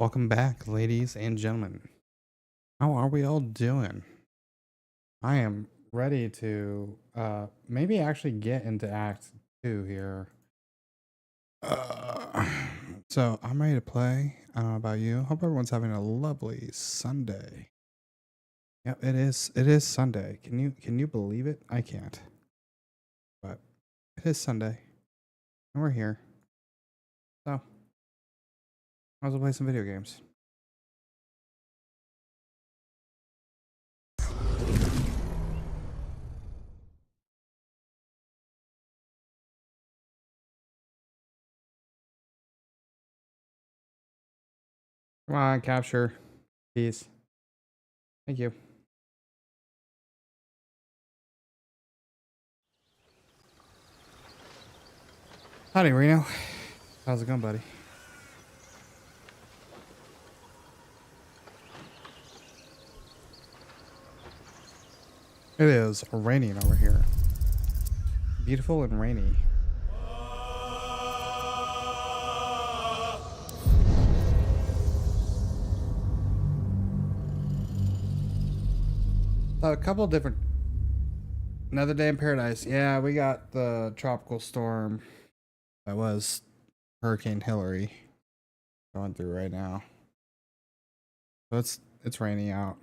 Welcome back, ladies and gentlemen. How are we all doing? I am ready to maybe actually get into Act 2 here. Uh, so I'm ready to play. I don't know about you. Hope everyone's having a lovely Sunday. Yep, it is. It is Sunday. Can you believe it? I can't. But it is Sunday. And we're here. So might as well play some video games. Come on, capture. Peace. Thank you. Howdy, Reno. How's it going, buddy? It is raining over here. Beautiful and rainy. A couple different. Another day in paradise. Yeah, we got the tropical storm that was Hurricane Hillary going through right now. So it's raining out.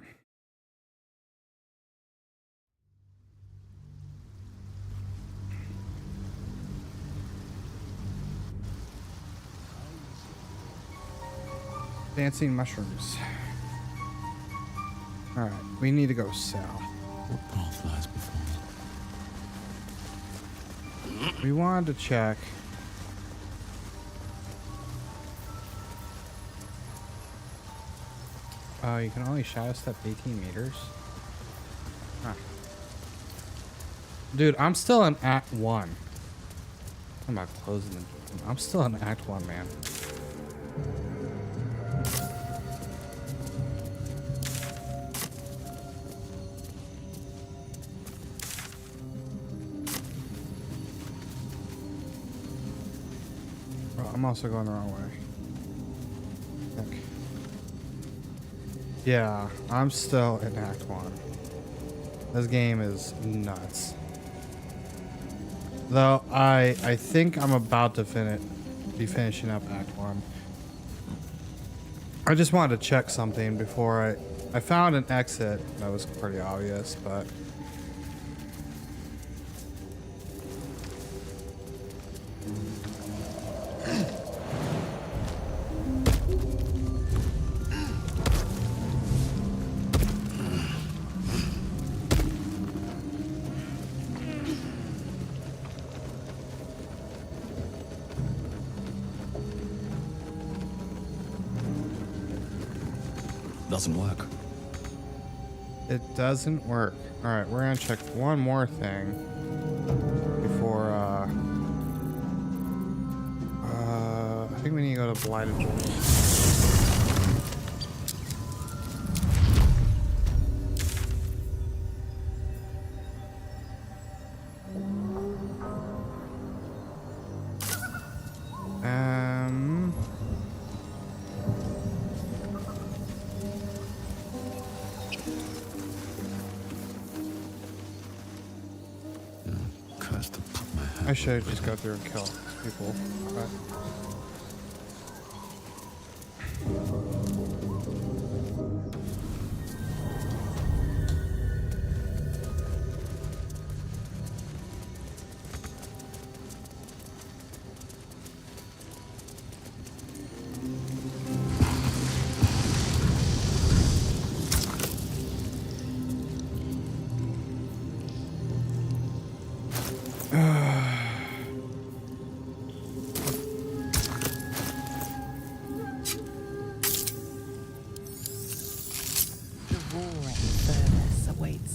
Dancing mushrooms. Alright, we need to go south. What path lies before me? We wanted to check. You can only shadow step 18 meters. Huh. Dude, I'm still in Act 1. I'm about closing the game. I'm still in Act 1, man. I'm also going the wrong way. Heck. Yeah, I'm still in Act 1. This game is nuts. Though I think I'm about to be finishing up Act 1. I just wanted to check something before I found an exit that was pretty obvious, but Doesn't work. it doesn't work. All right, we're gonna check one more thing before I think we need to go to Blighted Jordan. I should just go through and kill people. But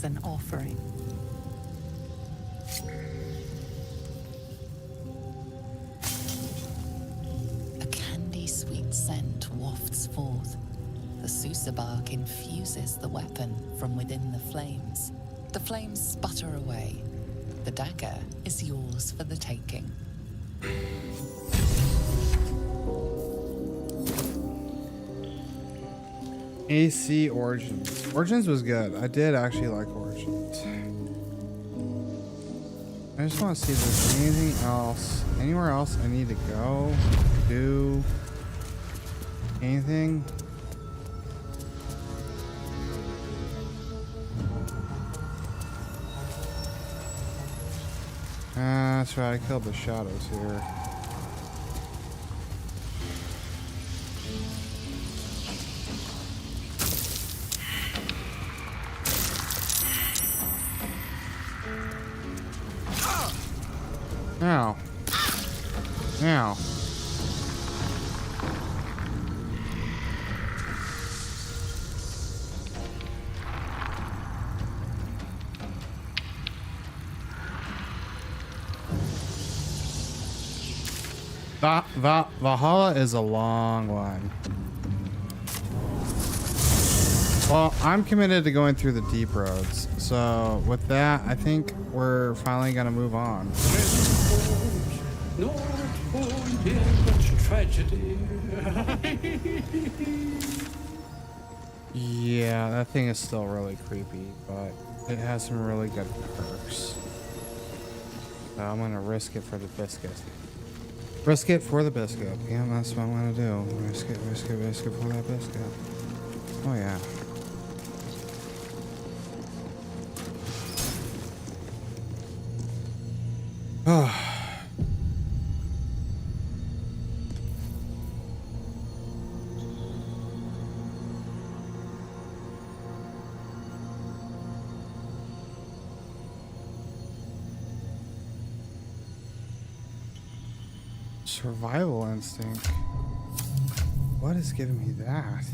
an offering. A candy-sweet scent wafts forth. The Susa bark infuses the weapon from within the flames. The flames sputter away. The dagger is yours for the taking. AC Origins. Origins was good. I did actually like Origins. I just want to see if there's anything else. Anywhere else I need to go? Do anything? That's right. I killed the shadows here. Ow. Ow. Valhalla is a long one. Well, I'm committed to going through the deep roads. So with that, I think we're finally gonna move on. Not born here, but tragedy. Yeah, that thing is still really creepy, but it has some really good perks. So I'm gonna risk it for the biscuit. Risk it for the biscuit. Yeah, that's what I'm gonna do. Risk it for that biscuit. Oh yeah. Oh. Survival instinct. What is giving me that?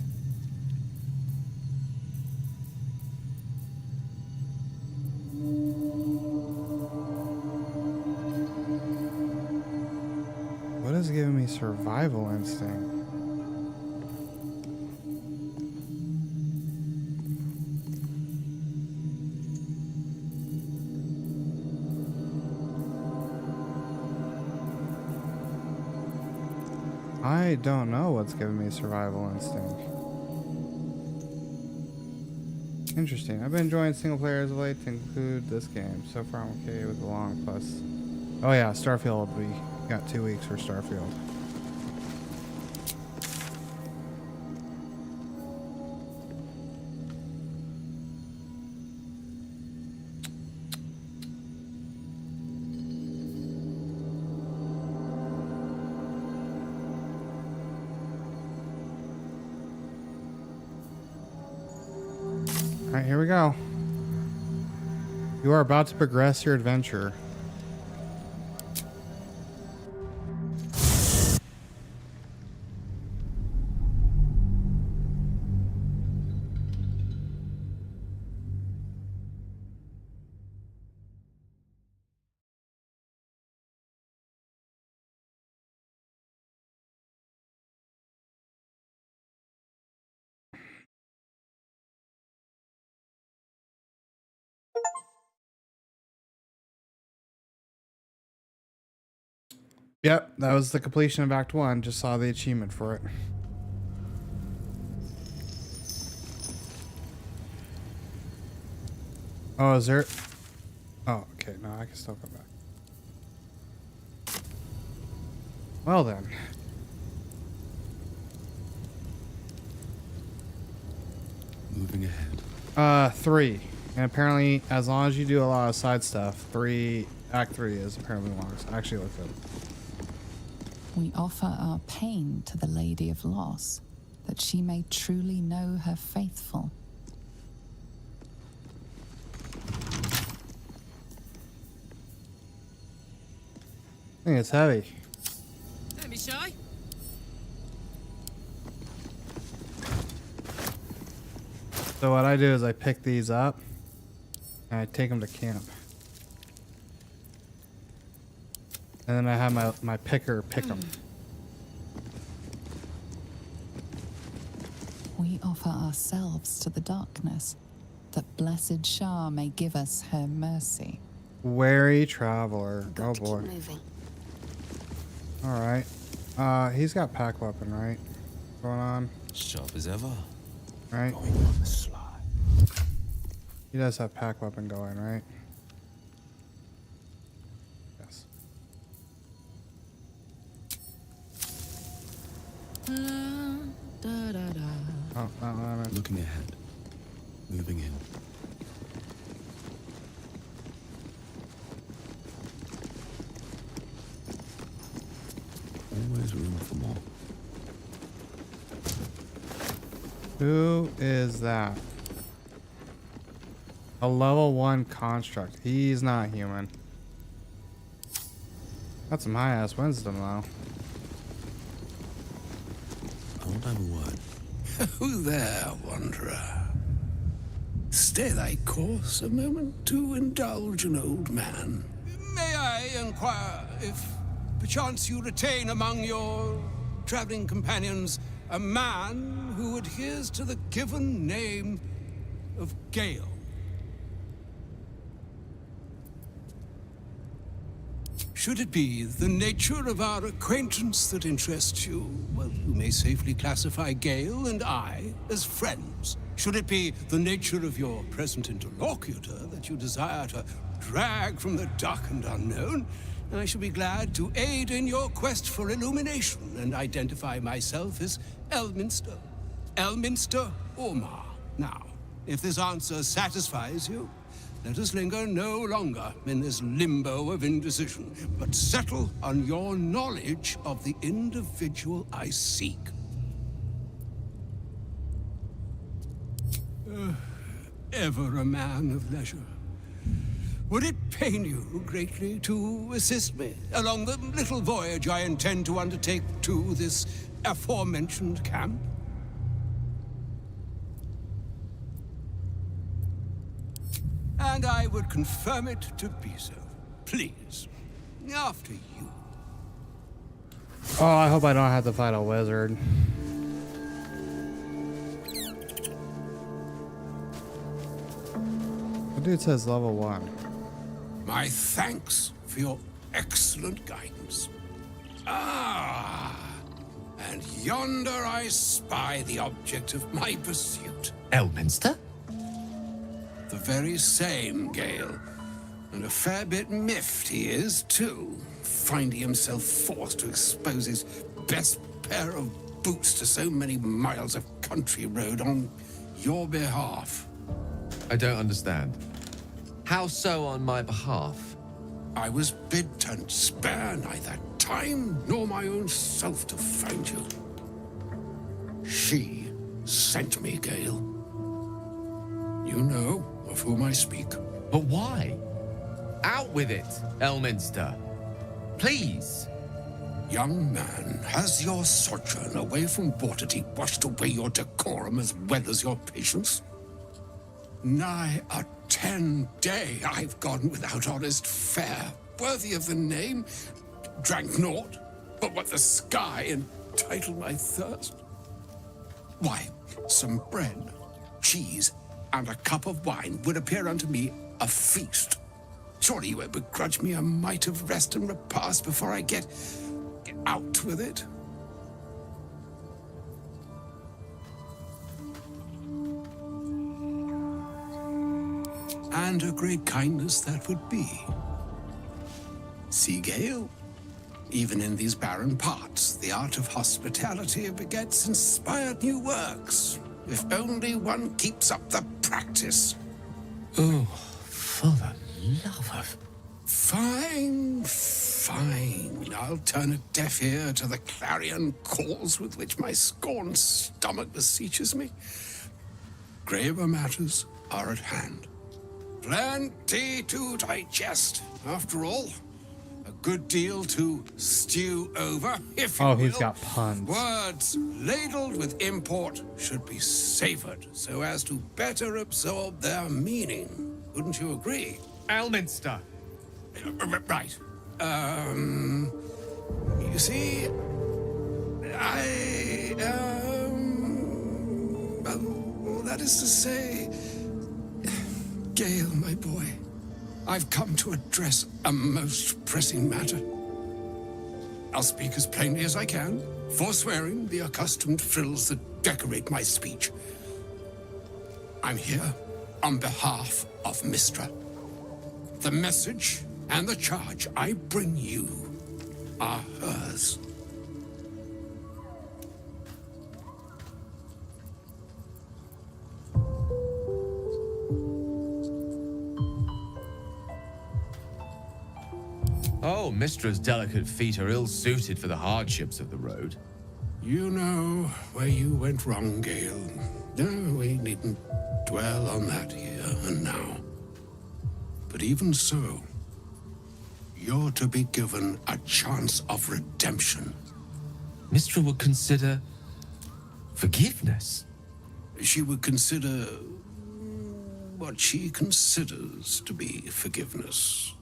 What is giving me survival instinct? I don't know what's giving me survival instinct. Interesting. I've been enjoying single player as of late to include this game. So far I'm okay with the long plus. Oh yeah, Starfield. We got 2 weeks for Starfield. Alright, here we go. You are about to progress your adventure. Yep, that was the completion of Act 1. Just saw the achievement for it. Oh, is there... Oh, okay. No, I can still come back. Well then. Moving ahead. 3. And apparently, as long as you do a lot of side stuff, Act 3 is apparently long. So I actually looked at it. We offer our pain to the Lady of Loss, that she may truly know her faithful. I think it's heavy. Don't be shy. So what I do is I pick these up and I take them to camp. And then I have my picker pick them. We offer ourselves to the darkness, that blessed Shah may give us her mercy. Wary traveler. Got to Oh boy. keep moving. Alright. He's got pack weapon, right? Going on. Sharp as ever. right? Going on the sly. He does have pack weapon going, right? Yes. Oh, no. Looking ahead. Moving in. Always room for more. Who is that? A level 1 construct. He's not human. That's some high ass wisdom though. I won't have a word. Who there, wanderer? Stay thy course a moment to indulge an old man. May I inquire if perchance you retain among your traveling companions a man who adheres to the given name of Gale? Should it be the nature of our acquaintance that interests you, well, you may safely classify Gale and I as friends. Should it be the nature of your present interlocutor that you desire to drag from the dark and unknown, I shall be glad to aid in your quest for illumination and identify myself as Elminster. Elminster Ormar. Now, if this answer satisfies you, let us linger no longer in this limbo of indecision, but settle on your knowledge of the individual I seek. Ever a man of leisure. Would it pain you greatly to assist me along the little voyage I intend to undertake to this aforementioned camp? And I would confirm it to be so. Please, after you. Oh, I hope I don't have to fight a wizard. The dude says level 1. My thanks for your excellent guidance. Ah, and yonder I spy the object of my pursuit. Elminster? The very same, Gale. And a fair bit miffed he is, too, finding himself forced to expose his best pair of boots to so many miles of country road on your behalf. I don't understand. How so on my behalf? I was bid to spare neither time nor my own self to find you. She sent me, Gale. You know of whom I speak. But why? Out with it, Elminster. Please. Young man, has your sojourn away from Waterdeep washed away your decorum as well as your patience? Nigh a 10-day I've gone without honest fare, worthy of the name, drank naught but what the sky entitled my thirst. Why, some bread, cheese, and a cup of wine would appear unto me a feast. Surely you won't begrudge me a mite of rest and repast before I get out with it. And a great kindness that would be. See, Gale, even in these barren parts, the art of hospitality begets inspired new works, if only one keeps up the practice. Oh, for the love of... Fine. I'll turn a deaf ear to the clarion calls with which my scorned stomach beseeches me. Graver matters are at hand. Plenty to digest, after all. A good deal to stew over, if you will. Oh, he's got puns. Words ladled with import should be savored so as to better absorb their meaning. Wouldn't you agree? Elminster. Right. You see, well, that is to say, Gale, my boy, I've come to address a most pressing matter. I'll speak as plainly as I can, forswearing the accustomed frills that decorate my speech. I'm here on behalf of Mistra. The message and the charge I bring you are hers. Oh, Mistra's delicate feet are ill-suited for the hardships of the road. You know where you went wrong, Gale. No, we needn't dwell on that here and now. But even so, you're to be given a chance of redemption. Mistra would consider forgiveness. She would consider what she considers to be forgiveness.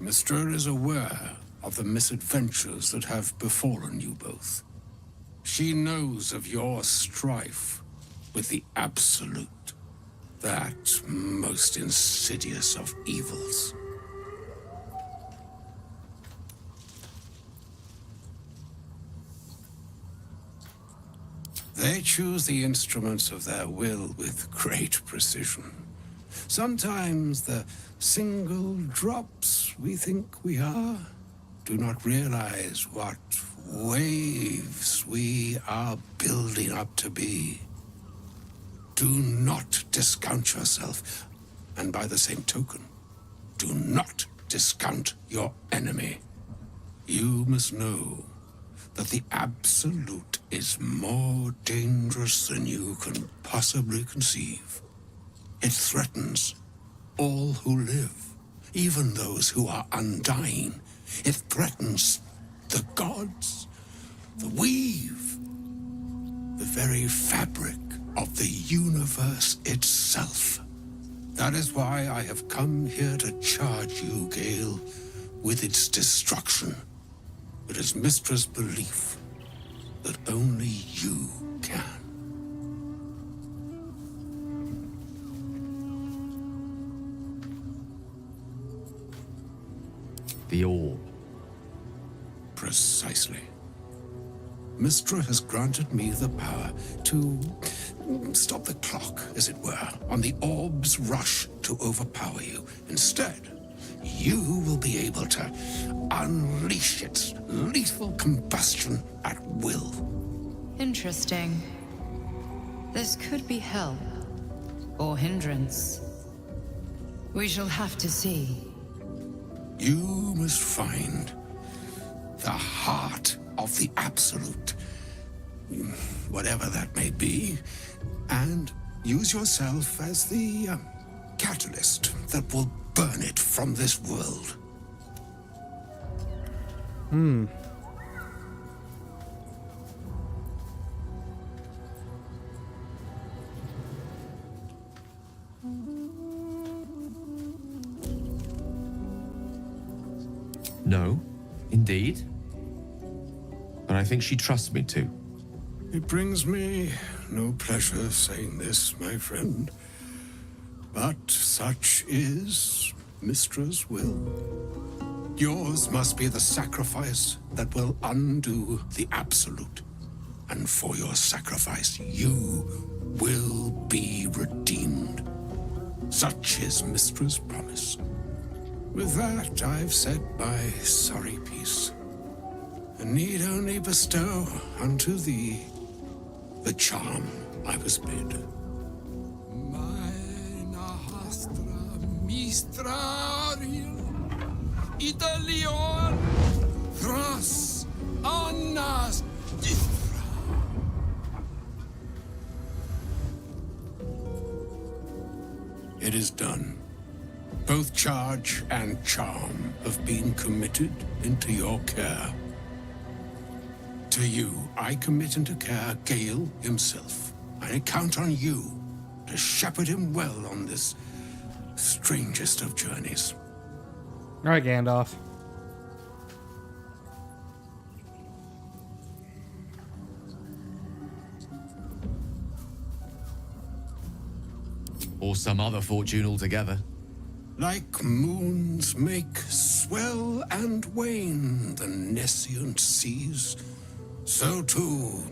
Mistra is aware of the misadventures that have befallen you both. She knows of your strife with the Absolute, that most insidious of evils. They choose the instruments of their will with great precision. Sometimes the single drops we think we are do not realize what waves we are building up to be. Do not discount yourself, and by the same token, do not discount your enemy. You must know that the Absolute is more dangerous than you can possibly conceive. It threatens all who live, even those who are undying. It threatens the gods, the weave, the very fabric of the universe itself. That is why I have come here to charge you, Gale, with its destruction. It is Mistra's belief that only you can. The orb. Precisely. Mistra has granted me the power to stop the clock, as it were, on the orb's rush to overpower you. Instead, you will be able to unleash its lethal combustion at will. Interesting. This could be help, or hindrance. We shall have to see. You must find the heart of the Absolute, whatever that may be, and use yourself as the catalyst that will burn it from this world. No, indeed. But I think she trusts me too. It brings me no pleasure saying this, my friend, but such is Mistra's will. Yours must be the sacrifice that will undo the Absolute. And for your sacrifice, you will be redeemed. Such is Mistra's promise. With that, I've said my sorry piece, and need only bestow unto thee the charm I was bid. Hastra mistrariel Italion Thras Annas Dithra. It is done. Both charge and charm have been committed into your care. To you, I commit into care Gale himself. I count on you to shepherd him well on this strangest of journeys. All right, Gandalf. Or some other fortune altogether. Like moons make swell and wane the nescient seas, so too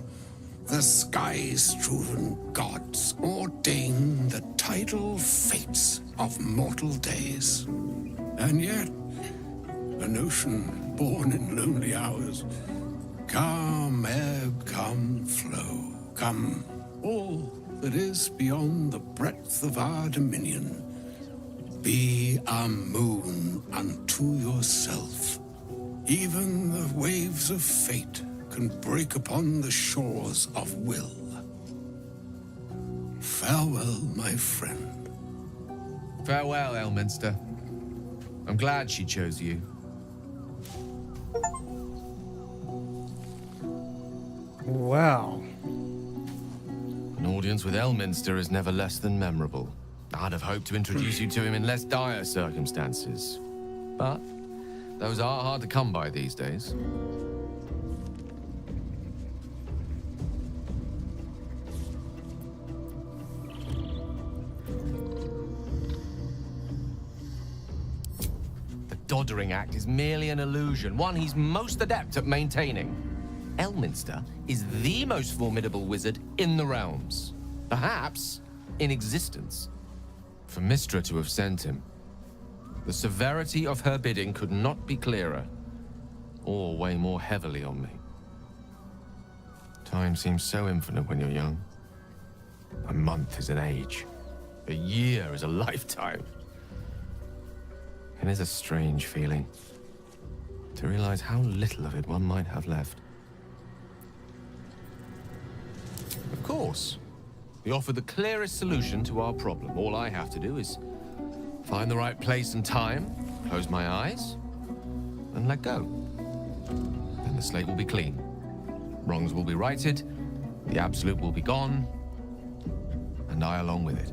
The sky-strewn gods ordain the tidal fates of mortal days. And yet, an ocean born in lonely hours, come ebb, come flow, come all that is beyond the breadth of our dominion. Be a moon unto yourself. Even the waves of fate can break upon the shores of will. Farewell, my friend. Farewell, Elminster. I'm glad she chose you. Wow. An audience with Elminster is never less than memorable. I'd have hoped to introduce you to him in less dire circumstances. But those are hard to come by these days. The Doddering Act is merely an illusion, one he's most adept at maintaining. Elminster is the most formidable wizard in the realms. Perhaps in existence. For Mystra to have sent him, the severity of her bidding could not be clearer, or weigh more heavily on me. Time seems so infinite when you're young. A month is an age. A year is a lifetime. It is a strange feeling to realize how little of it one might have left. Of course, we offer the clearest solution to our problem. All I have to do is find the right place and time, close my eyes, and let go. Then the slate will be clean. Wrongs will be righted, the absolute will be gone, and I along with it.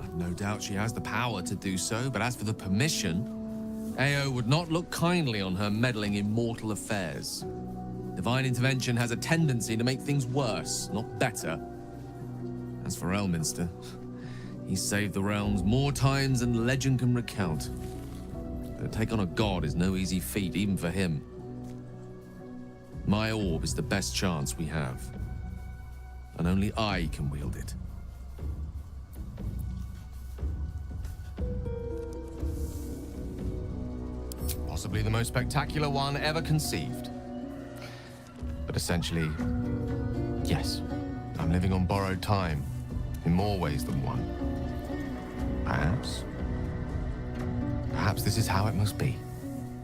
I've no doubt she has the power to do so, but as for the permission, Ao would not look kindly on her meddling in mortal affairs. Divine intervention has a tendency to make things worse, not better. As for Elminster, he's saved the realms more times than legend can recount. But to take on a god is no easy feat, even for him. My orb is the best chance we have. And only I can wield it. Possibly the most spectacular one ever conceived. But essentially, yes, I'm living on borrowed time, in more ways than one. Perhaps this is how it must be.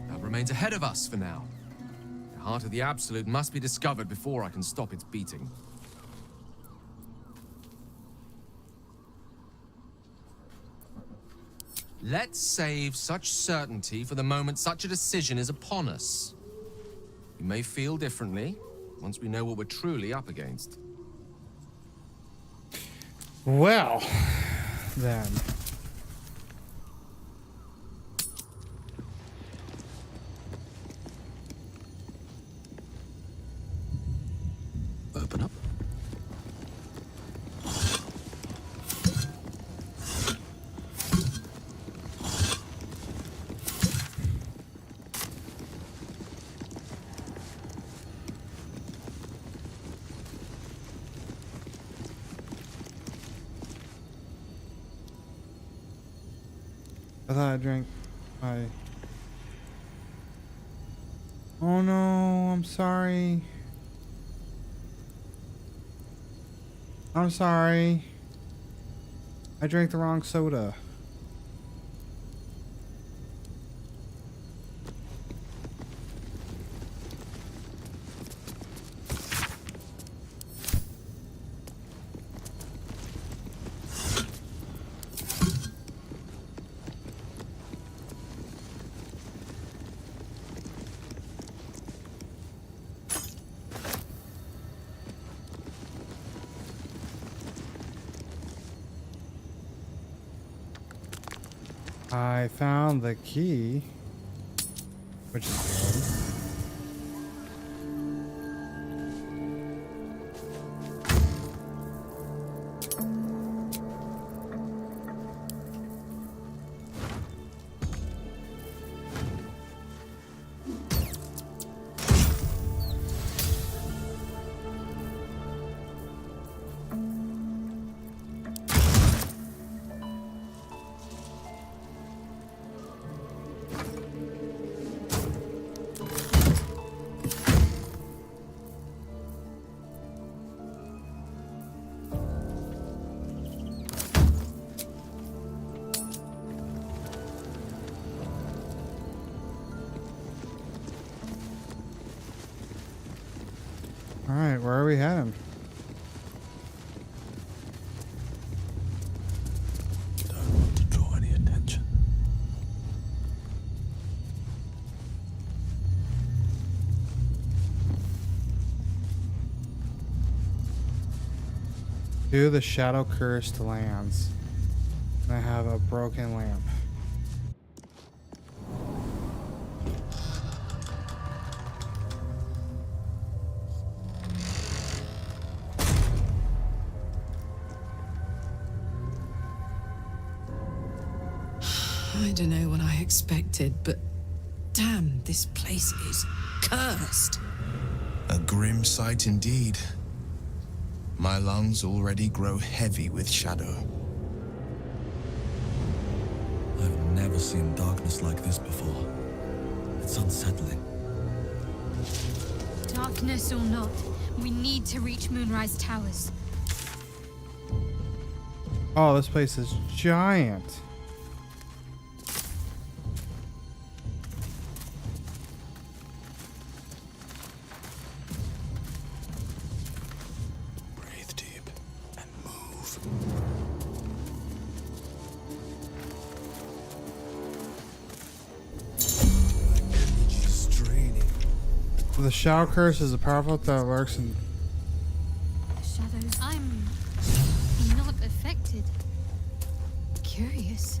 That remains ahead of us for now. The heart of the Absolute must be discovered before I can stop its beating. Let's save such certainty for the moment such a decision is upon us. We may feel differently once we know what we're truly up against. Well, then. Open up. I thought I drank my... Oh no, I'm sorry. I'm sorry. I drank the wrong soda. I found the key, which is good. Alright, where are we heading? Don't want to draw any attention. Do the shadow cursed lands. And I have a broken lamp. I don't know what I expected, but damn, this place is cursed. A grim sight indeed. My lungs already grow heavy with shadow. I've never seen darkness like this before. It's unsettling. Darkness or not, we need to reach Moonrise Towers. Oh, this place is giant. Breathe deep and move. Energy's draining. The shadow curse is a powerful that works in. The shadows. I'm not affected. Curious.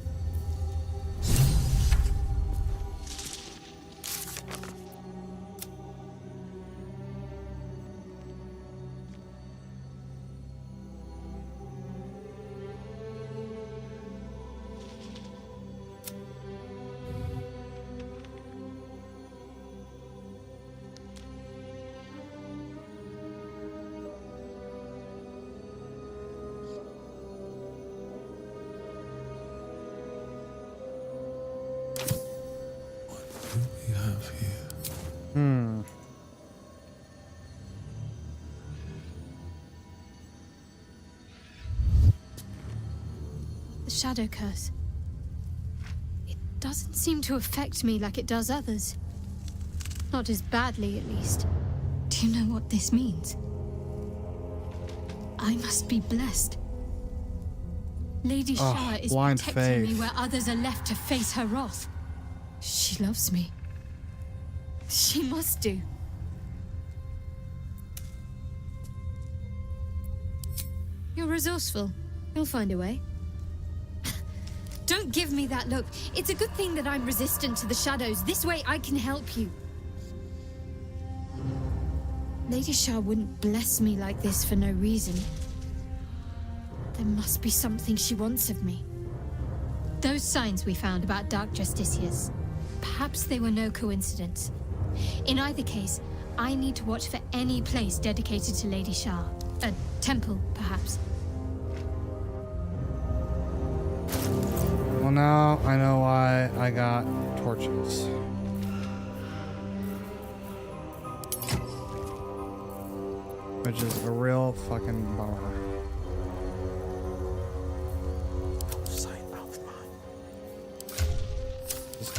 What do we have here? Hmm. The shadow curse. It doesn't seem to affect me like it does others. Not as badly, at least. Do you know what this means? I must be blessed. Lady Oh, Shah is blind protecting me faith. where others are left to face her wrath. She loves me. She must do. You're resourceful. You'll find a way. Don't give me that look. It's a good thing that I'm resistant to the shadows. This way I can help you. Lady Shah wouldn't bless me like this for no reason. There must be something she wants of me. Those signs we found about Dark Justiciars, perhaps they were no coincidence. In either case, I need to watch for any place dedicated to Lady Shah. A temple, perhaps. Well, now I know why I got torches. Which is a real fucking bummer.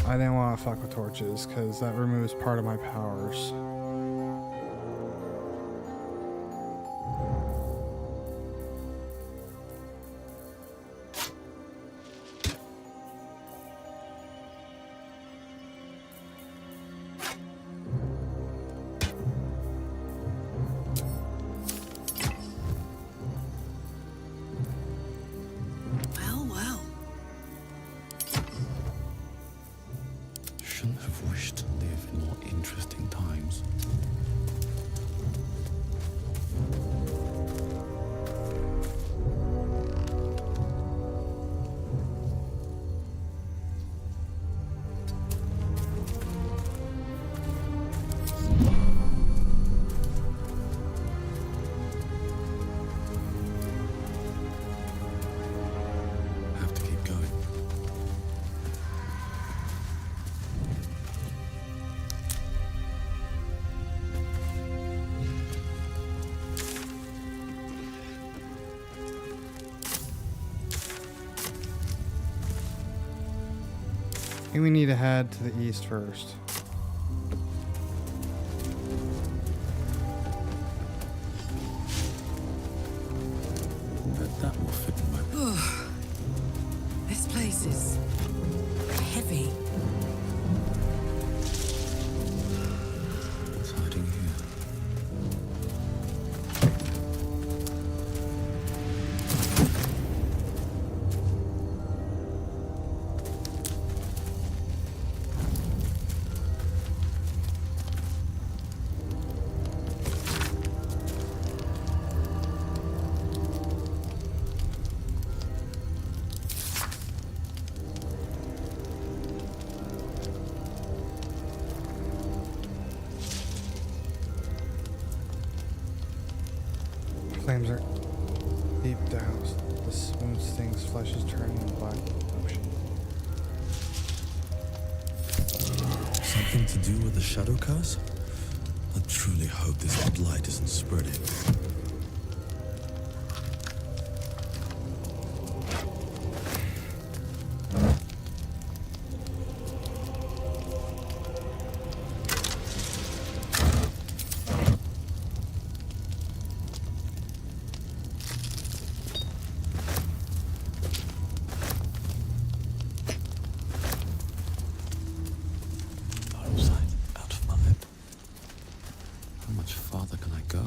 I didn't want to fuck with torches because that removes part of my powers. Well, well. Shouldn't have wished to live in more interesting times. Have to keep going. I think we need to head to the east first. That will fit in my... This place is heavy. What's hiding here? Flames are deep doused. The smooth sting's flesh is turning in black ocean. Something to do with the shadow curse? I truly hope this blight isn't spreading. Out of sight, out of mind. How much farther can I go?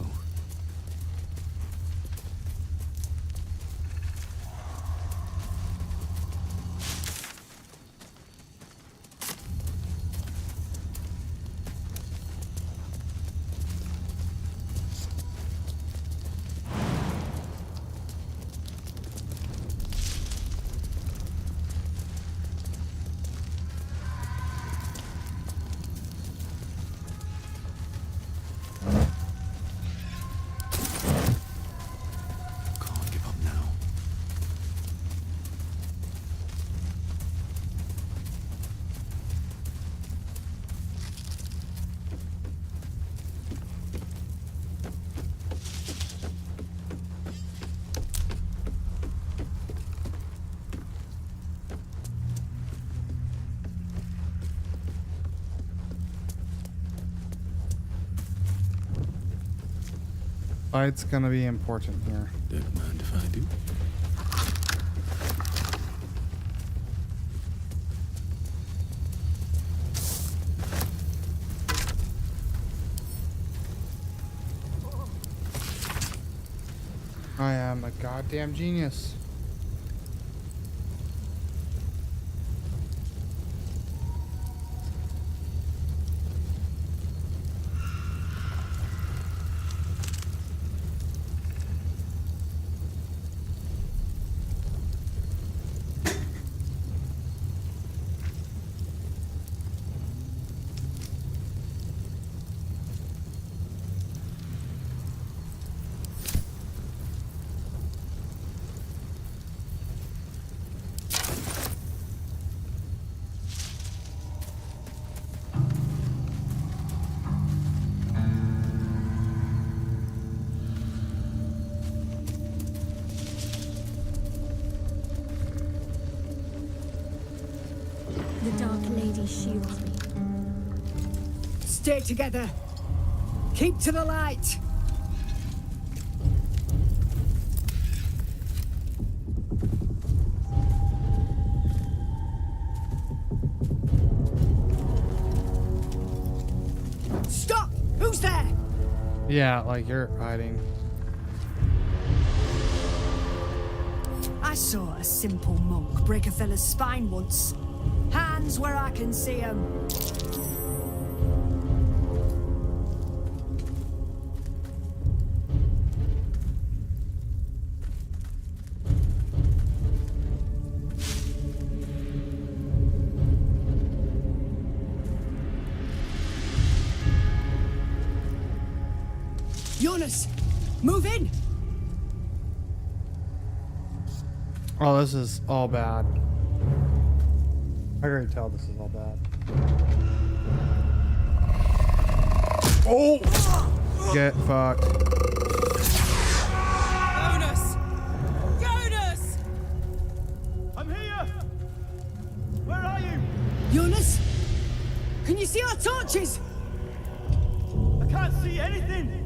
Can't give up now. Fight's gonna be important here. Don't mind if I do. I am a goddamn genius. The Dark Lady shields me. Stay together. Keep to the light. Stop! Who's there? Yeah, like you're hiding. I saw a simple monk break a fella's spine once. Hands where I can see 'em. Jonas, move in! Oh, this is all bad. I can already tell this is all bad. Oh! Get fucked. Jonas! Jonas! I'm here! Where are you? Jonas? Can you see our torches? I can't see anything!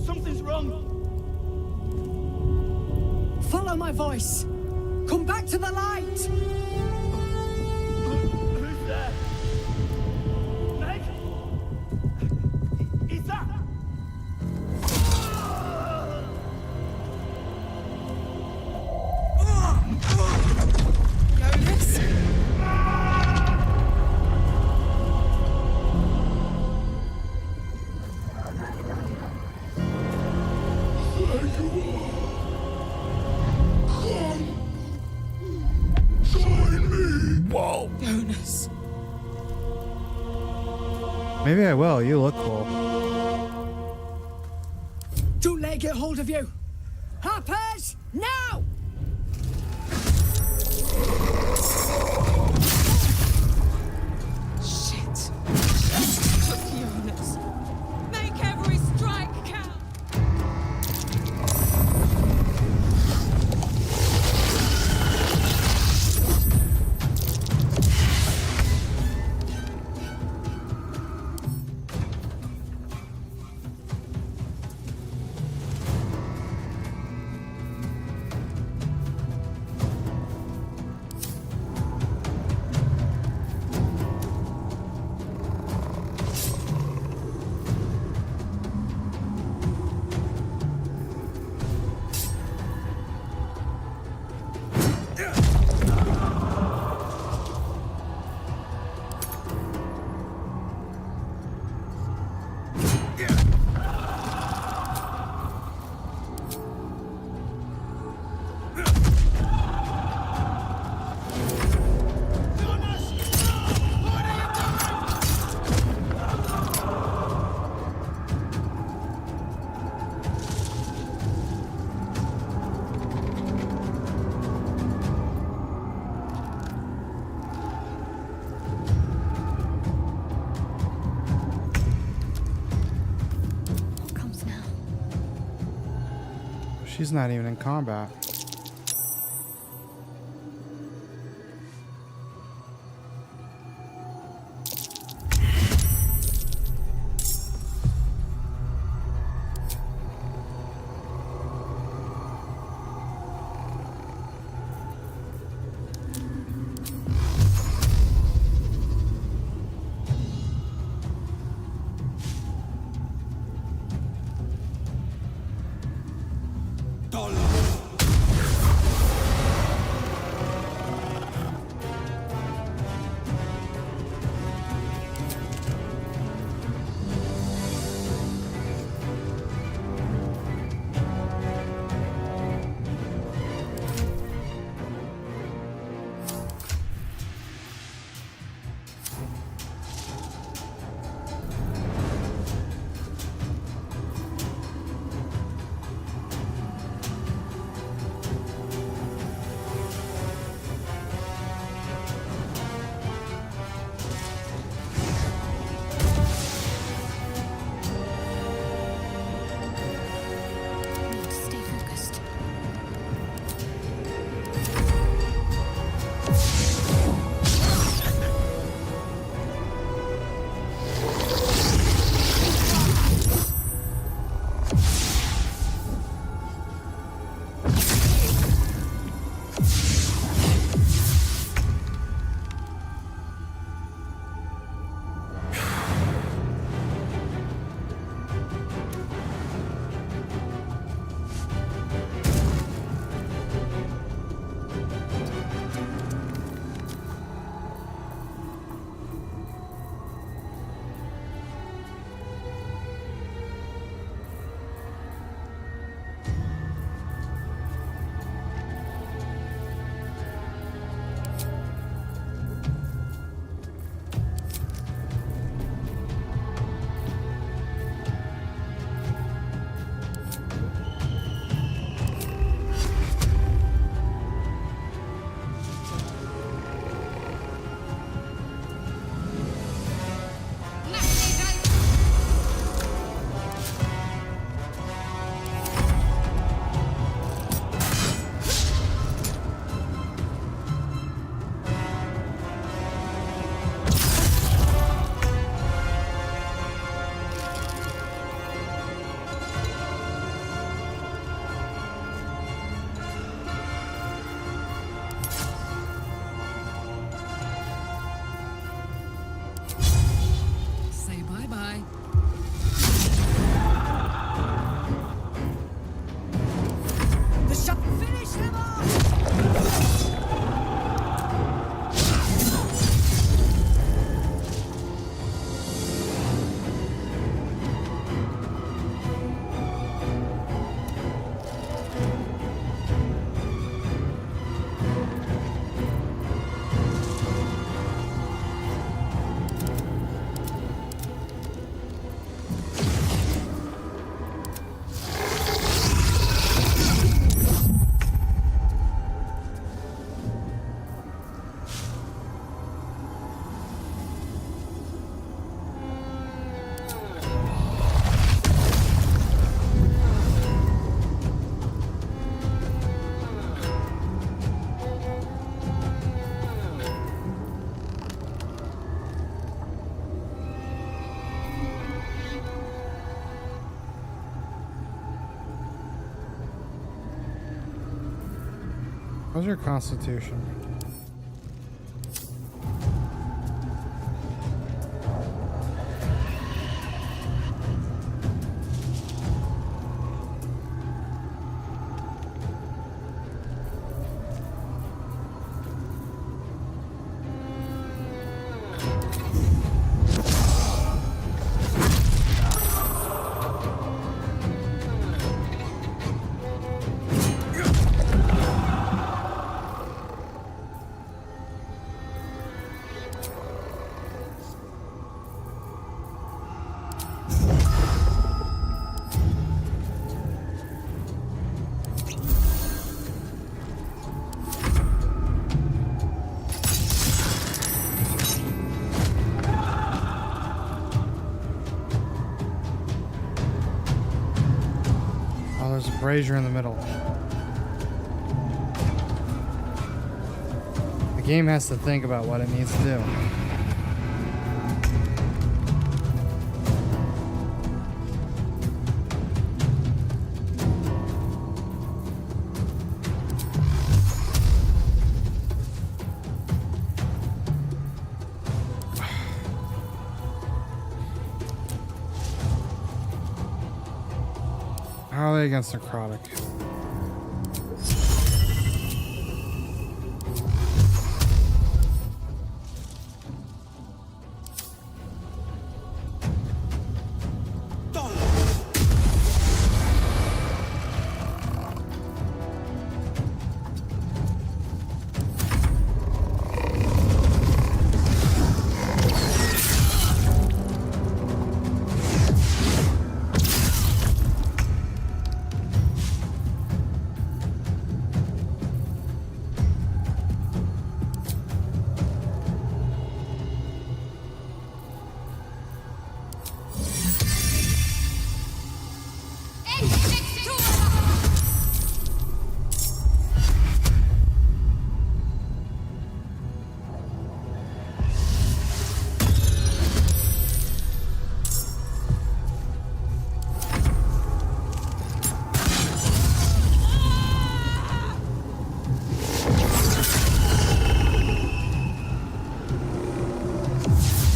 Something's wrong. Follow my voice. Come back to the light. Who's there? Meg? Is that? Jonas? Whoa! Jonas. Maybe I will. You look cool. Don't let it get hold of you. Harpers, now! Shit. Jonas. Make every strike count. What comes now? She's not even in combat. How's your constitution? There's a brazier in the middle. The game has to think about what it needs to do. How are they against necrotic?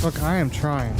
Look, I am trying.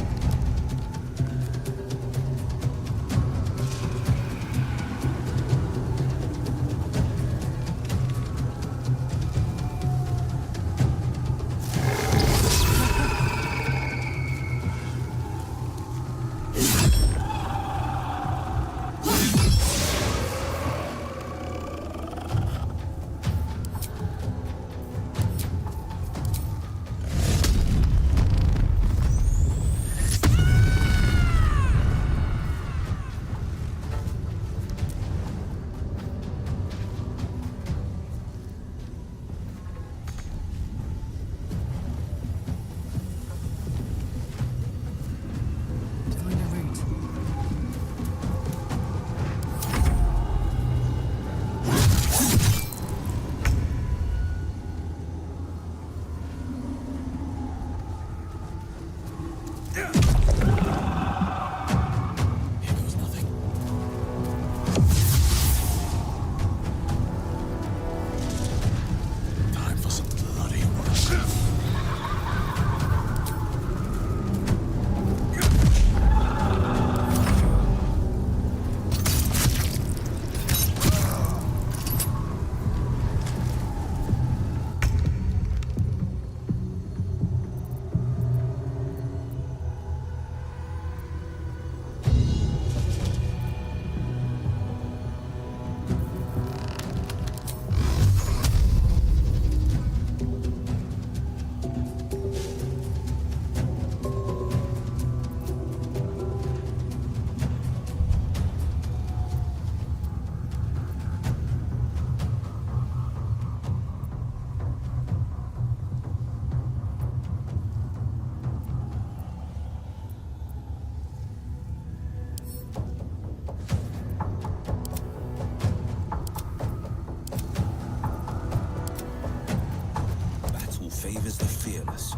favors the fearless.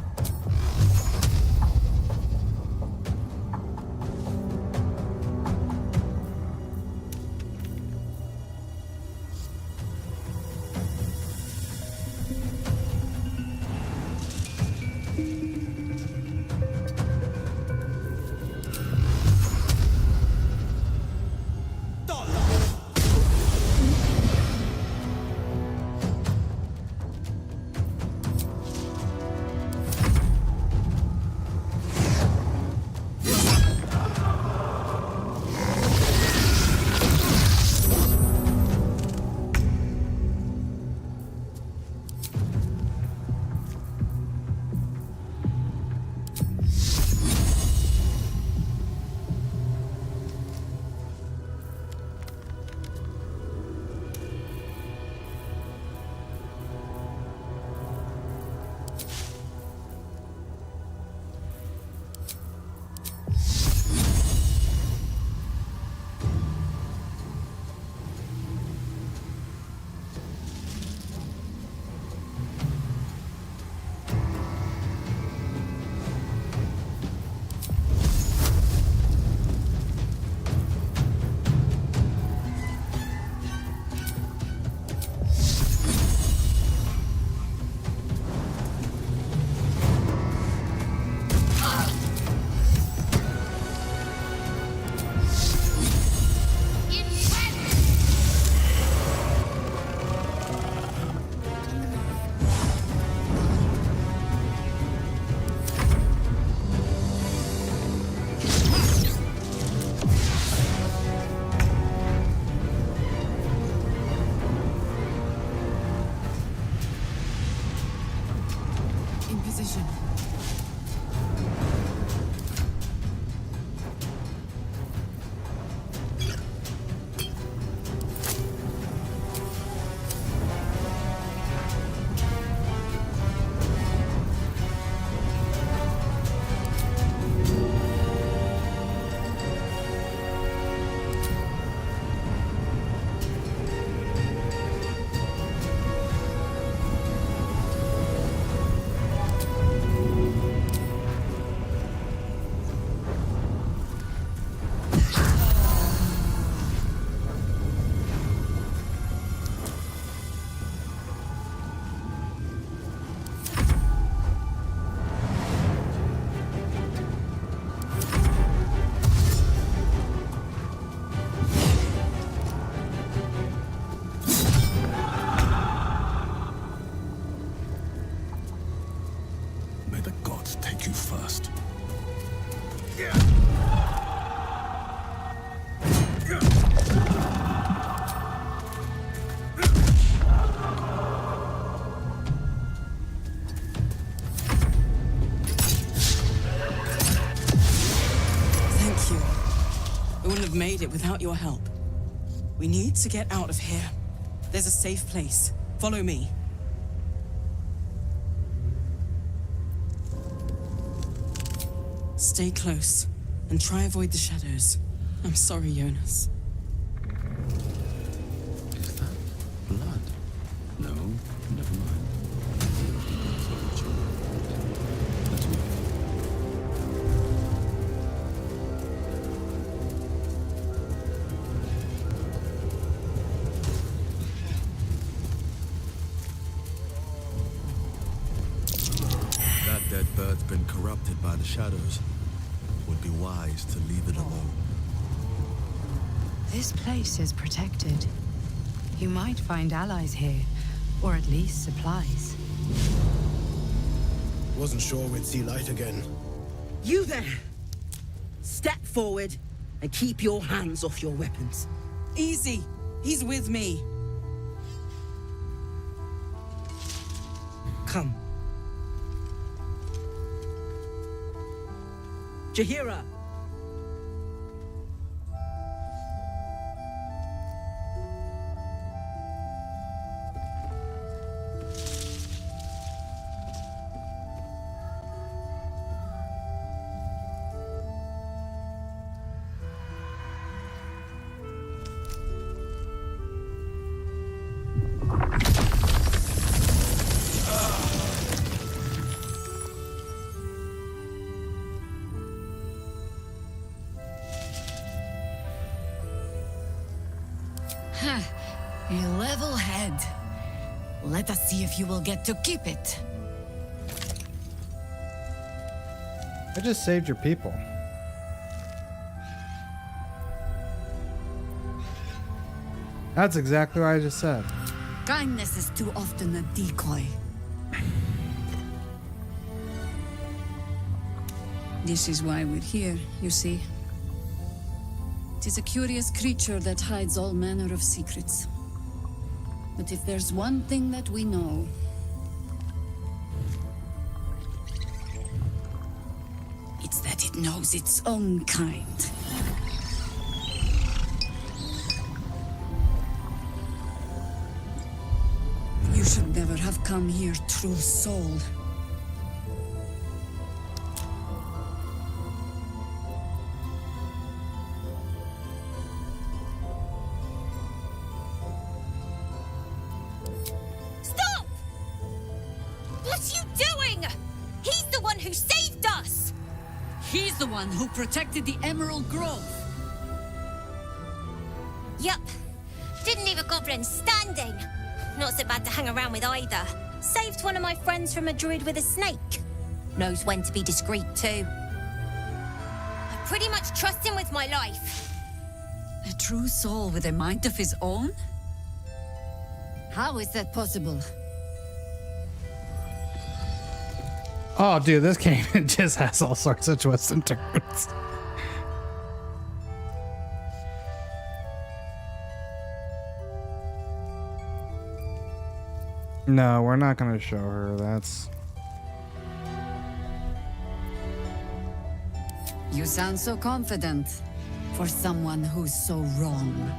you. We wouldn't have made it without your help. We need to get out of here. There's a safe place. Follow me. Stay close and try avoid the shadows. I'm sorry, Jonas. Is that blood? No, never mind. Let's move. That dead bird's been corrupted by the shadows. Would be wise to leave it alone. This place is protected. You might find allies here, or at least supplies. Wasn't sure we'd see light again. You there! Step forward and keep your hands off your weapons. Easy. He's with me. Come. Jahira! A level head. Let us see if you will get to keep it. I just saved your people. That's exactly what I just said. Kindness is too often a decoy. This is why we're here, you see. It is a curious creature that hides all manner of secrets. But if there's one thing that we know, it's that it knows its own kind. You should never have come here, true soul. Stop! What are you doing? He's the one who saved us! He's the one who protected the Emerald Grove. Yup. Didn't leave a goblin standing. Not so bad to hang around with either. Saved one of my friends from a druid with a snake. Knows when to be discreet too. I pretty much trust him with my life. A true soul with a mind of his own? How is that possible? Oh, dude, this game just has all sorts of twists and turns. No, we're not gonna show her. That's... You sound so confident for someone who's so wrong.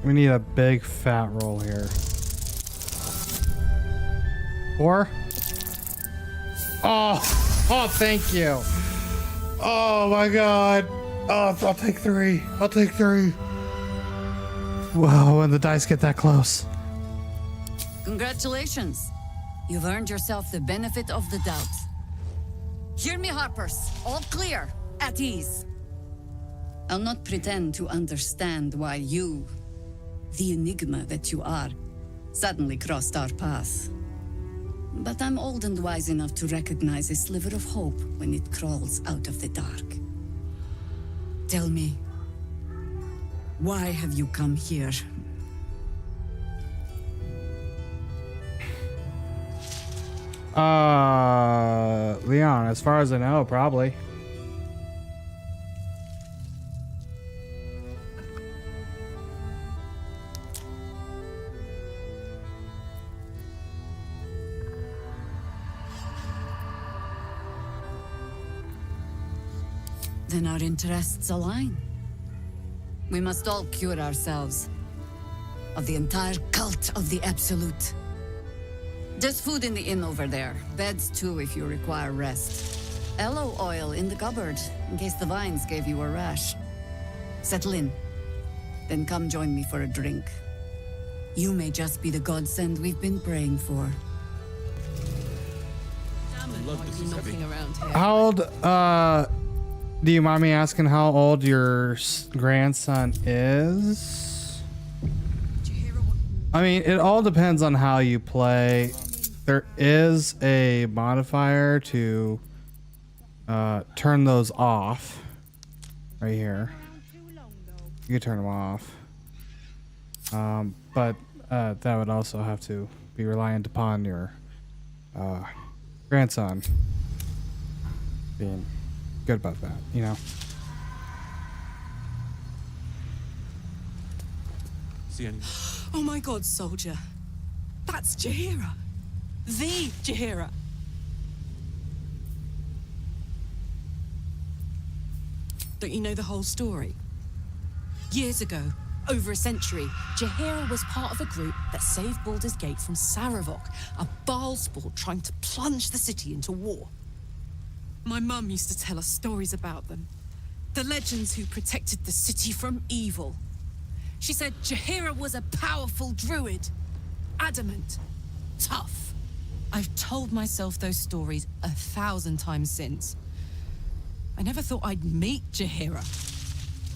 We need a big fat roll here. 4? Oh, thank you. Oh my god. Oh, I'll take 3. I'll take 3. Whoa, when the dice get that close. Congratulations. You've earned yourself the benefit of the doubt. Hear me, Harpers. All clear. At ease. I'll not pretend to understand why you, the enigma that you are, suddenly crossed our path. But I'm old and wise enough to recognize a sliver of hope when it crawls out of the dark. Tell me, why have you come here? Leon, as far as I know, probably. Then our interests align. We must all cure ourselves of the entire cult of the Absolute. There's food in the inn over there. Beds too if you require rest. Aloe oil in the cupboard in case the vines gave you a rash. Settle in. Then come join me for a drink. You may just be the godsend we've been praying for. How old, do you mind me asking how old your grandson is? I mean, it all depends on how you play. There is a modifier to turn those off right here. You can turn them off. But that would also have to be reliant upon your grandson being good about that, you know. See any? Oh my god, soldier. That's Jaheira. The Jaheira. Don't you know the whole story? Years ago, over a century, Jaheira was part of a group that saved Baldurs Gate from Saravok, a Baalsport trying to plunge the city into war. My mum used to tell us stories about them. The legends who protected the city from evil. She said Jaheira was a powerful druid. Adamant. Tough. I've told myself those stories 1,000 times since. I never thought I'd meet Jaheira.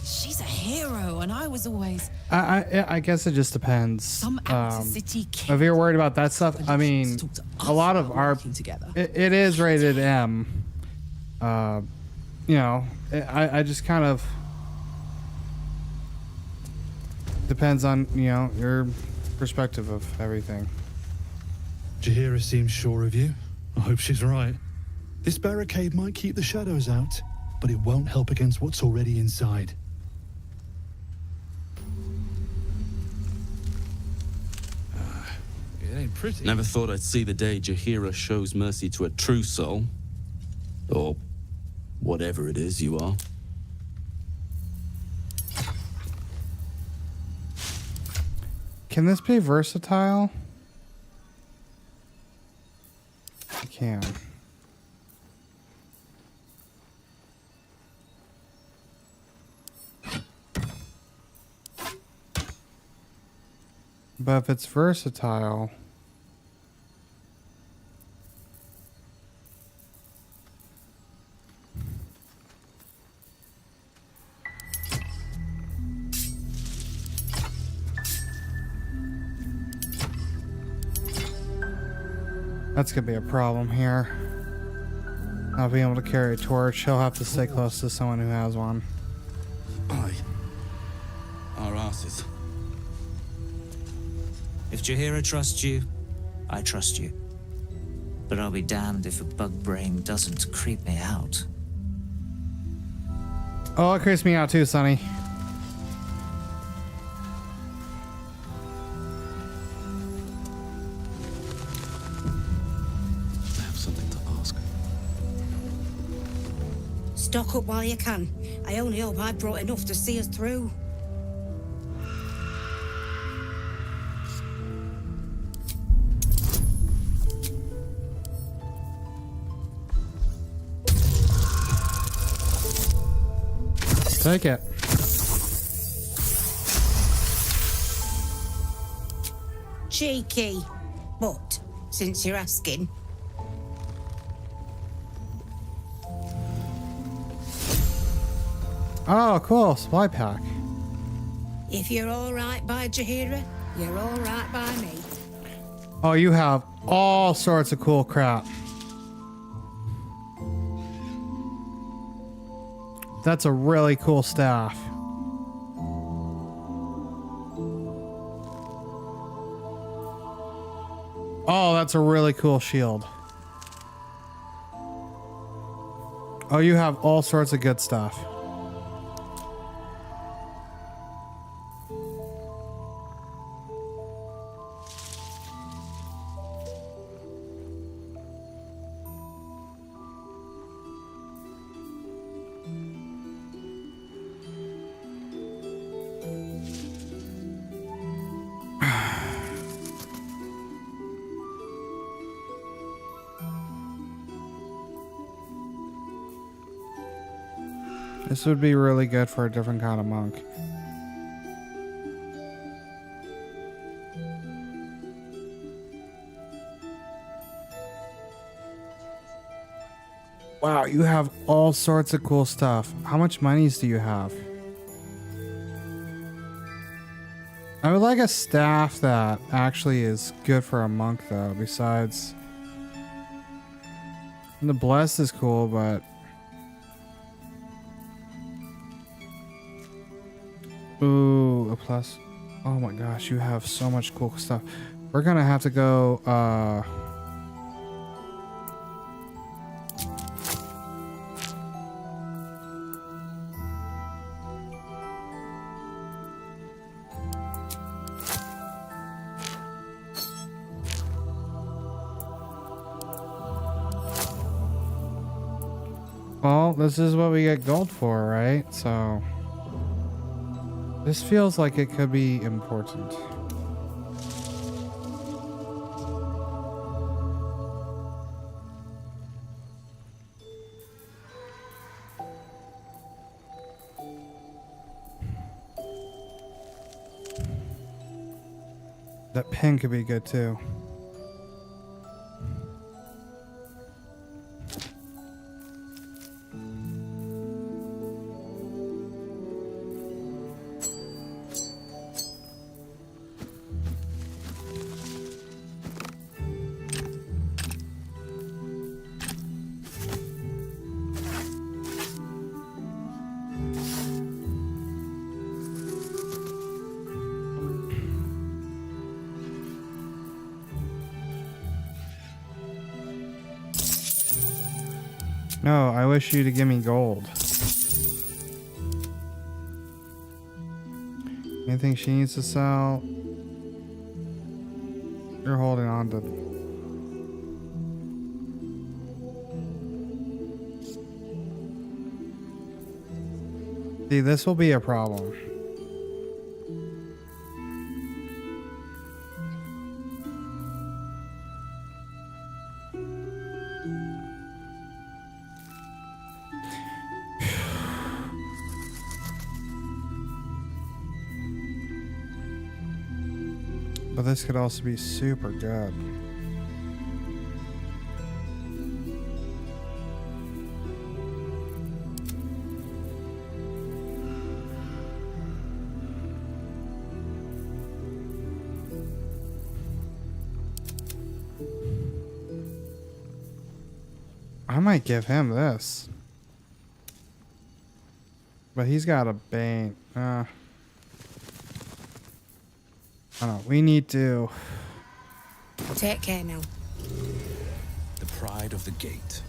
She's a hero, and I was always... I guess it just depends. Some outer city if you're worried about that stuff, I mean, a lot of our... It is rated M. You know, I just kind of... Depends on, you know, your perspective of everything. Jaheira seems sure of you. I hope she's right. This barricade might keep the shadows out, but it won't help against what's already inside. It ain't pretty. Never thought I'd see the day Jaheira shows mercy to a true soul. Or whatever it is you are. Can this be versatile? I can. But if it's versatile... That's gonna be a problem here. Not being able to carry a torch. He'll have to stay close to someone who has one. Aye. Our asses. If Jaheira trusts you, I trust you. But I'll be damned if a bug brain doesn't creep me out. Oh, it creeps me out too, Sonny. Stock up while you can. I only hope I brought enough to see us through. Take it. Cheeky. But, since you're asking... Oh, cool. Supply pack. If you're all right by Jaheira, you're all right by me. Oh, you have all sorts of cool crap. That's a really cool staff. Oh, that's a really cool shield. Oh, you have all sorts of good stuff. This would be really good for a different kind of monk. Wow, you have all sorts of cool stuff. How much monies do you have? I would like a staff that actually is good for a monk though, besides... And the blessed is cool, but... Ooh, a plus. Oh my gosh, you have so much cool stuff. We're gonna have to go, well, this is what we get gold for, right? So... This feels like it could be important. That pin could be good too. No, I wish you to give me gold. Anything she needs to sell? You're holding on to... See, this will be a problem. But this could also be super good. I might give him this. But he's got a bane. I don't know. We need to... Take care now. The pride of the gate.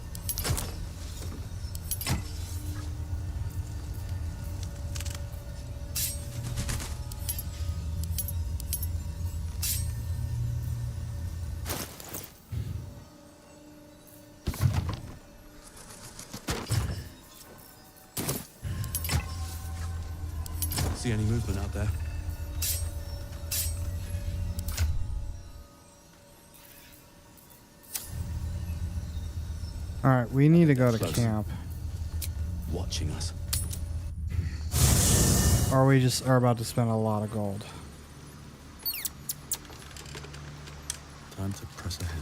See any movement out there? Alright, we need to go to camp. Watching us. Or we just are about to spend a lot of gold. Time to press ahead.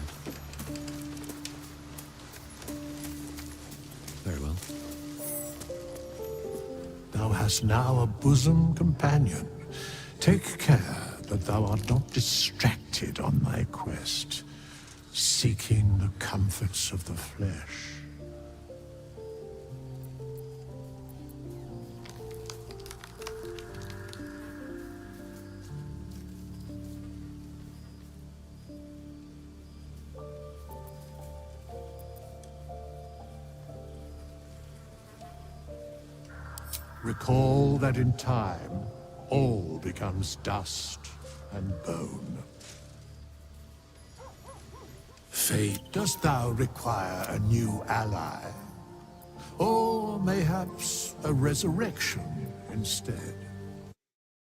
Very well. Thou hast now a bosom companion. Take care that thou art not distracted on thy quest, seeking the comforts of the flesh. Recall that in time, all becomes dust and bone. Fate, dost thou require a new ally? Or mayhaps a resurrection instead?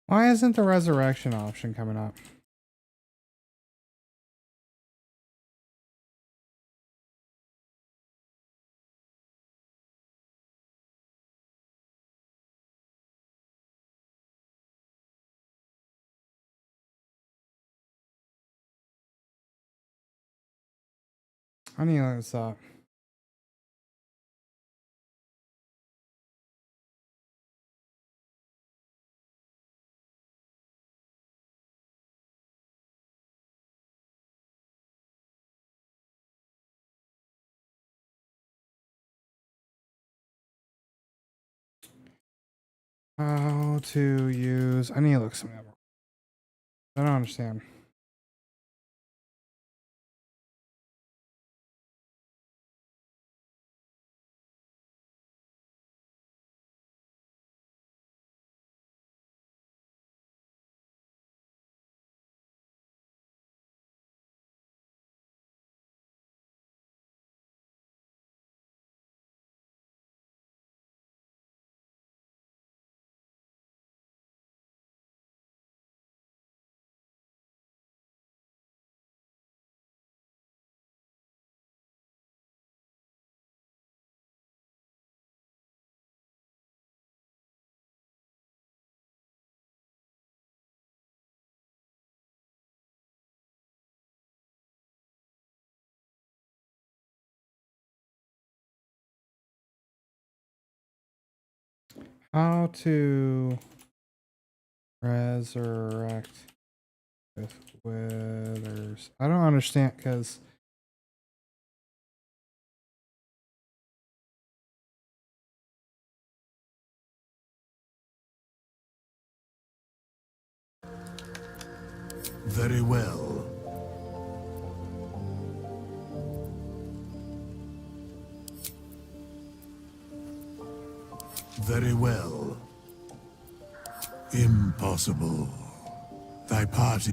Why isn't the resurrection option coming up? I need to look this up. How to use... I need to look something up. I don't understand. How to resurrect with withers. I don't understand because Very well. Very well. Impossible. Thy party...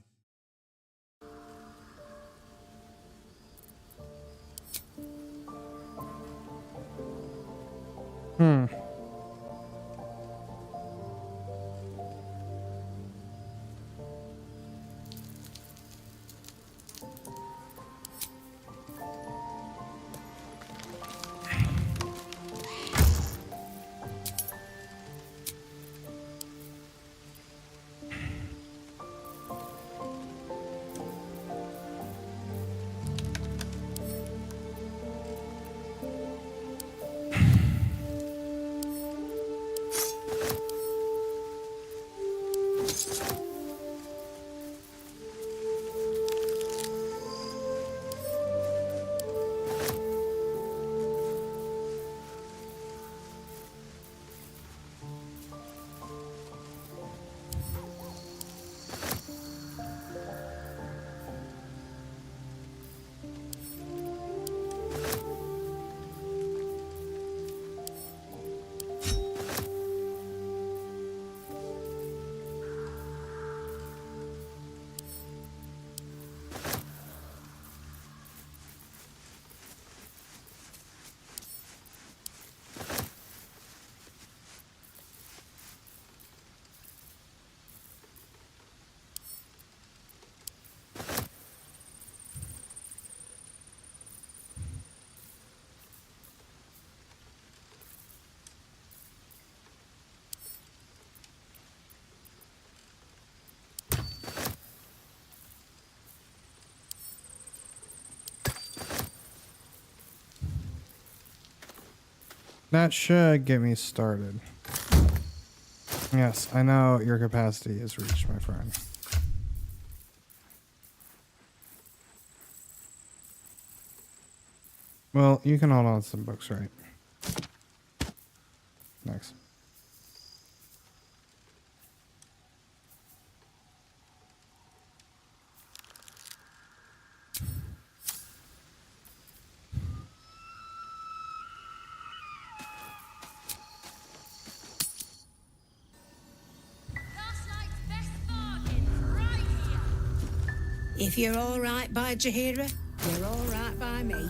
that should get me started. Yes, I know your capacity is reached, my friend. Well, you can hold on to some books, right? Next. If you're all right by Jaheira, you're all right by me.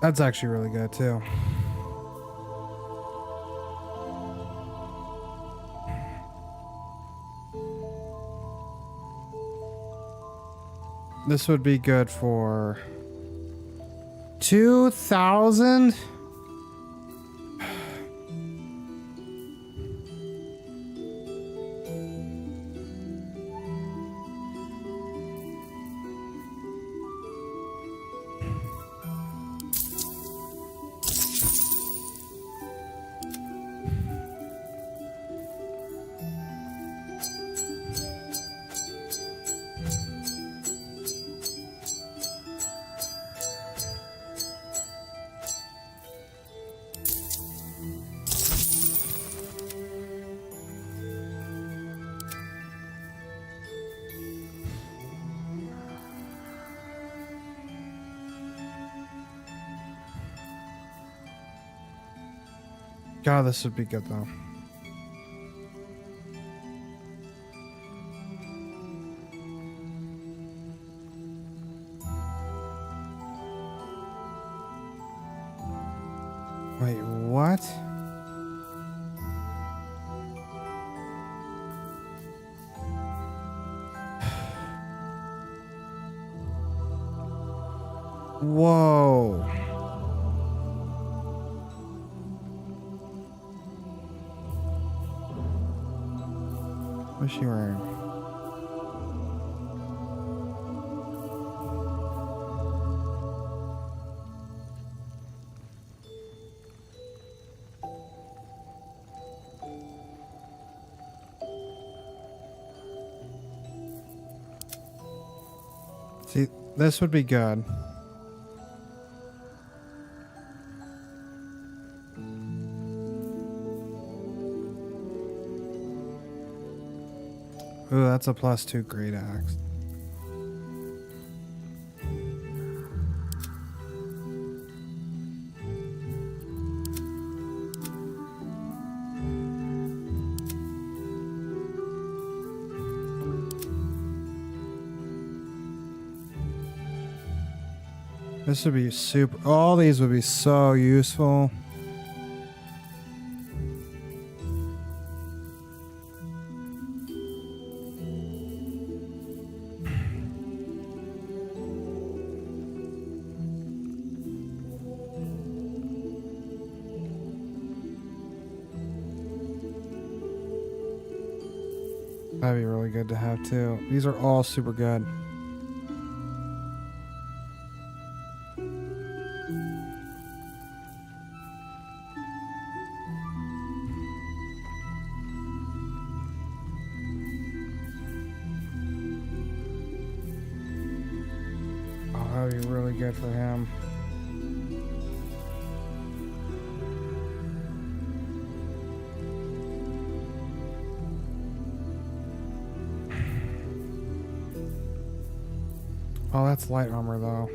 That's actually really good too. This would be good for 2,000. God, this would be good though. Wait, what? Whoa. What's she wearing? See, this would be good. Ooh, that's a +2 great axe. This would be super. All these would be so useful. That'd be really good to have too. These are all super good. Oh, that'd be really good for him. Oh, that's light armor though.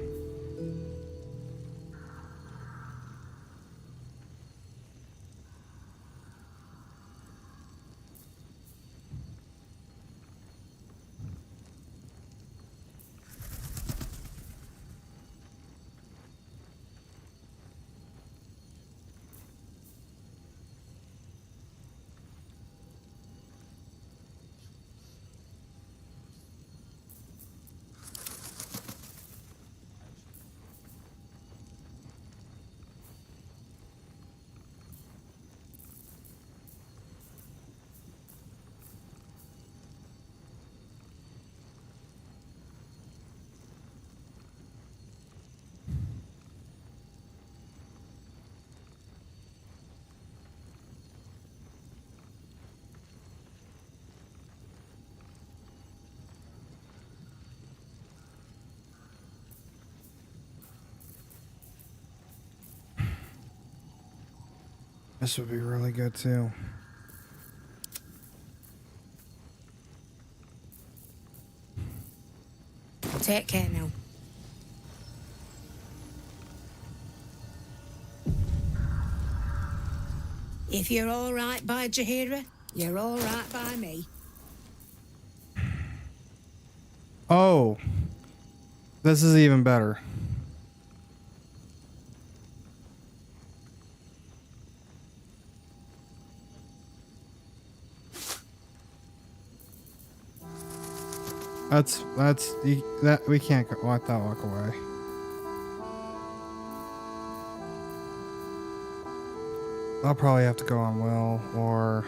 This would be really good too. Take care now. If you're all right by Jaheira, you're all right by me. Oh, this is even better. That we can't let that walk away. I'll probably have to go on Will or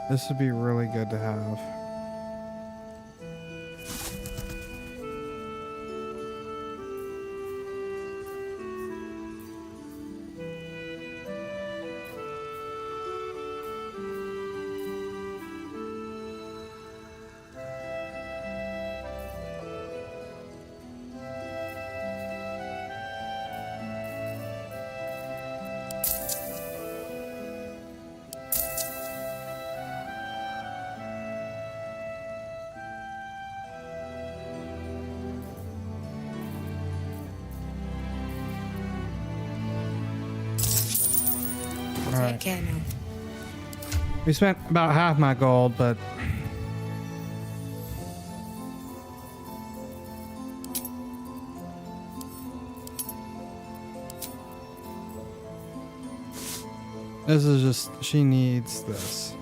this would be really good to have. Take care now. We spent about half my gold, but this is just, she needs this.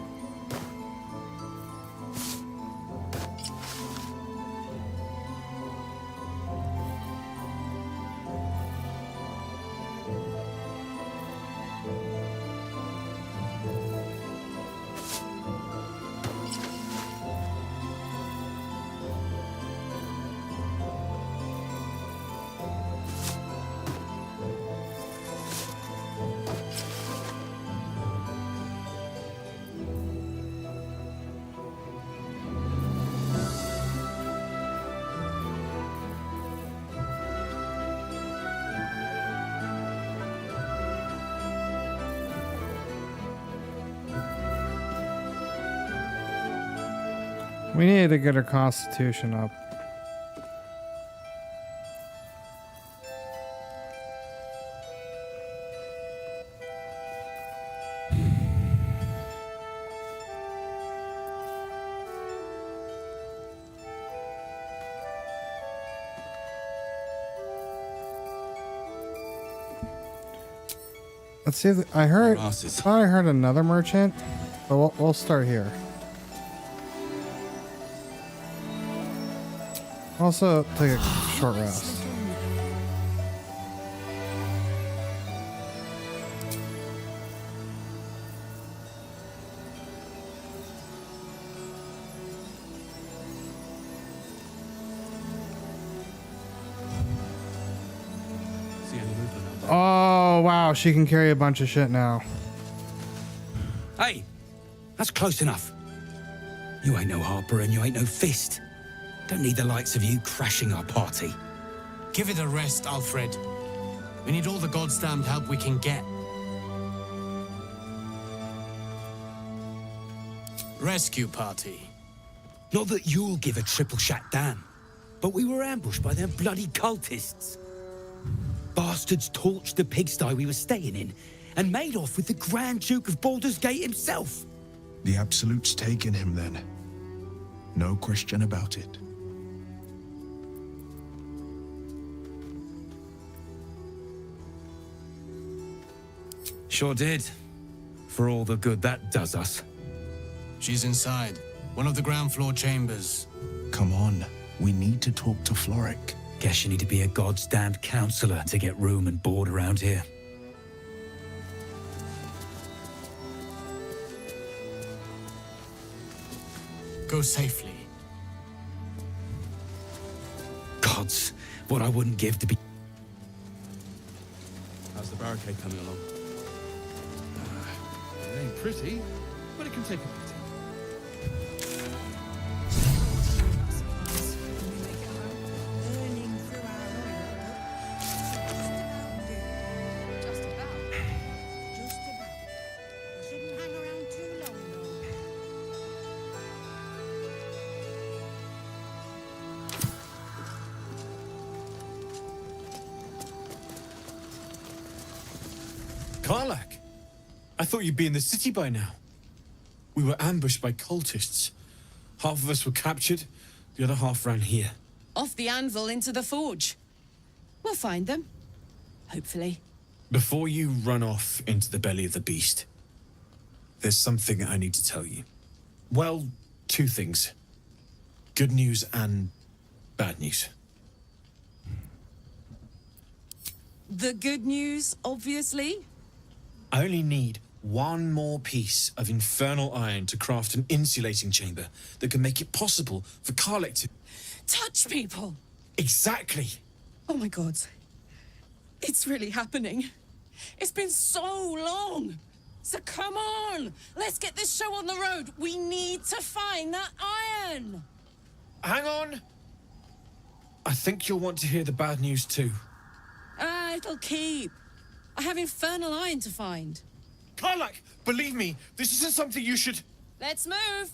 We needed to get her constitution up. Let's see. I thought I heard another merchant, but we'll start here. Also, take a short rest. Oh, wow. She can carry a bunch of shit now. Hey, that's close enough. You ain't no harper and you ain't no fist. Don't need the likes of you crashing our party. Give it a rest, Alfred. We need all the goddamned help we can get. Rescue party. Not that you'll give a triple shot damn, but we were ambushed by them bloody cultists. Bastards torched the pigsty we were staying in and made off with the Grand Duke of Baldurs Gate himself. The Absolute's taken him then. No question about it. Sure did. For all the good that does us. She's inside. One of the ground floor chambers. Come on. We need to talk to Floric. Guess you need to be a goddamned counselor to get room and board around here. Go safely. Gods, what I wouldn't give to be... How's the barricade coming along? It ain't pretty, but it can take a beating. Karlak, I thought you'd be in the city by now. We were ambushed by cultists. Half of us were captured, the other half ran here. Off the anvil into the forge. We'll find them. Hopefully. Before you run off into the belly of the beast, there's something I need to tell you. Well, two things. Good news and bad news. The good news, obviously. I only need one more piece of infernal iron to craft an insulating chamber that can make it possible for Karlak to... Touch people! Exactly! Oh my god. It's really happening. It's been so long! So come on! Let's get this show on the road! We need to find that iron! Hang on! I think you'll want to hear the bad news too. It'll keep. I have infernal iron to find. Karlak, believe me, this isn't something you should... Let's move!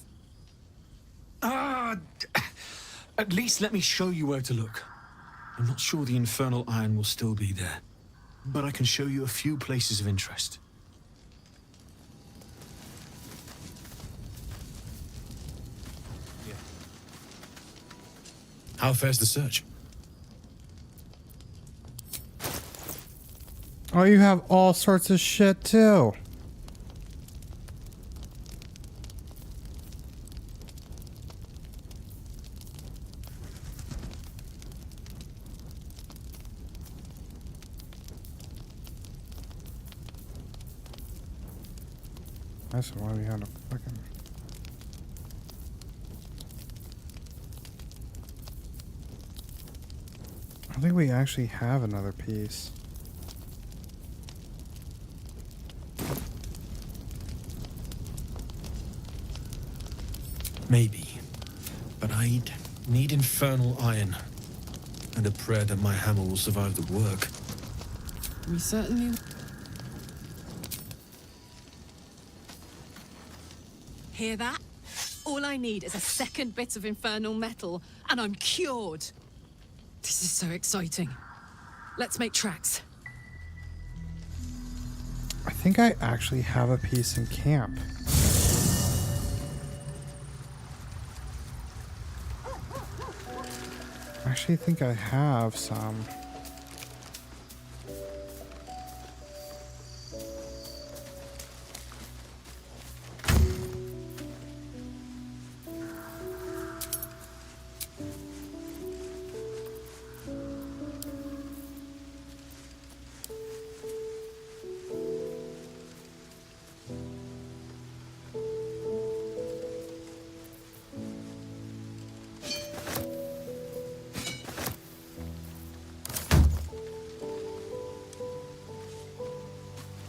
At least let me show you where to look. I'm not sure the infernal iron will still be there, but I can show you a few places of interest. How fares the search? Oh, you have all sorts of shit too. That's why we had a fucking... I think we actually have another piece. Maybe. But I'd need infernal iron. And a prayer that my hammer will survive the work. We certainly... Hear that? All I need is a second bit of infernal metal, and I'm cured. This is so exciting. Let's make tracks. I think I actually have a piece in camp. I actually think I have some.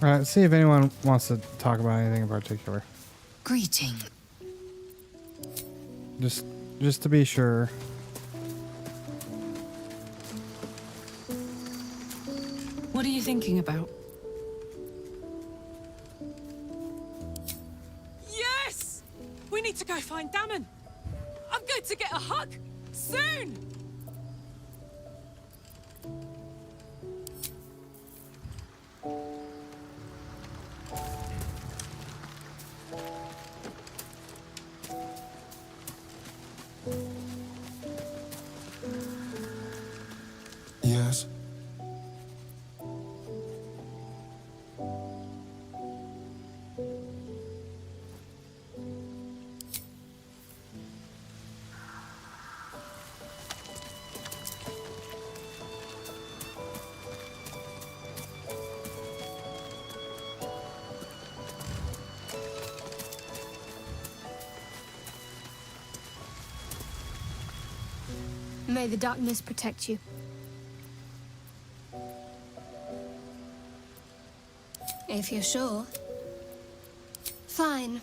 Alright, let's see if anyone wants to talk about anything in particular. Greeting. Just to be sure. thinking about? Yes! We need to go find Damon. I'm going to get a hug soon. Yes? May the darkness protect you. If you're sure. Fine.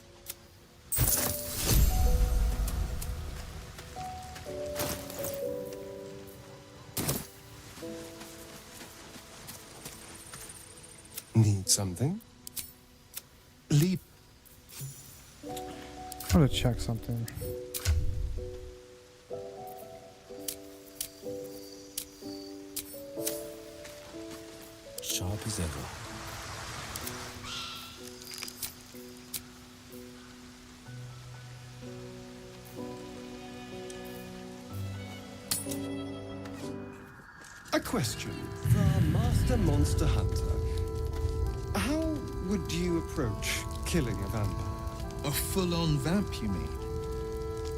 Need something? Leap. I want to check something. Sharp as ever. A question. The Master Monster Hunter. How would you approach killing a vampire? A full-on vamp, you mean?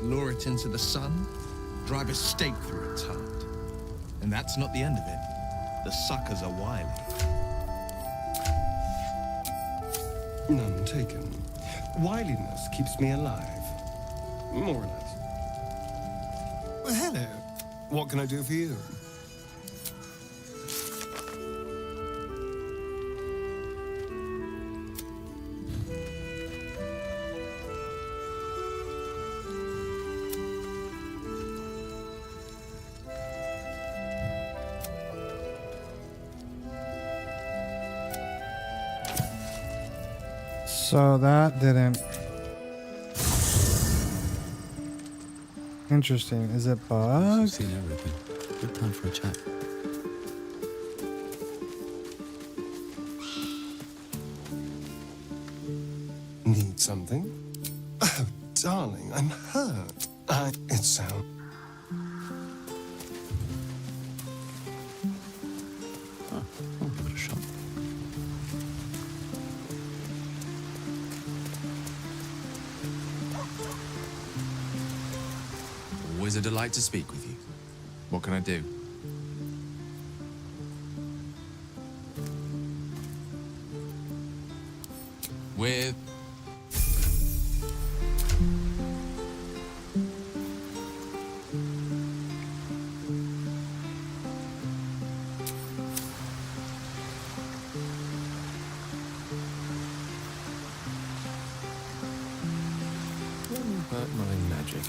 Lure it into the sun, drive a stake through its heart. And that's not the end of it. The suckers are wily. None taken. Wiliness keeps me alive. More or less. Well, hello. What can I do for you? So that didn't. Interesting. Is it bugged? I've seen everything. Good time for a chat. Need something? Oh, darling, I'm hurt. It sounds... I'll give it a shot. Always a delight to speak with you. What can I do? With... Wouldn't hurt my magic.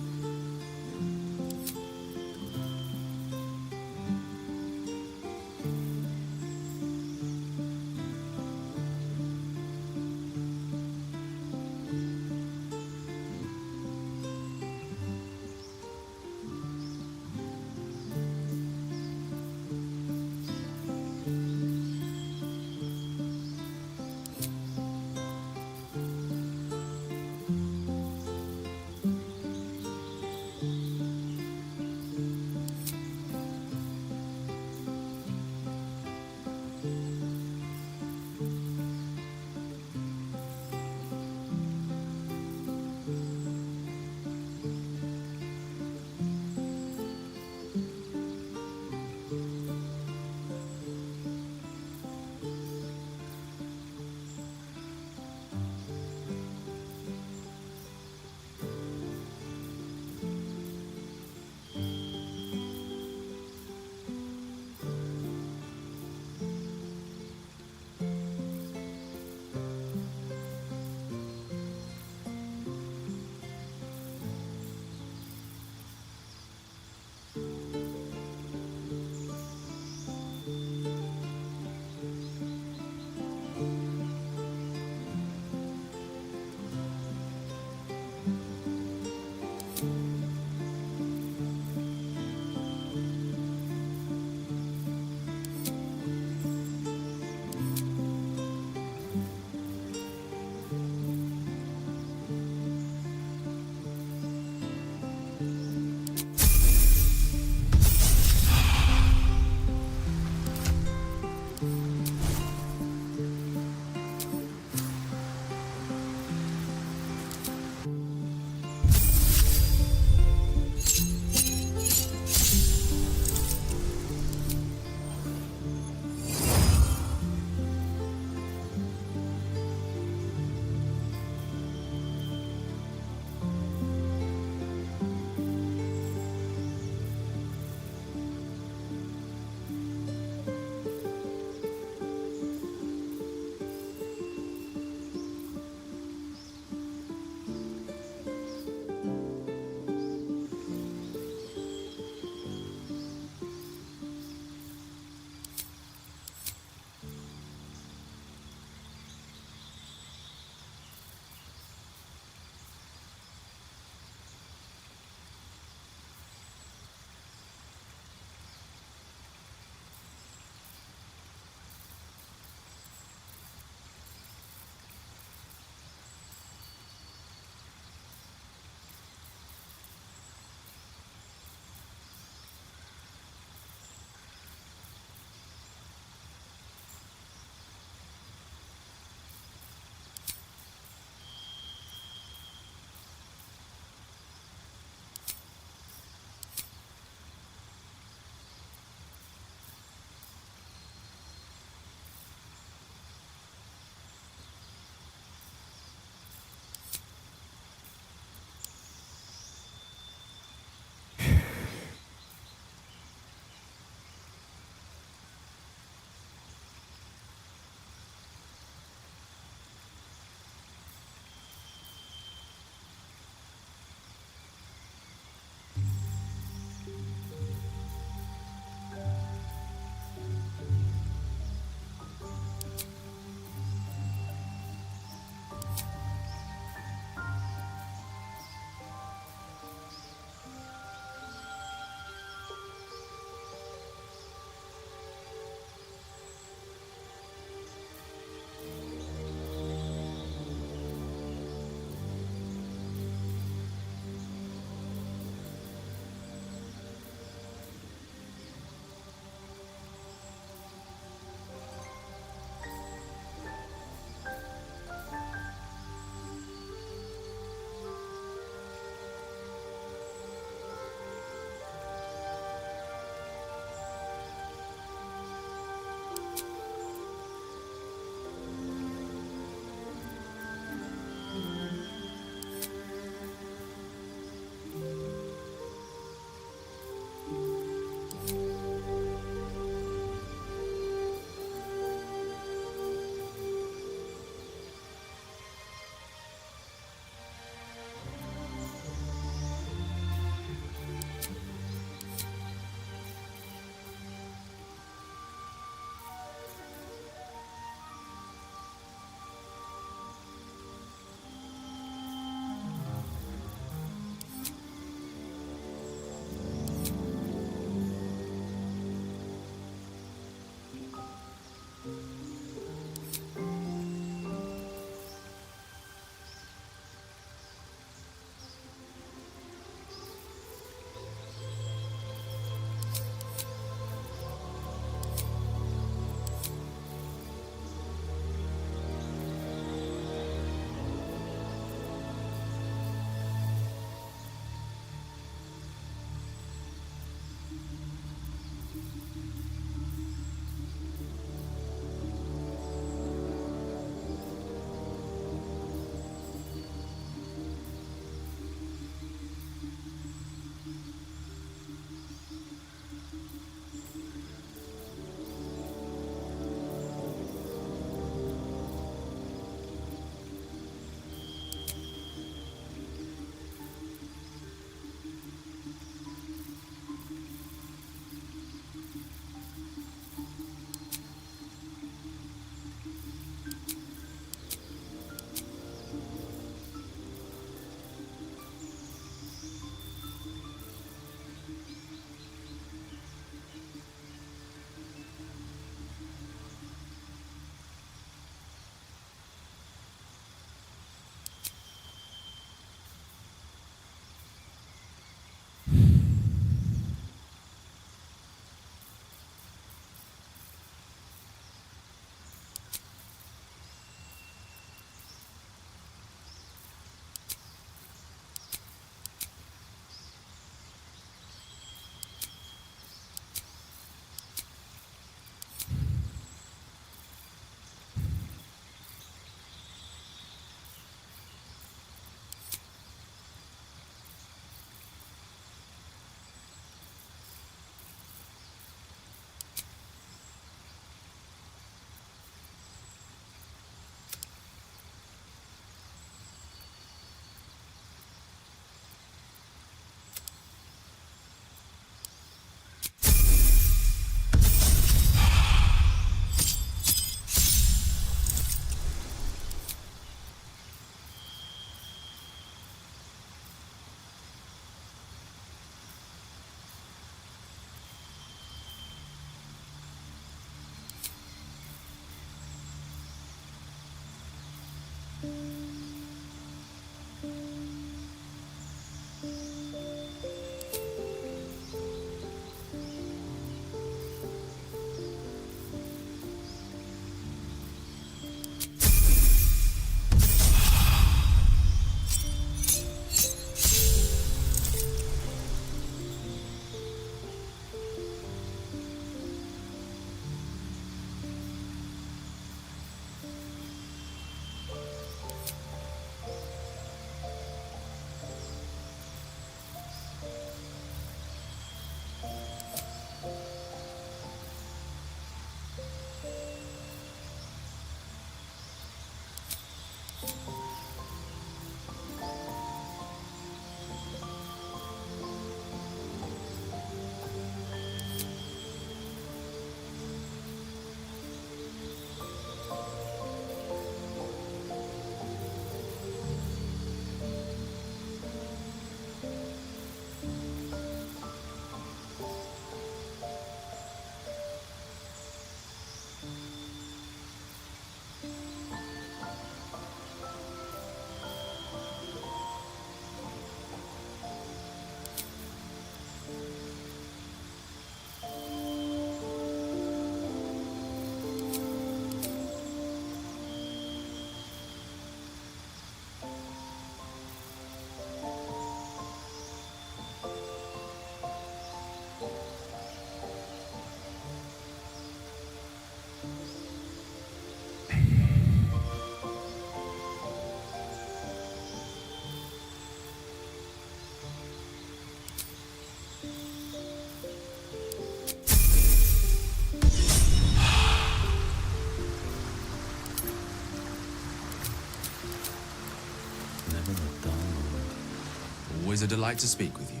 Always a delight to speak with you.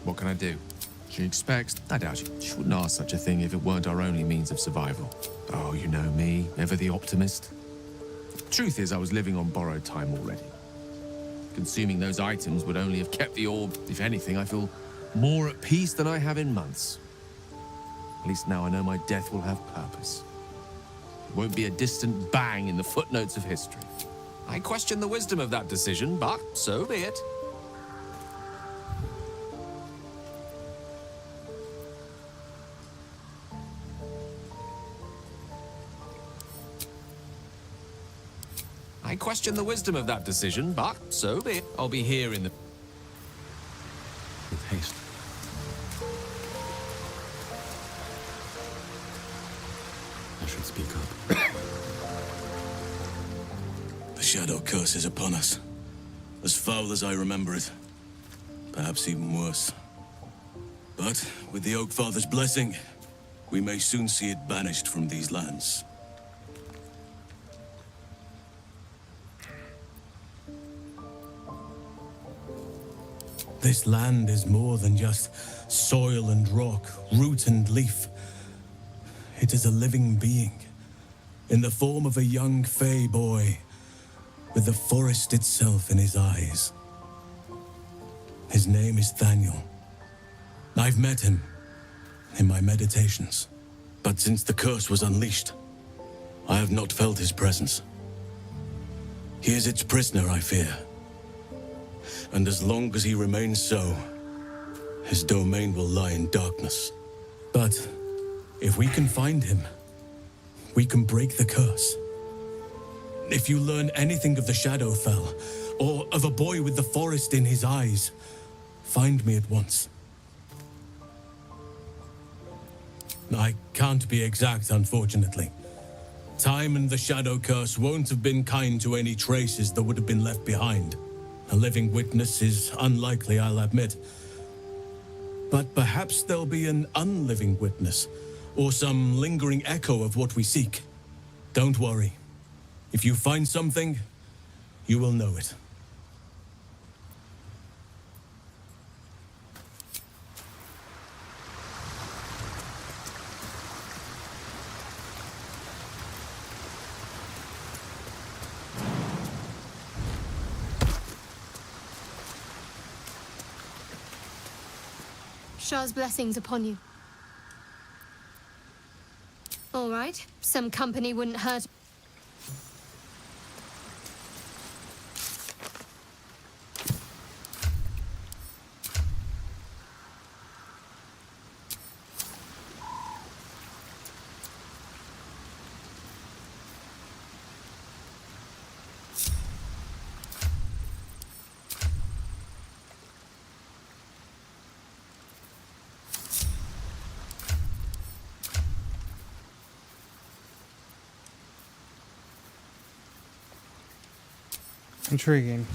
What can I do? She expects... I doubt she wouldn't ask such a thing if it weren't our only means of survival. Oh, you know me, ever the optimist. Truth is, I was living on borrowed time already. Consuming those items would only have kept the orb. If anything, I feel more at peace than I have in months. At least now I know my death will have purpose. It won't be a distant bang in the footnotes of history. I question the wisdom of that decision, but so be it. I question the wisdom of that decision, but so be it. I'll be here in the... With haste. I should speak up. The shadow curse is upon us. As foul as I remember it. Perhaps even worse. But with the Oak Father's blessing, we may soon see it banished from these lands. This land is more than just soil and rock, root and leaf. It is a living being, in the form of a young fey boy, with the forest itself in his eyes. His name is Thaniel. I've met him in my meditations, but since the curse was unleashed, I have not felt his presence. He is its prisoner, I fear. And as long as he remains so, his domain will lie in darkness. But if we can find him, we can break the curse. If you learn anything of the Shadowfell, or of a boy with the forest in his eyes, find me at once. I can't be exact, unfortunately. Time and the Shadow Curse won't have been kind to any traces that would have been left behind. A living witness is unlikely, I'll admit. But perhaps there'll be an unliving witness, or some lingering echo of what we seek. Don't worry. If you find something, you will know it. Shah's blessings upon you. All right, some company wouldn't hurt. Intriguing.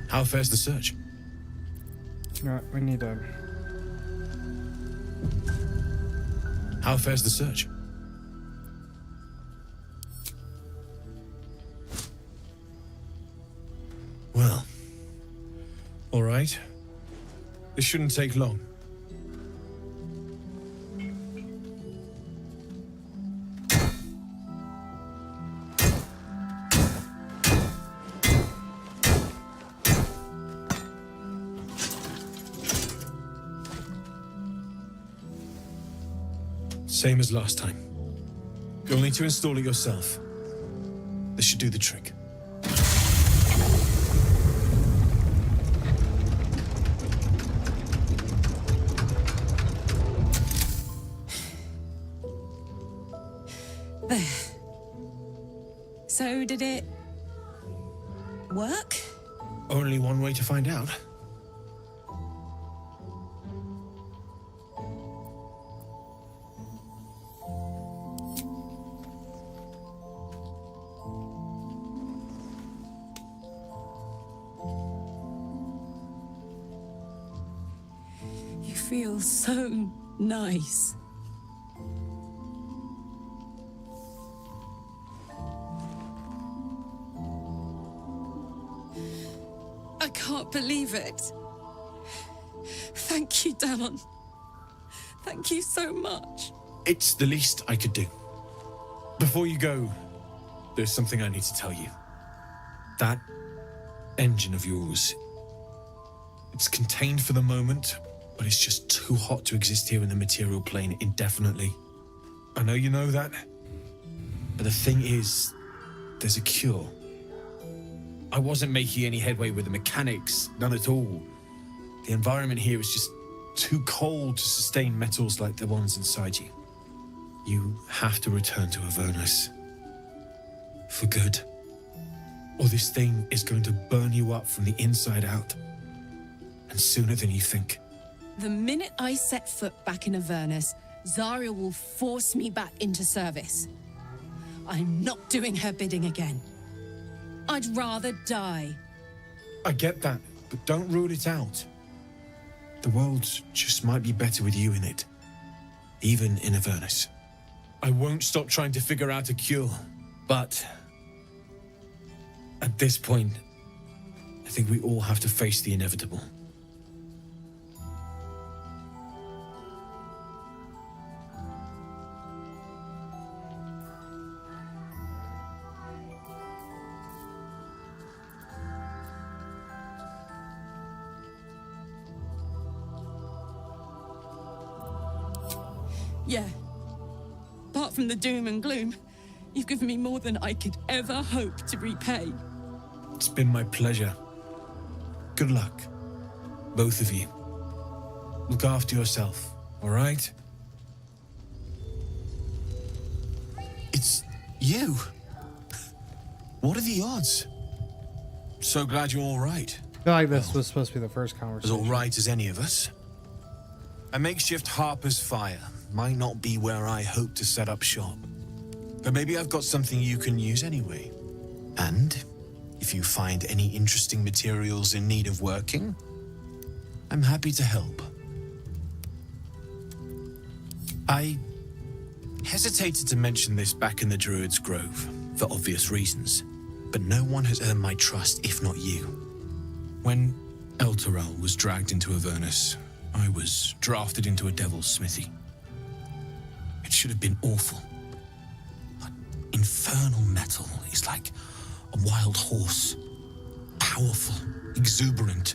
How fares the search? You know what, we need to... How fares the search? Well, all right. This shouldn't take long. Same as last time. You'll need to install it yourself. This should do the trick. There. So did it work? Only one way to find out. You feel so nice. I can't believe it. Thank you, Damon. Thank you so much. It's the least I could do. Before you go, there's something I need to tell you. That engine of yours, it's contained for the moment, but it's just too hot to exist here in the material plane indefinitely. I know you know that, but the thing is, there's a cure. I wasn't making any headway with the mechanics, none at all. The environment here is just too cold to sustain metals like the ones inside you. You have to return to Avernus. For good. Or this thing is going to burn you up from the inside out. And sooner than you think. The minute I set foot back in Avernus, Zarya will force me back into service. I'm not doing her bidding again. I'd rather die. I get that, but don't rule it out. The world just might be better with you in it. Even in Avernus. I won't stop trying to figure out a cure, but at this point, I think we all have to face the inevitable. Yeah. Apart from the doom and gloom, you've given me more than I could ever hope to repay. It's been my pleasure. Good luck, both of you. Look after yourself, all right? It's you. What are the odds? So glad you're all right. I feel like this was supposed to be the first As conversation. all right as any of us. A makeshift Harper's Fire might not be where I hope to set up shop. But maybe I've got something you can use anyway. And if you find any interesting materials in need of working, I'm happy to help. I hesitated to mention this back in the Druid's Grove, for obvious reasons, but no one has earned my trust if not you. When Elturel was dragged into Avernus, I was drafted into a devil's smithy. It should have been awful. But infernal metal is like a wild horse. Powerful, exuberant.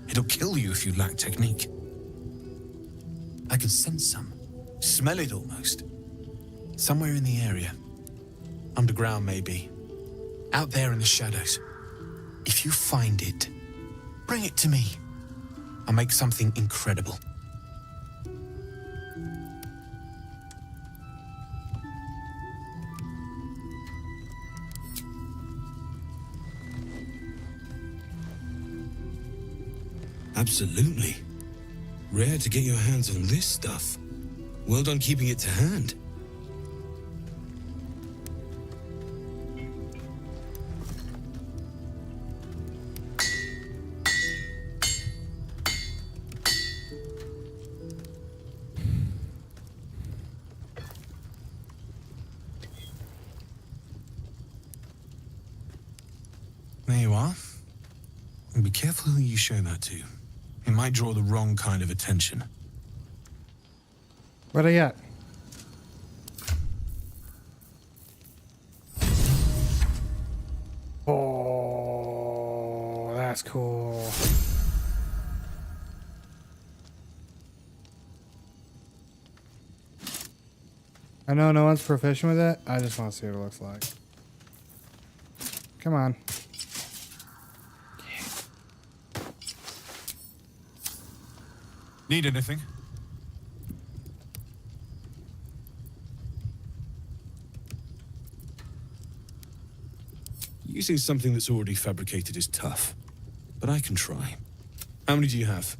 It'll kill you if you lack technique. I can sense some. Smell it almost. Somewhere in the area. Underground, maybe. Out there in the shadows. If you find it, bring it to me. I'll make something incredible. Absolutely. Rare to get your hands on this stuff. Well done keeping it to hand. There you are. And be careful who you show that to. It might draw the wrong kind of attention. What I got? Oh, that's cool. I know no one's proficient with it. I just want to see what it looks like. Come on. Need anything? Using something that's already fabricated is tough, but I can try. How many do you have?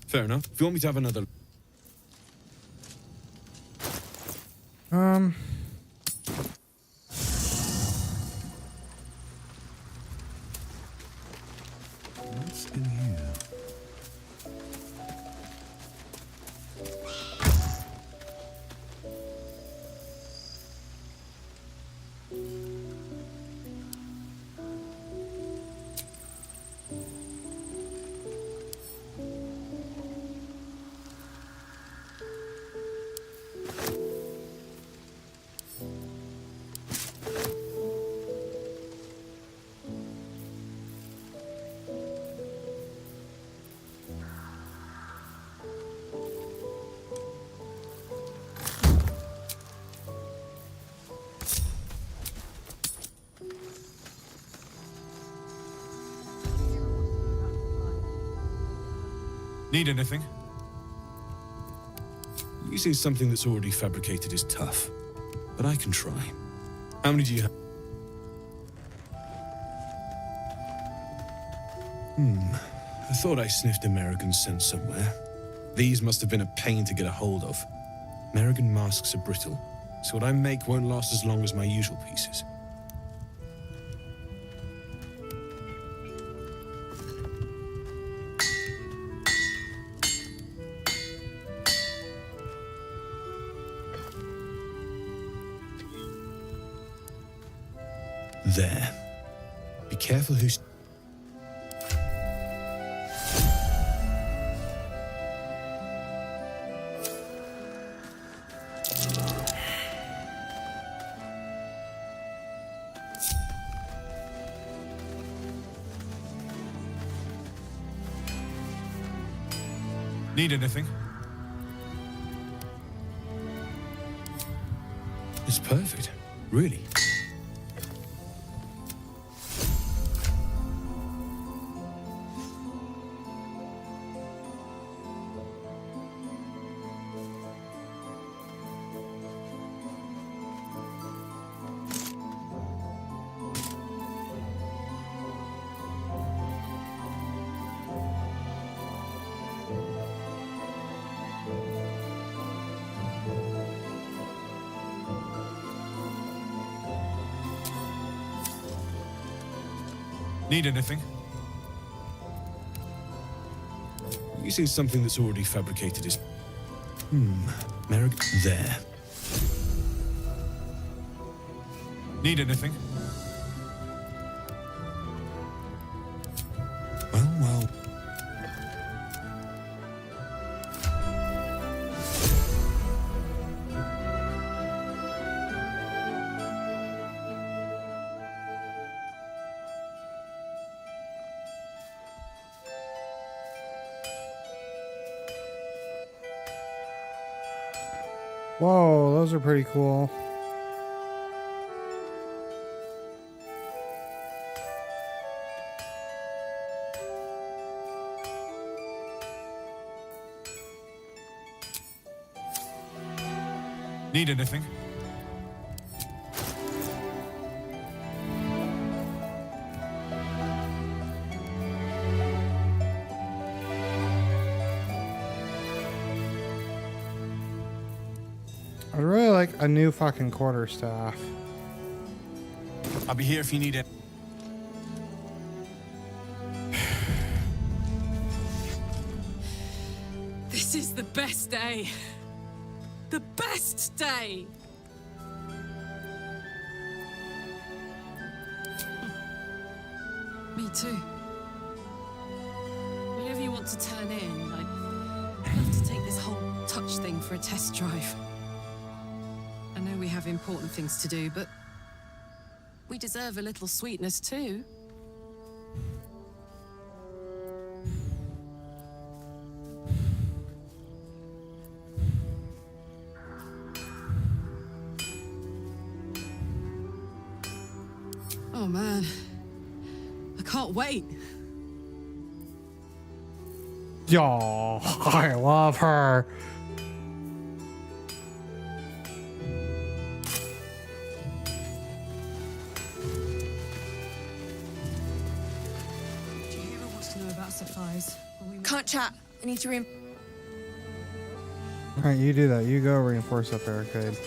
Fair enough. If you want me to have another... What's in here? Need anything? Using something that's already fabricated is tough, but I can try. How many do you have? I thought I sniffed American scent somewhere. These must have been a pain to get a hold of. American masks are brittle, so what I make won't last as long as my usual pieces. There. Be careful who's... Need anything? It's perfect, really. Need anything? Using something that's already fabricated is... There. Need anything? Well. Whoa, those are pretty cool. Need anything? I'd really like a new fucking quarterstaff. I'll be here if you need it. This is the best day. The best day! Me too. Whenever you want to turn in, I'd love to take this whole touch thing for a test drive. I know we have important things to do, but we deserve a little sweetness too. Oh man, I can't wait. Yo, I love her. Jahira wants to know about supplies. Can't chat. I need to Alright, you do that. You go reinforce that barricade.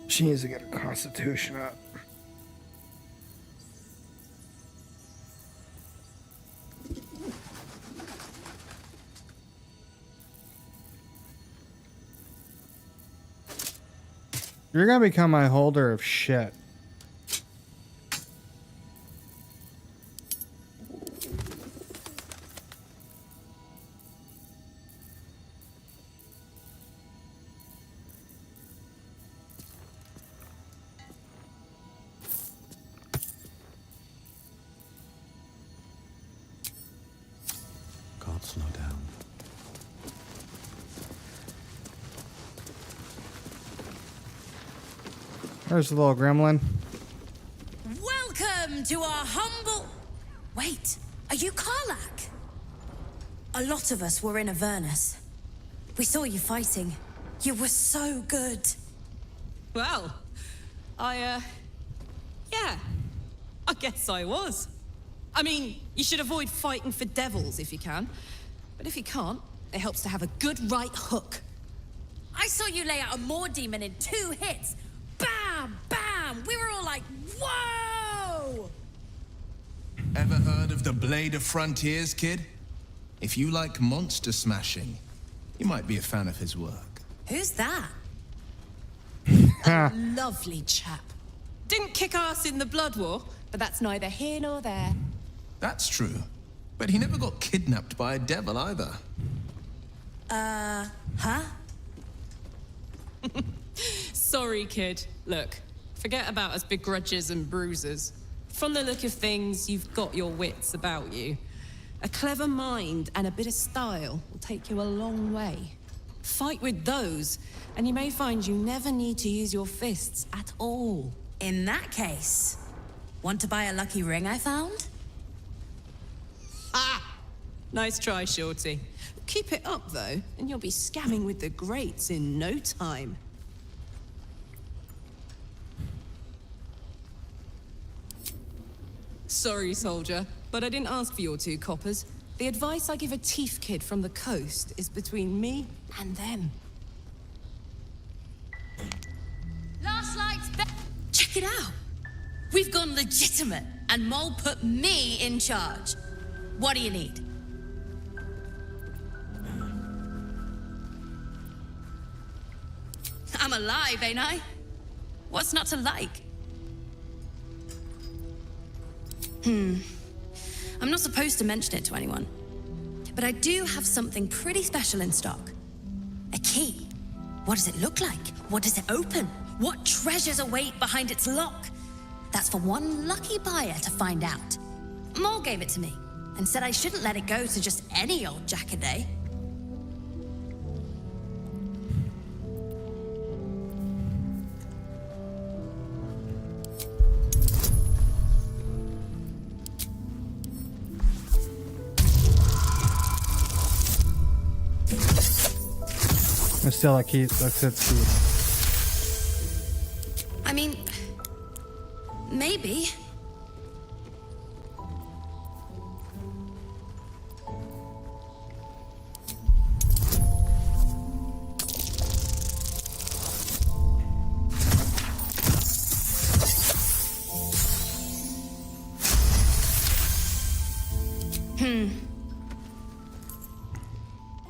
She needs to get her constitution up. You're gonna become my holder of shit. Can't slow down. There's the little gremlin. Welcome to our humble... Wait, are you Karlach? A lot of us were in Avernus. We saw you fighting. You were so good. Well, yeah, I guess I was. I mean, you should avoid fighting for devils if you can. But if you can't, it helps to have a good right hook. I saw you lay out a Moor demon in 2 hits. Bam! Bam! We were all like, whoa! Ever heard of the Blade of Frontiers, kid? If you like monster smashing, you might be a fan of his work. Who's that? A lovely chap. Didn't kick ass in the Blood War, but that's neither here nor there. That's true. But he never got kidnapped by a devil either. Huh? Sorry, kid. Look, forget about us begrudgers and bruisers. From the look of things, you've got your wits about you. A clever mind and a bit of style will take you a long way. Fight with those, and you may find you never need to use your fists at all. In that case, want to buy a lucky ring I found? Ah! Nice try, Shorty. Keep it up, though, and you'll be scamming with the greats in no time. Sorry, soldier, but I didn't ask for your 2 coppers. The advice I give a thief kid from the coast is between me and them. Last light's check it out. We've gone legitimate, and Mole put me in charge. What do you need? I'm alive, ain't I? What's not to like? I'm not supposed to mention it to anyone, but I do have something pretty special in stock. A key. What does it look like? What does it open? What treasures await behind its lock? That's for one lucky buyer to find out. Mole gave it to me and said I shouldn't let it go to just any old jackaday. There's still a key. That's its key. I mean, maybe.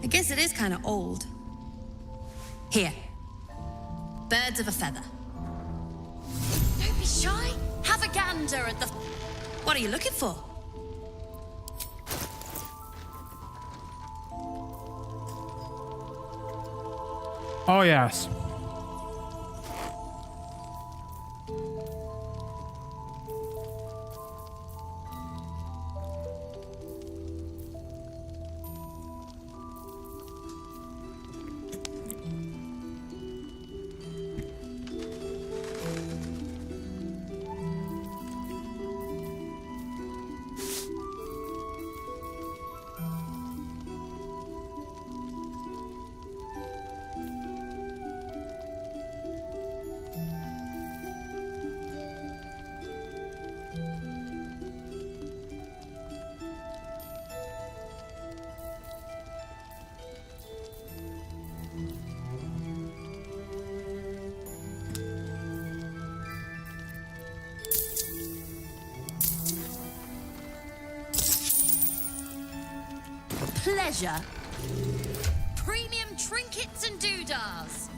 I guess it is kind of old. Here. Birds of a feather. Don't be shy. Have a gander at the... What are you looking for? Oh, yes. Pleasure. Premium trinkets and doodahs.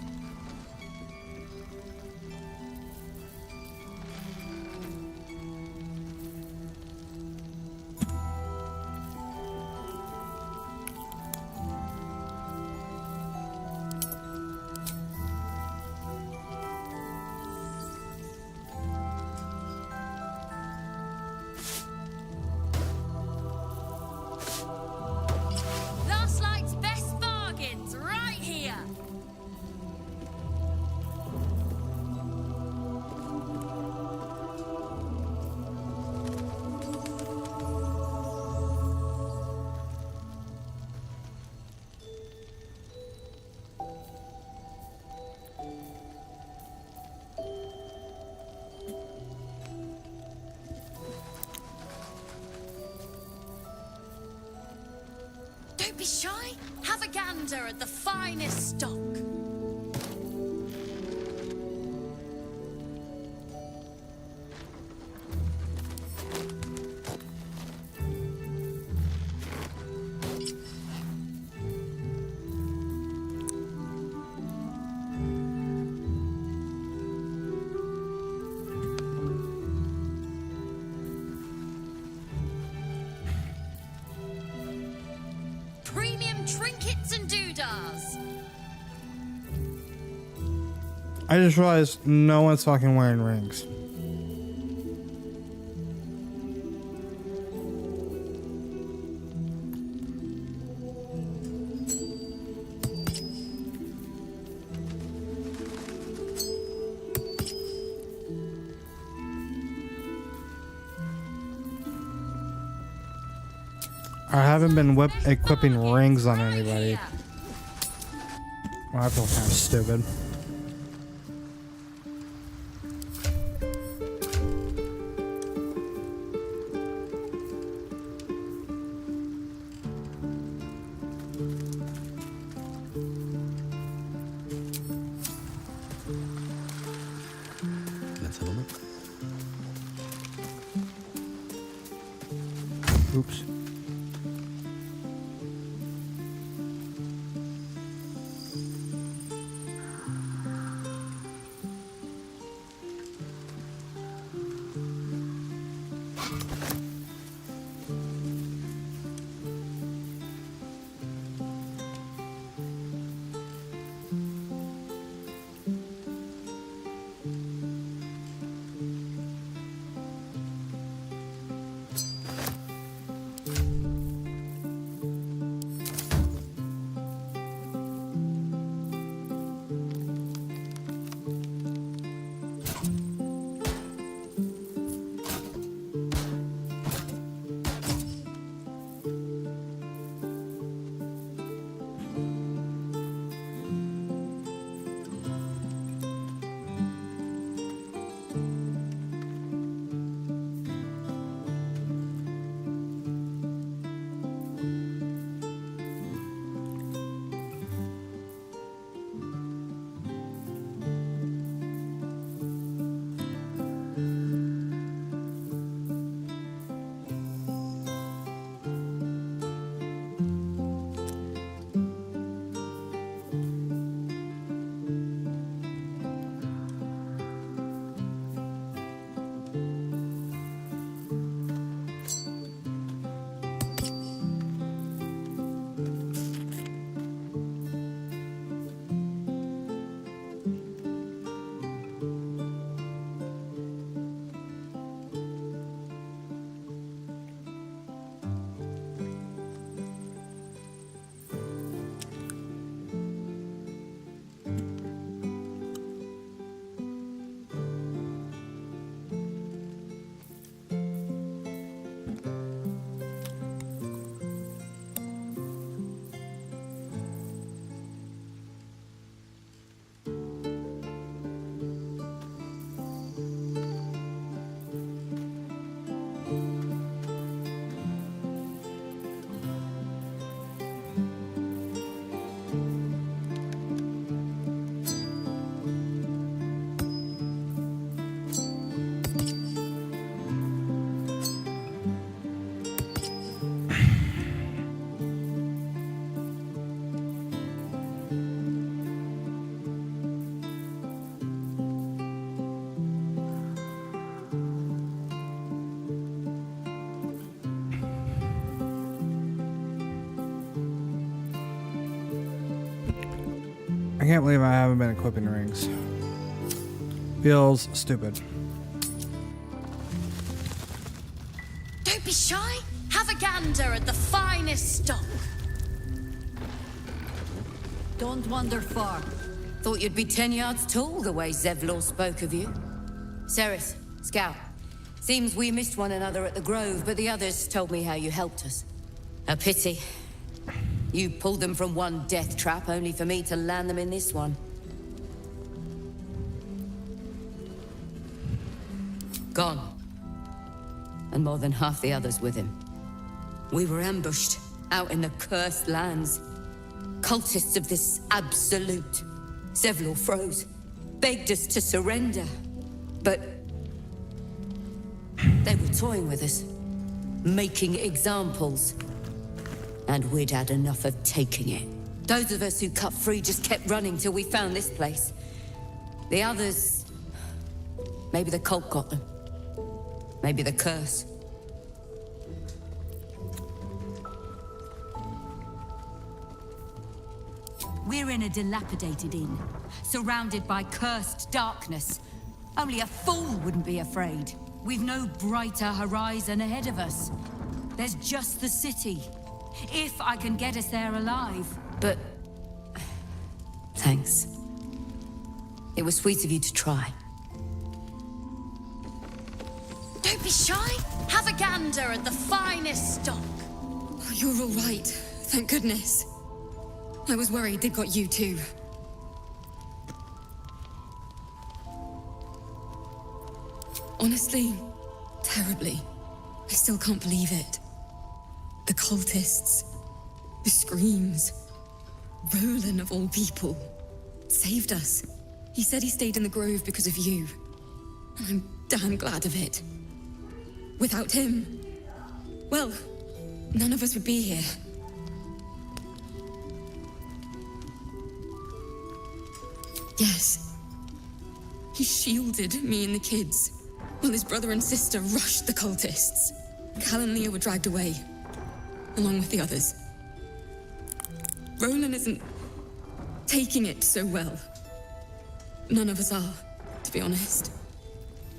be shy. Have a gander at the finest stock. Premium trinkets and doodahs. I just realized no one's fucking wearing rings. I haven't been equipping rings on anybody. Well, I feel kind of stupid. Let's have a look. Oops. I can't believe I haven't been equipping rings. Feels stupid. Don't be shy. Have a gander at the finest stock. Don't wander far. Thought you'd be 10 yards tall the way Zevlor spoke of you. Ceres, Scout. Seems we missed one another at the Grove, but the others told me how you helped us. A pity. You pulled them from one death trap, only for me to land them in this one. Gone. And more than half the others with him. We were ambushed. out in the cursed lands. Cultists of this absolute. Several froze, begged us to surrender. But they were toying with us, making examples. And we'd had enough of taking it. Those of us who cut free just kept running till we found this place. The others... maybe the cult got them. Maybe the curse. We're in a dilapidated inn, surrounded by cursed darkness. Only a fool wouldn't be afraid. We've no brighter horizon ahead of us. There's just the city. If I can get us there alive. But... thanks. It was sweet of you to try. Don't be shy. Have a gander at the finest stock. You're all right. Thank goodness. I was worried they'd got you too. Honestly, terribly. I still can't believe it. The cultists, the screams. Roland, of all people, saved us. He said he stayed in the grove because of you. And I'm damn glad of it. Without him, well, none of us would be here. Yes. He shielded me and the kids, while his brother and sister rushed the cultists. Cal and Leah were dragged away, along with the others. Roland isn't taking it so well. None of us are, to be honest.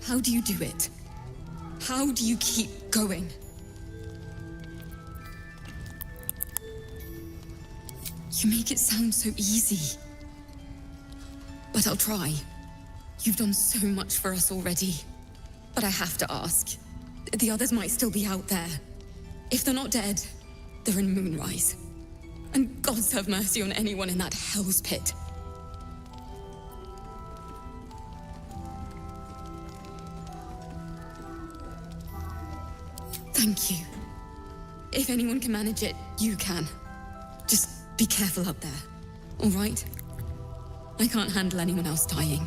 How do you do it? How do you keep going? You make it sound so easy. But I'll try. You've done so much for us already. But I have to ask. The others might still be out there. If they're not dead, they're in Moonrise. And gods have mercy on anyone in that hell's pit. Thank you. If anyone can manage it, you can. Just be careful up there, all right? I can't handle anyone else dying.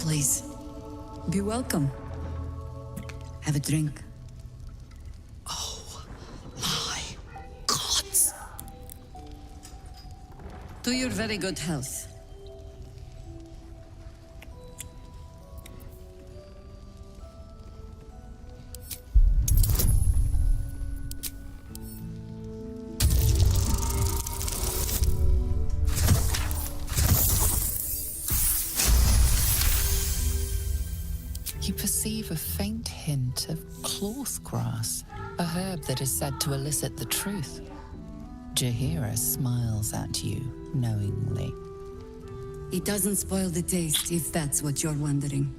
Please, be welcome. Have a drink. To your very good health. You perceive a faint hint of cloth grass, a herb that is said to elicit the truth. Jaheira smiles at you knowingly. It doesn't spoil the taste, if that's what you're wondering.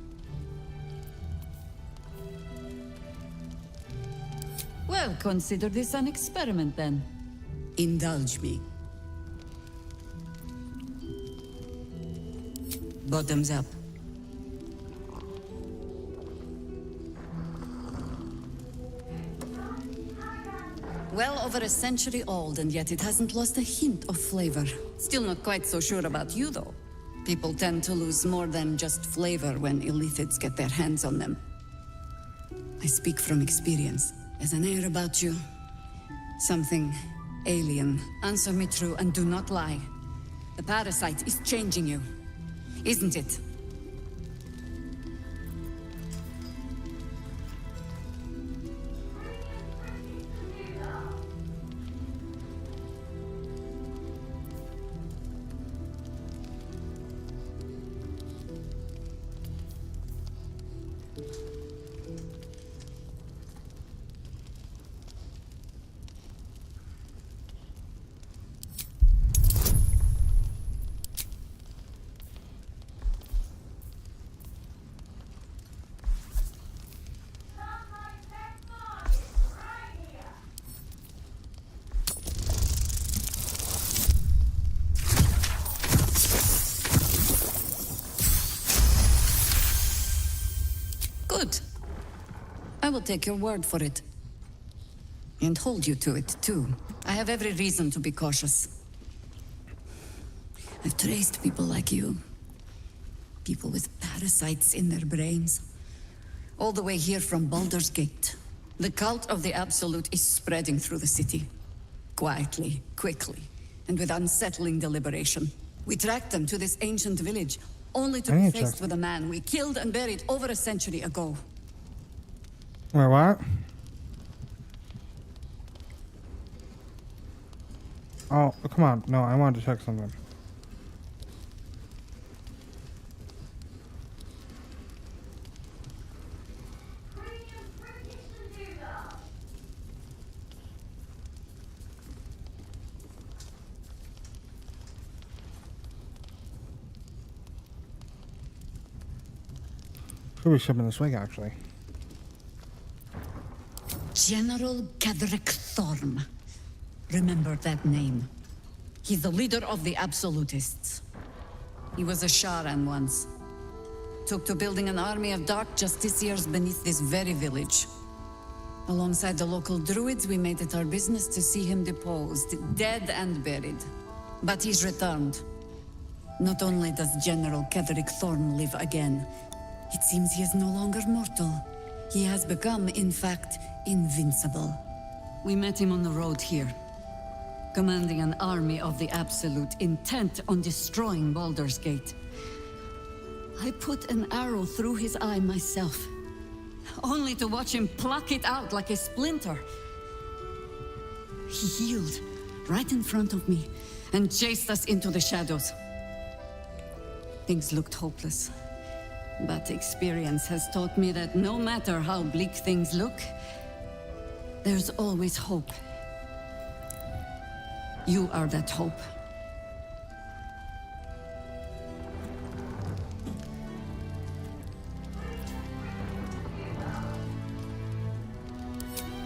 Well, consider this an experiment then. Indulge me. Bottoms up. Well over a century old, and yet it hasn't lost a hint of flavor. Still not quite so sure about you, though. People tend to lose more than just flavor when illithids get their hands on them. I speak from experience. There's an air about you. Something alien. Answer me true and do not lie. The parasite is changing you, isn't it? take your word for it. And hold you to it, too. I have every reason to be cautious. I've traced people like you. People with parasites in their brains. All the way here from Baldurs Gate. The cult of the Absolute is spreading through the city. Quietly, quickly, and with unsettling deliberation. We tracked them to this ancient village, only to be faced with a man we killed and buried over a century ago. Wait, what? Oh, come on. No, I wanted to check something. Could be shipping this week, actually. General Ketheric Thorm. Remember that name. He's the leader of the Absolutists. He was a Sharan once. Took to building an army of dark justiciars beneath this very village. Alongside the local druids, we made it our business to see him deposed, dead and buried. But he's returned. Not only does General Ketheric Thorm live again, it seems he is no longer mortal. He has become, in fact, invincible. We met him on the road here, commanding an army of the Absolute, intent on destroying Baldurs Gate. I put an arrow through his eye myself, only to watch him pluck it out like a splinter. He healed right in front of me and chased us into the shadows. Things looked hopeless. But experience has taught me that no matter how bleak things look, there's always hope. You are that hope.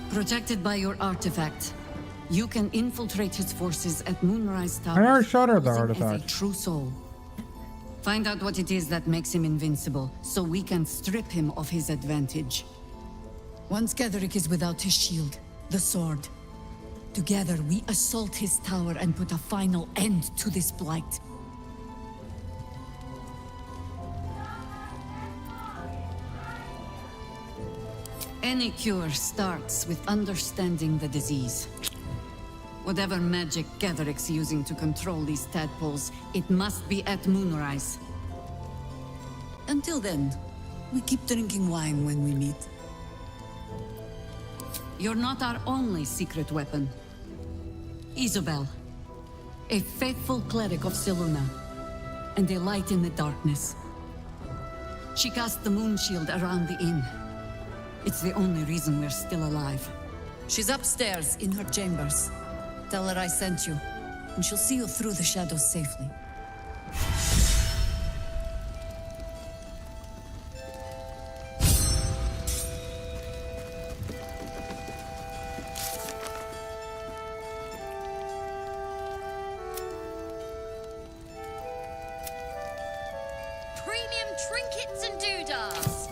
Protected by your artifact, you can infiltrate his forces at Moonrise Tower. I already shot her the as a artifact. true soul. Find out what it is that makes him invincible, so we can strip him of his advantage. Once Ketheric is without his shield, the sword, together we assault his tower and put a final end to this blight. Any cure starts with understanding the disease. Whatever magic Ketheric's using to control these tadpoles, it must be at moonrise. Until then, we keep drinking wine when we meet. You're not our only secret weapon. Isobel, a faithful cleric of Siluna, and a light in the darkness. She cast the moon shield around the inn. It's the only reason we're still alive. She's upstairs in her chambers. Tell her I sent you, and she'll see you through the shadows safely. Premium trinkets and doodads.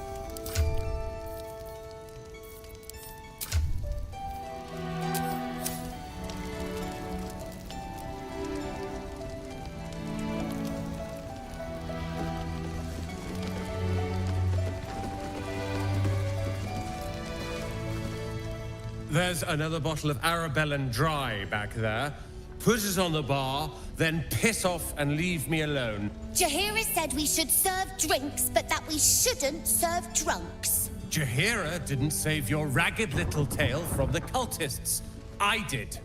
There's another bottle of Arabellan Dry back there. Put it on the bar, then piss off and leave me alone. Jaheira said we should serve drinks, but that we shouldn't serve drunks. Jaheira didn't save your ragged little tail from the cultists. I did.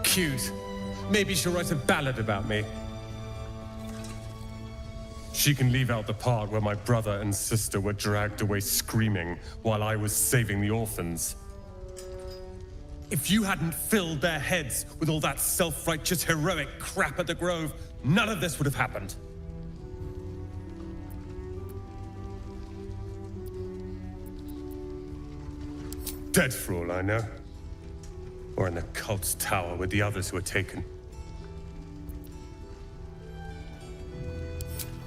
Cute. Maybe she'll write a ballad about me. She can leave out the part where my brother and sister were dragged away screaming while I was saving the orphans. If you hadn't filled their heads with all that self-righteous heroic crap at the Grove, none of this would have happened. Dead for all I know. Or in the cult's tower with the others who were taken.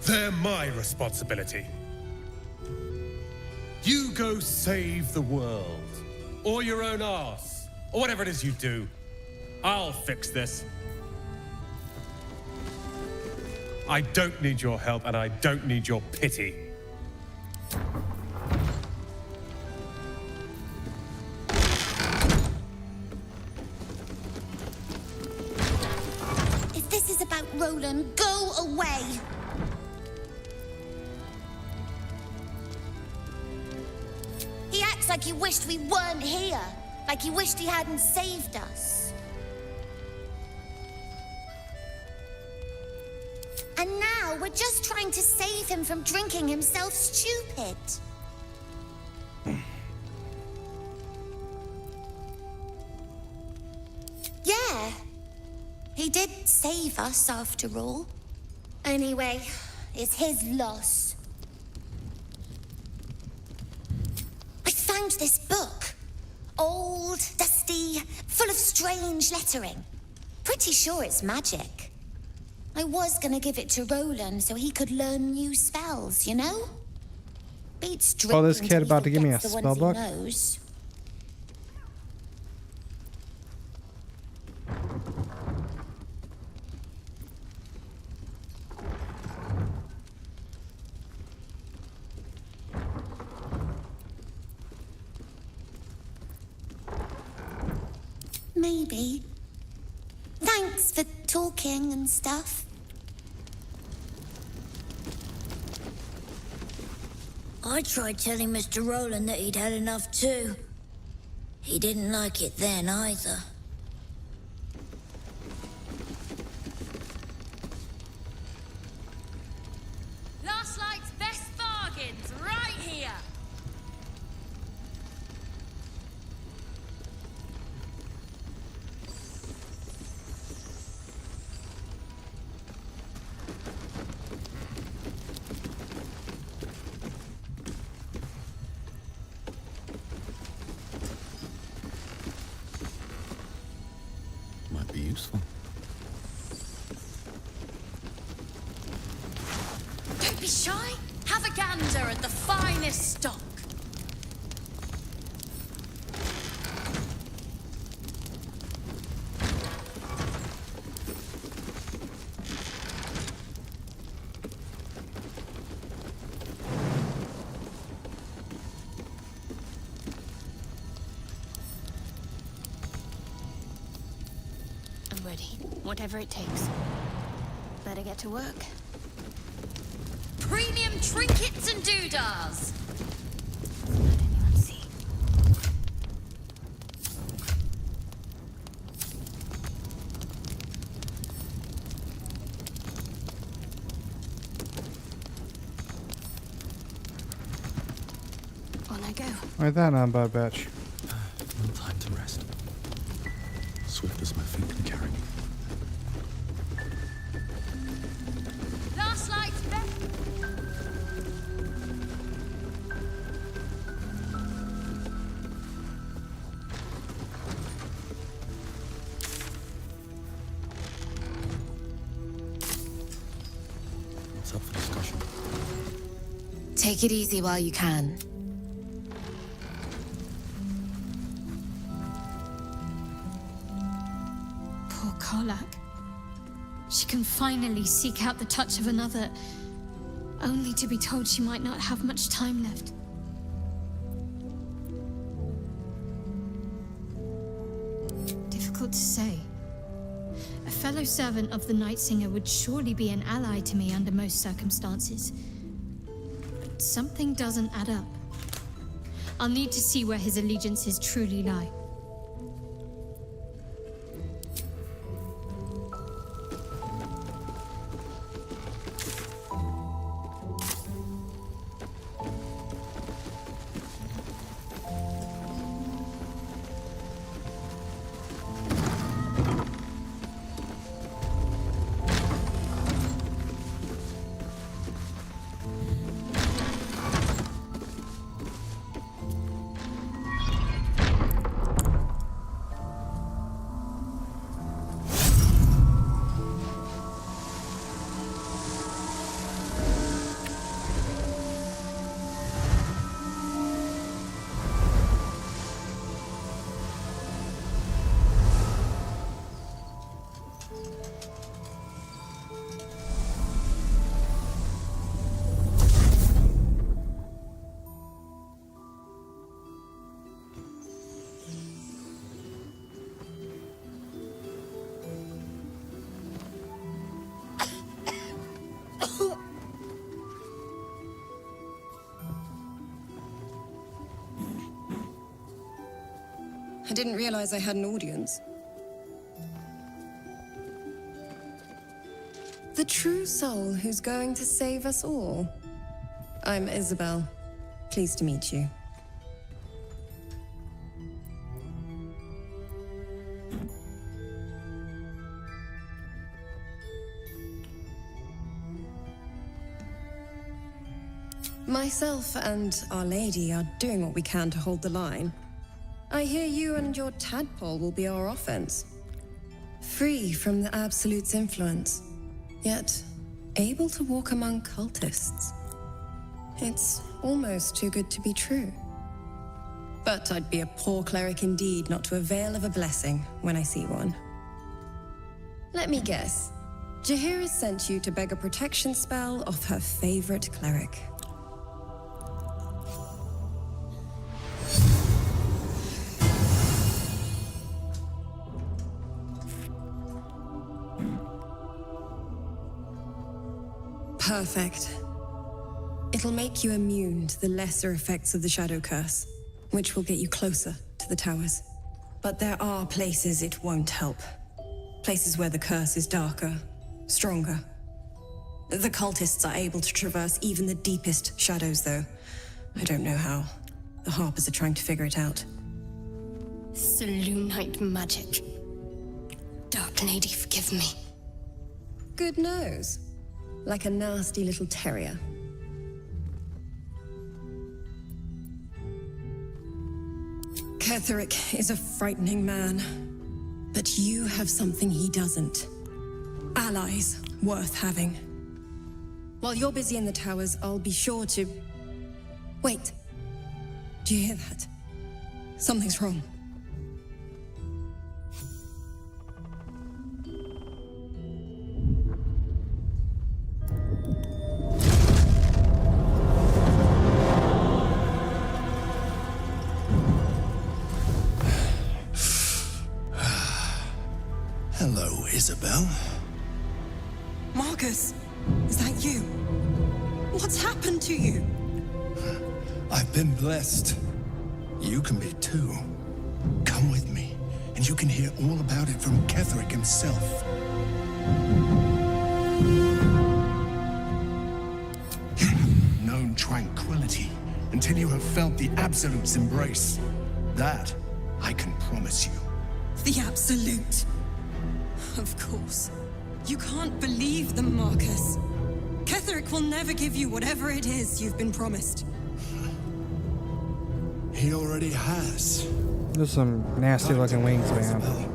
They're my responsibility. You go save the world. Or your own arse. Or whatever it is you do. I'll fix this. I don't need your help, and I don't need your pity. If this is about Roland, go away! He acts like he wished we weren't here. Like he wished he hadn't saved us. And now we're just trying to save him from drinking himself stupid. Yeah. He did save us after all. Anyway, it's his loss. I found this book. Old, dusty, full of strange lettering. Pretty sure it's magic. I was gonna give it to Roland so he could learn new spells, you know? Beats drinking. Oh, this kid till he about to give me a forgets the spell ones book? he knows. Maybe. Thanks for talking and stuff. I tried telling Mr. Roland that he'd had enough too. He didn't like it then either. Last Light's best bargains, right here! Might be useful. Don't be shy. Have a gander at the finest stock. I'm ready. Whatever it takes. Better get to work. Premium trinkets and doodahs. On I go. Right then, bud bitch. No time to rest. Swift as my feet can carry me. Last Light's best... What's up for discussion? Take it easy while you can. Poor Karlak. She can finally seek out the touch of another, only to be told she might not have much time left. Difficult to say. A fellow servant of the Night Singer would surely be an ally to me under most circumstances. But something doesn't add up. I'll need to see where his allegiances truly lie. didn't realize I had an audience. The true soul who's going to save us all. I'm Isabel. Pleased to meet you. Myself and Our Lady are doing what we can to hold the line. I hear you and your tadpole will be our offense. Free from the Absolute's influence, yet able to walk among cultists. It's almost too good to be true. But I'd be a poor cleric indeed not to avail of a blessing when I see one. Let me guess. Jaheira sent you to beg a protection spell off her favorite cleric. Perfect. It'll make you immune to the lesser effects of the Shadow Curse, which will get you closer to the towers. But there are places it won't help. Places where the curse is darker, stronger. The cultists are able to traverse even the deepest shadows, though. I don't know how. The Harpers are trying to figure it out. Selûnite magic. Dark Lady, forgive me. Good nose. Like a nasty little terrier. Ketheric is a frightening man. But you have something he doesn't. Allies worth having. While you're busy in the towers, I'll be sure to... Wait. Do you hear that? Something's wrong. Hello, Isabel. Marcus, is that you? What's happened to you? I've been blessed. You can be too. Come with me, and you can hear all about it from Ketheric himself. You haven't known tranquility until you have felt the Absolute's embrace. That I can promise you. The Absolute. Of course. You can't believe them, Marcus. Ketheric will never give you whatever it is you've been promised. He already has. There's some nasty looking wings, man.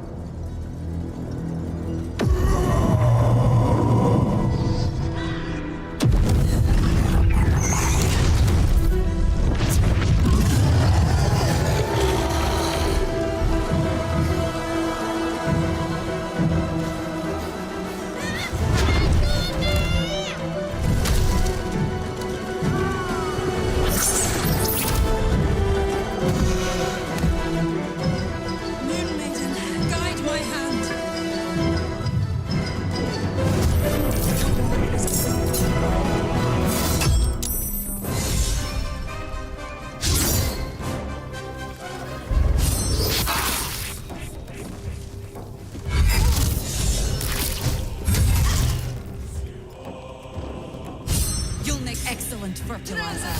Excellent fertilizer.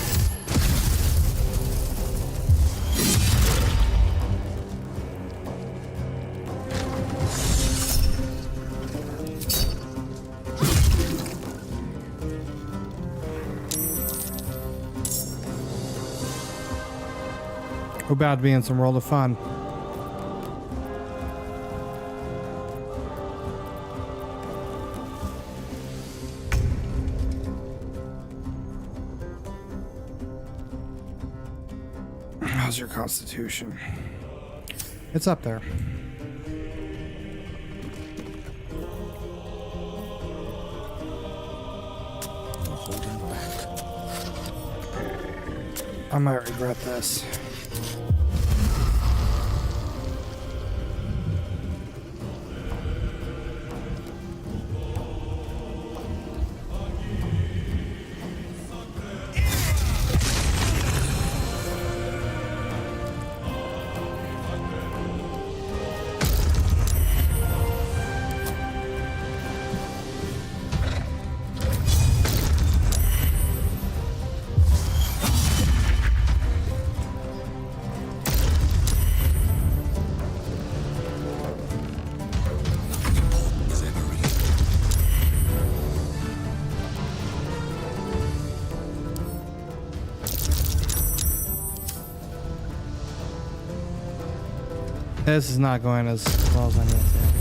We're about to be in some world of fun. How's your constitution? It's up there. I might regret this. This is not going as well as I need it to.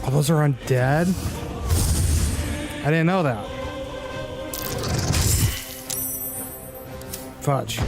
Oh, those are undead? I didn't know that. Fudge.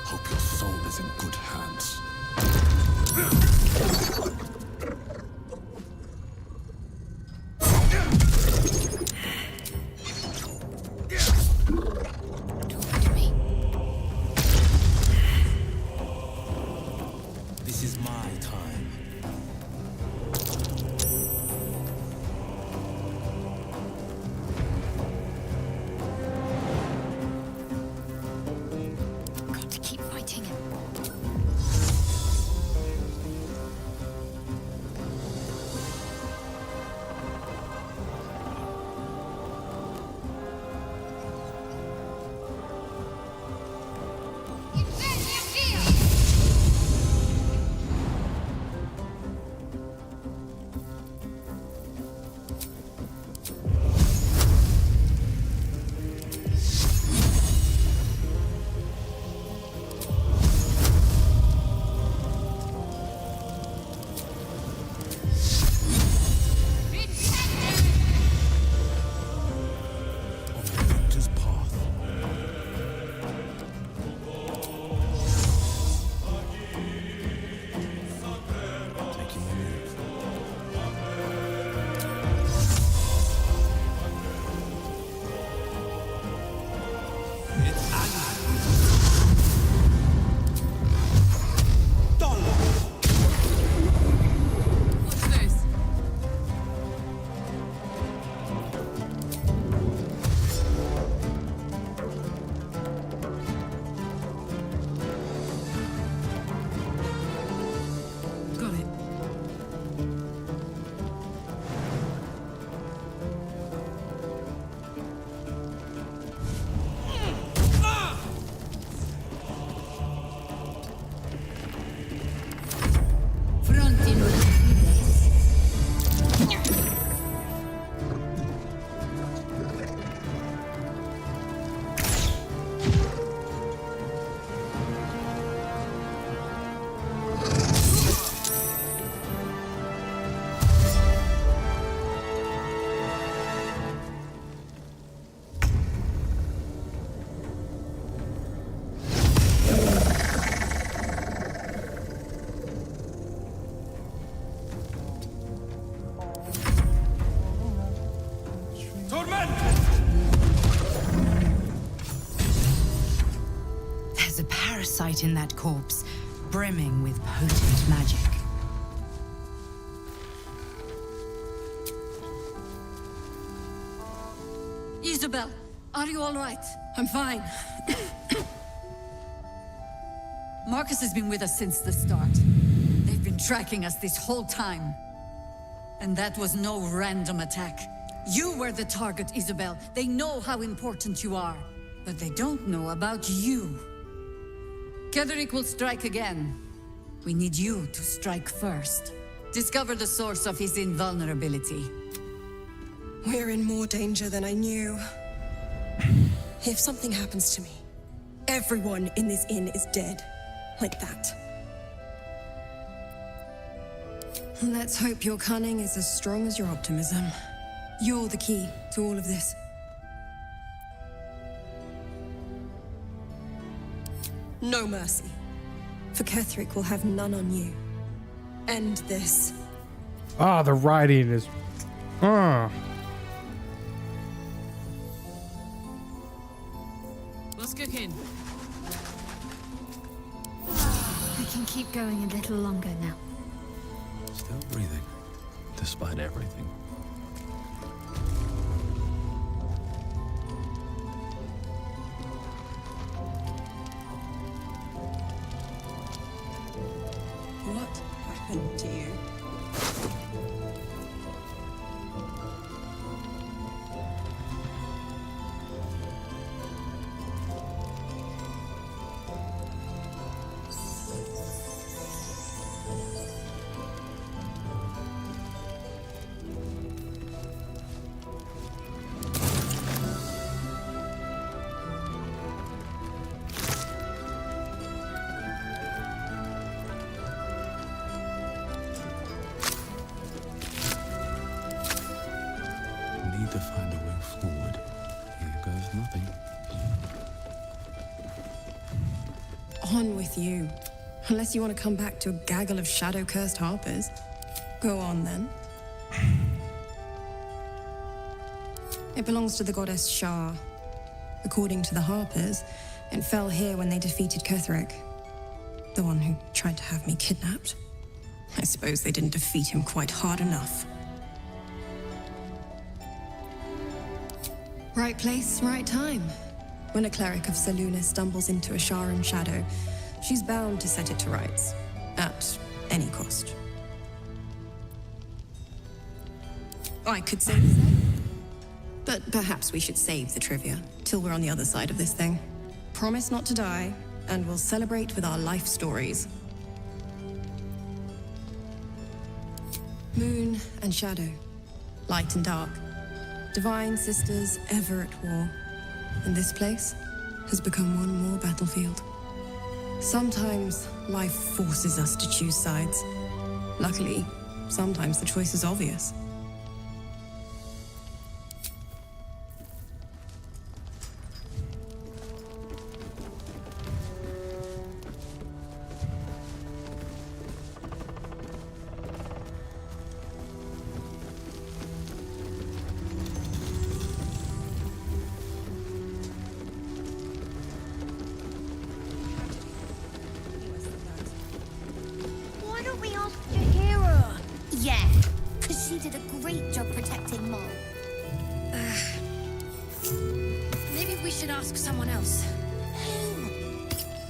Hope your soul is in good hands. This is my time. Got to keep fighting him. Victor's path. Making my move. What's this? Got it. Frontin. There's a parasite in that corpse, brimming with potent magic. Isabel, are you all right? I'm fine. Marcus has been with us since the start. They've been tracking us this whole time. And that was no random attack. You were the target, Isabel. They know how important you are. But they don't know about you. Ketheric will strike again. We need you to strike first. Discover the source of his invulnerability. We're in more danger than I knew. If something happens to me, everyone in this inn is dead. Like that. Let's hope your cunning is as strong as your optimism. You're the key to all of this. No mercy. For Ketheric will have none on you. End this. Ah, the writing is. What's cooking? I can keep going a little longer now. Still breathing, despite everything. What happened to you? On with you. Unless you want to come back to a gaggle of shadow-cursed harpers. Go on, then. It belongs to the goddess Shah. According to the harpers, it fell here when they defeated Ketheric, the one who tried to have me kidnapped. I suppose they didn't defeat him quite hard enough. Right place, right time. When a cleric of Selûne stumbles into a Sharan shadow, she's bound to set it to rights, at any cost. I could say the same, but perhaps we should save the trivia till we're on the other side of this thing. Promise not to die, and we'll celebrate with our life stories. Moon and shadow, light and dark, divine sisters ever at war. And this place has become one more battlefield. Sometimes life forces us to choose sides. Luckily, sometimes the choice is obvious. Why don't we ask Jaheira? Yeah, because she did a great job protecting Mol. Maybe we should ask someone else. Who?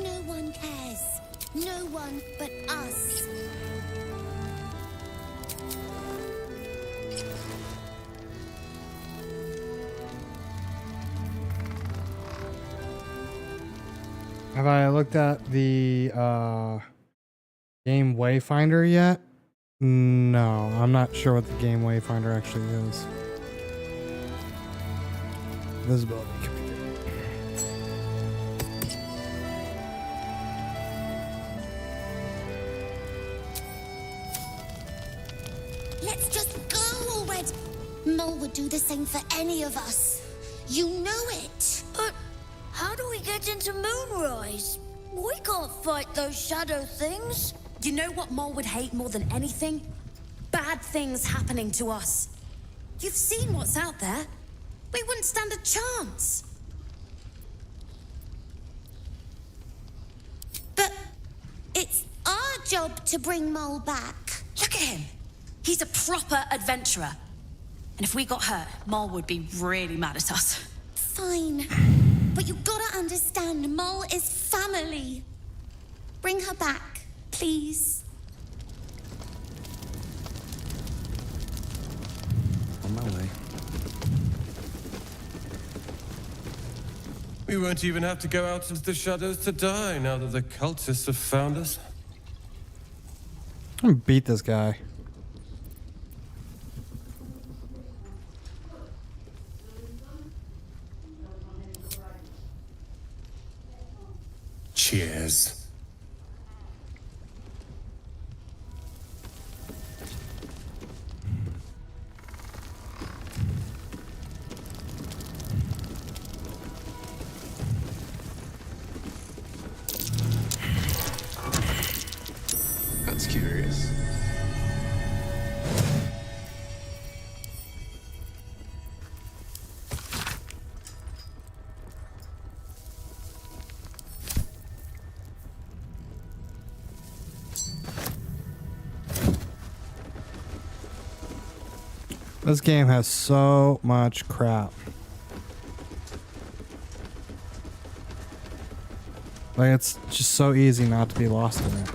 No one cares. No one but us. Have I looked at the game Wayfinder yet? No, I'm not sure what the game Wayfinder actually is. Visibility could be good. Let's just go already. Mol would do the same for any of us. You know it. But how do we get into Moonrise? We can't fight those shadow things. You know what Mol would hate more than anything? Bad things happening to us. You've seen what's out there. We wouldn't stand a chance. But it's our job to bring Mol back. Look at him. He's a proper adventurer. And if we got hurt, Mol would be really mad at us. Fine. But you gotta understand, Mol is family. Bring her back, please. On my way. We won't even have to go out into the shadows to die now that the cultists have found us. I'm gonna beat this guy. Cheers. That's curious. This game has so much crap. Like, it's just so easy not to be lost in it.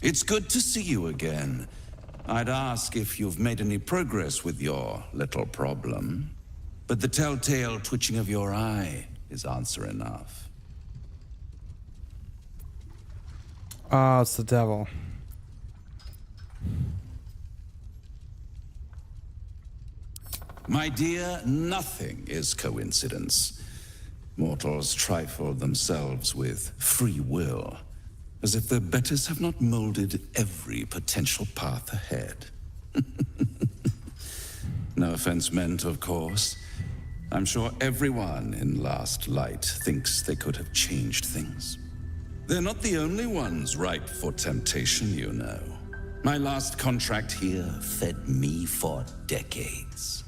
It's good to see you again. I'd ask if you've made any progress with your little problem, but the telltale twitching of your eye is answer enough. Oh, it's the devil. My dear, nothing is coincidence. Mortals trifle themselves with free will, as if their betters have not molded every potential path ahead. No offense meant, of course. I'm sure everyone in Last Light thinks they could have changed things. They're not the only ones ripe for temptation, you know. My last contract here fed me for decades.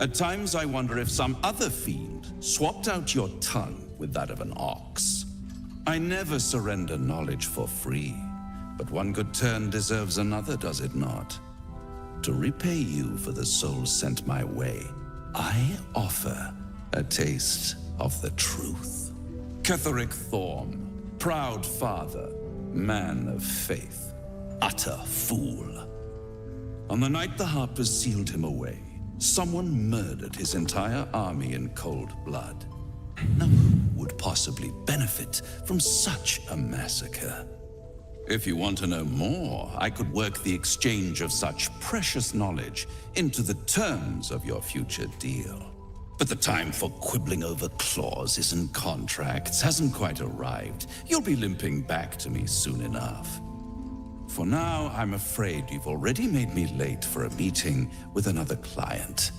At times I wonder if some other fiend swapped out your tongue with that of an ox. I never surrender knowledge for free, but one good turn deserves another, does it not? To repay you for the souls sent my way, I offer a taste of the truth. Ketheric Thorm, proud father, man of faith, utter fool. On the night the Harpers sealed him away, someone murdered his entire army in cold blood. Now who would possibly benefit from such a massacre? If you want to know more, I could work the exchange of such precious knowledge into the terms of your future deal. But the time for quibbling over clauses and contracts hasn't quite arrived. You'll be limping back to me soon enough. For now, I'm afraid you've already made me late for a meeting with another client.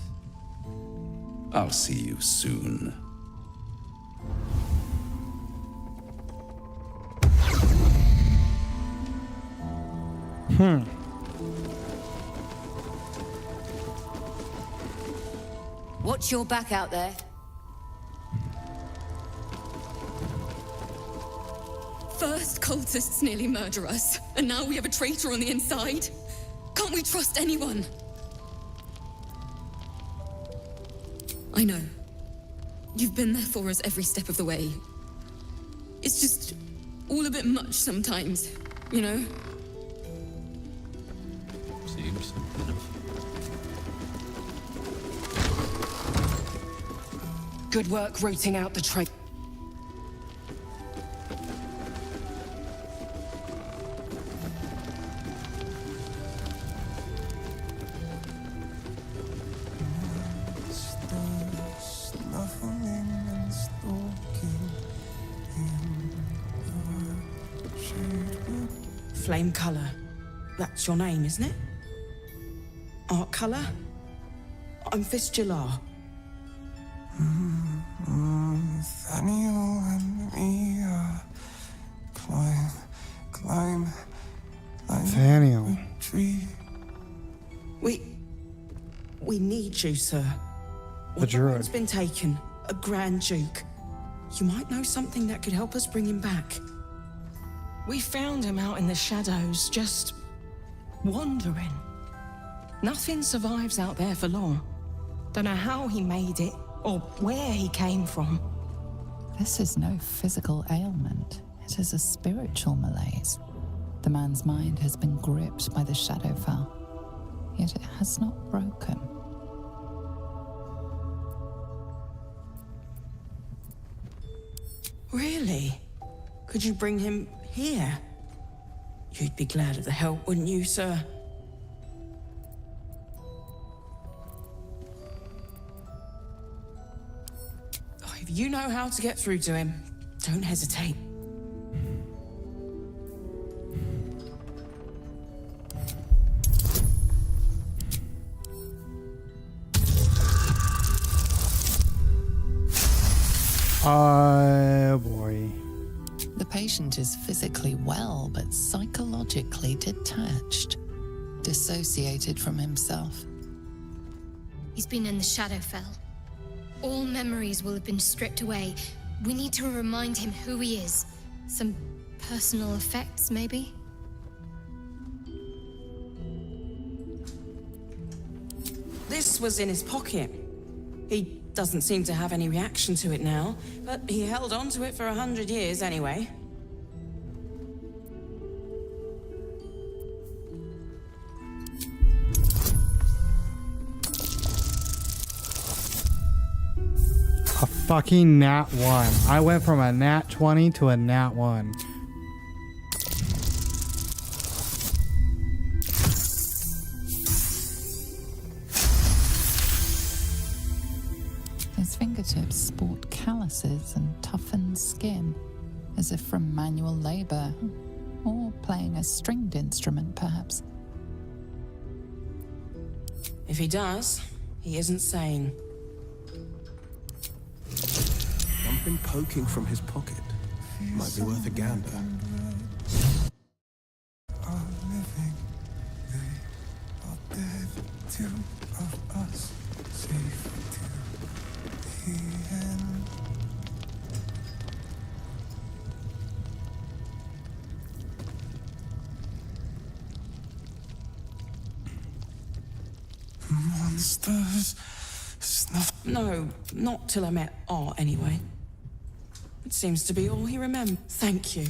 I'll see you soon. Watch your back out there. First cultists nearly murder us, and now we have a traitor on the inside. Can't we trust anyone? I know. You've been there for us every step of the way. It's just all a bit much sometimes, you know? Seems simple enough. Good work rooting out the traitor. Flame color. That's your name, isn't it? Art color? I'm Fistula. Nathaniel and me climb Nathaniel. tree. We need you, sir. The druid. One's been taken. A Grand Duke. You might know something that could help us bring him back. We found him out in the shadows, just wandering. Nothing survives out there for long. Don't know how he made it, or where he came from. This is no physical ailment. It is a spiritual malaise. The man's mind has been gripped by the Shadowfell, yet it has not broken. Really? Could you bring him here? You'd be glad of the help, wouldn't you, sir? If you know how to get through to him, don't hesitate. Oh boy. The patient is physically well, but psychologically detached, dissociated from himself. He's been in the Shadowfell. All memories will have been stripped away. We need to remind him who he is. Some personal effects, maybe? This was in his pocket. He doesn't seem to have any reaction to it now, but he held on to it for 100 years anyway. A fucking nat 1. I went from a nat 20 to a nat 1. His fingertips sport calluses and toughened skin, as if from manual labor, or playing a stringed instrument, perhaps. If he does, he isn't sane. Something poking from his pocket. Might be worth a gander. Are living, they are dead. Two of us, safe to the end. Monsters snuff. No, not till I met Art, anyway. It seems to be all he remembers. Thank you.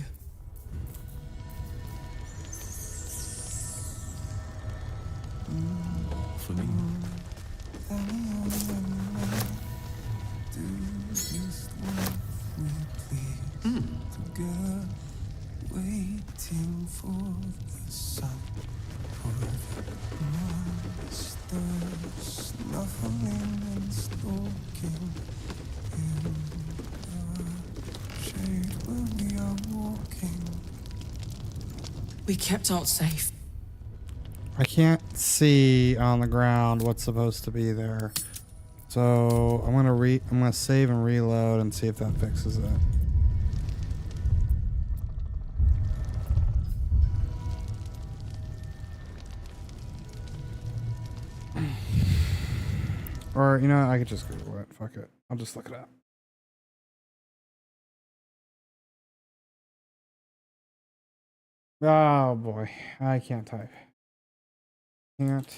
For me. Together, waiting for the sun. Monsters snuffling and stalking in the shade where we are walking. We kept Art safe. I can't see on the ground what's supposed to be there. So I'm gonna save and reload and see if that fixes it. Or, you know, I could just Google it. Fuck it. I'll just look it up. Oh boy. I can't type. Can't.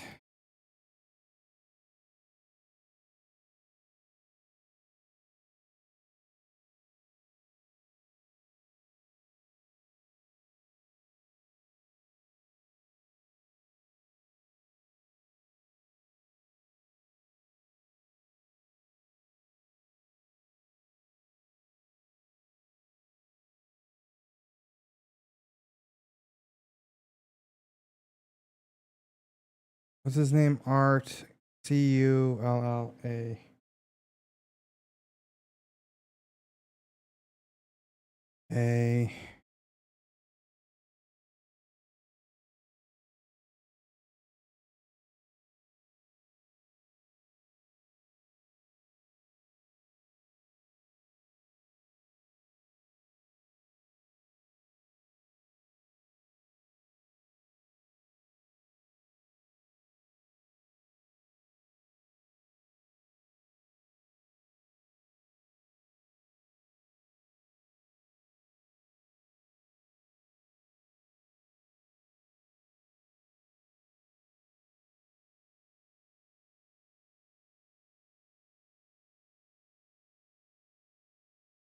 What's his name? Art. Culla. A.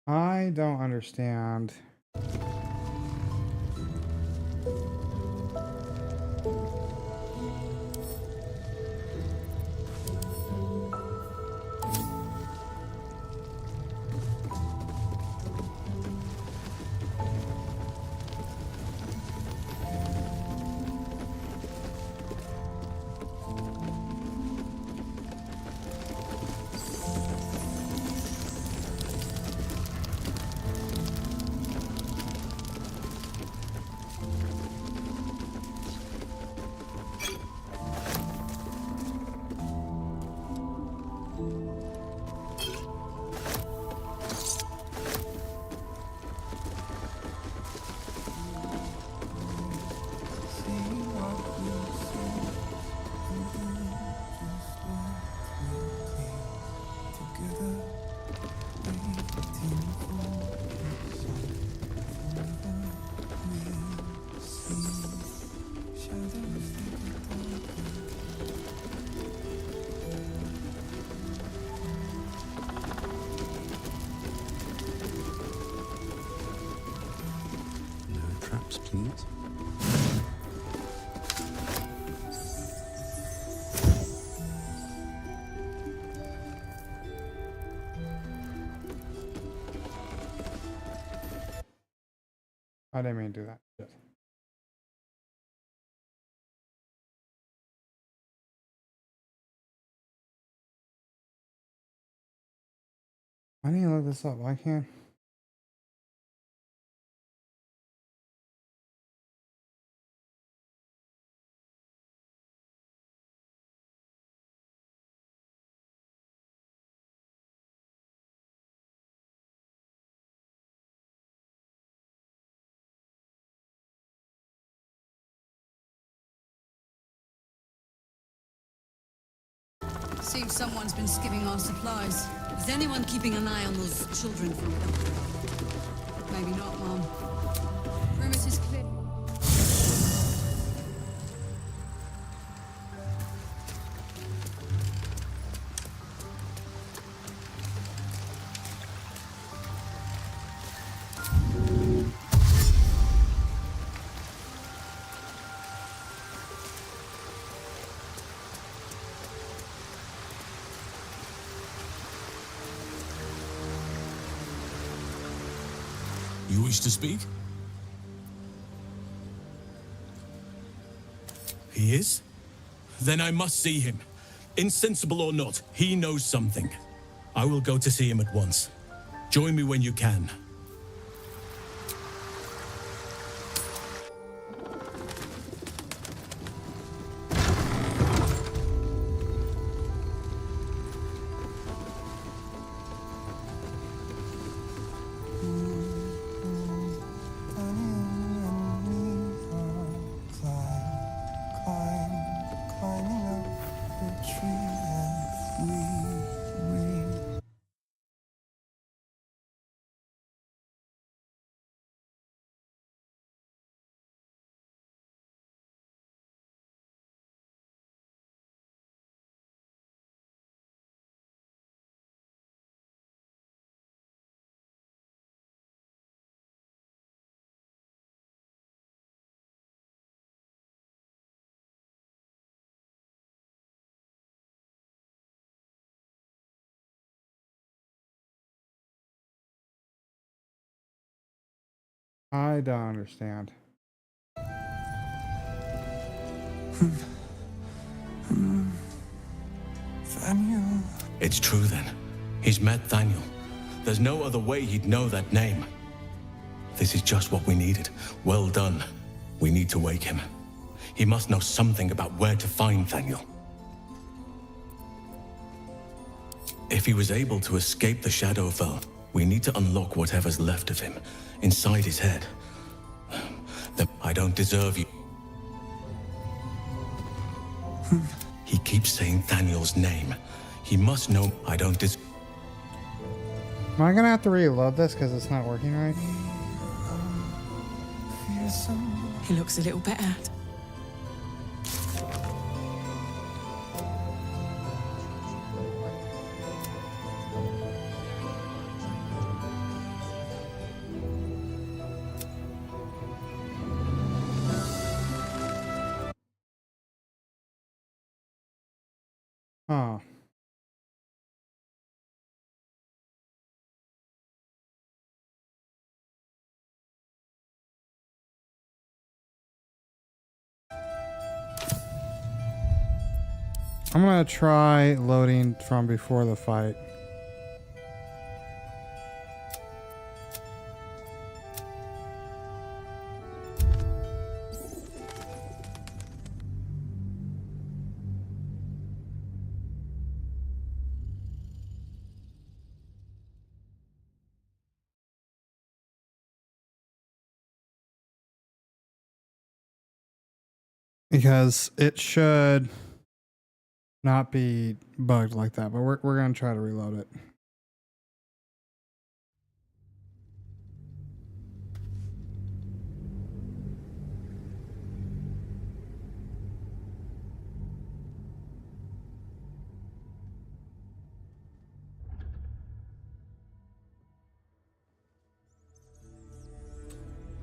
I don't understand. Traps, please. I didn't mean to do that. Shit. I need to look this up. I can't. Seems someone's been skimming our supplies. Is anyone keeping an eye on those children from Baldur? Maybe not, Mom. Perimeter's clear. You wish to speak? He is? Then I must see him. Insensible or not, he knows something. I will go to see him at once. Join me when you can. I don't understand. Thaniel. It's true then. He's met Thaniel. There's no other way he'd know that name. This is just what we needed. Well done. We need to wake him. He must know something about where to find Thaniel. If he was able to escape the Shadowfell, we need to unlock whatever's left of him, inside his head. I don't deserve you. He keeps saying Thaniel's name. He must know I don't deserve. Am I gonna have to reload this because it's not working right? He looks a little better. Huh. I'm gonna try loading from before the fight. Because it should not be bugged like that, but we're gonna try to reload it.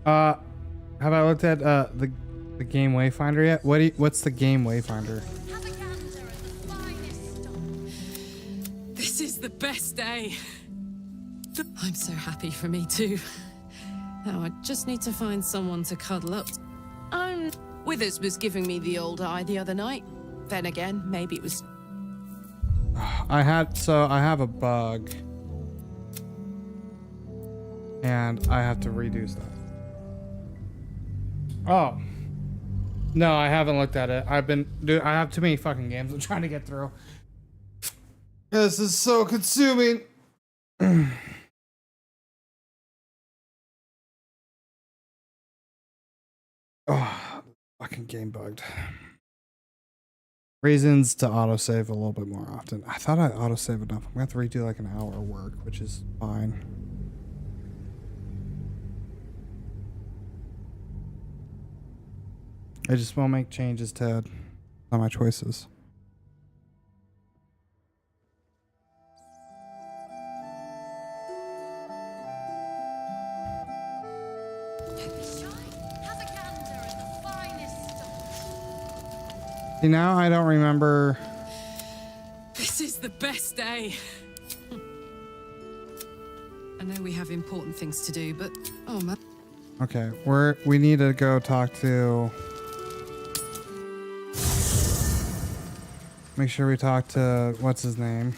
Have I looked at the game wayfinder yet? What's the game wayfinder? This is the best day. I'm so happy for me too. Now I just need to find someone to cuddle up. Withers was giving me the old eye the other night. Then again, maybe it was. I have a bug, and I have to redo stuff. Oh. No, I haven't looked at it. I have too many fucking games I'm trying to get through. This is so consuming. Oh, fucking game bugged. Reasons to autosave a little bit more often. I thought I autosave enough. I'm gonna have to redo like an hour work, which is fine. I just won't make changes, Ted. Not my choices. See, now I don't remember. This is the best day. I know we have important things to do, but oh man. Okay, we need to go talk to. Make sure we talk to what's his name.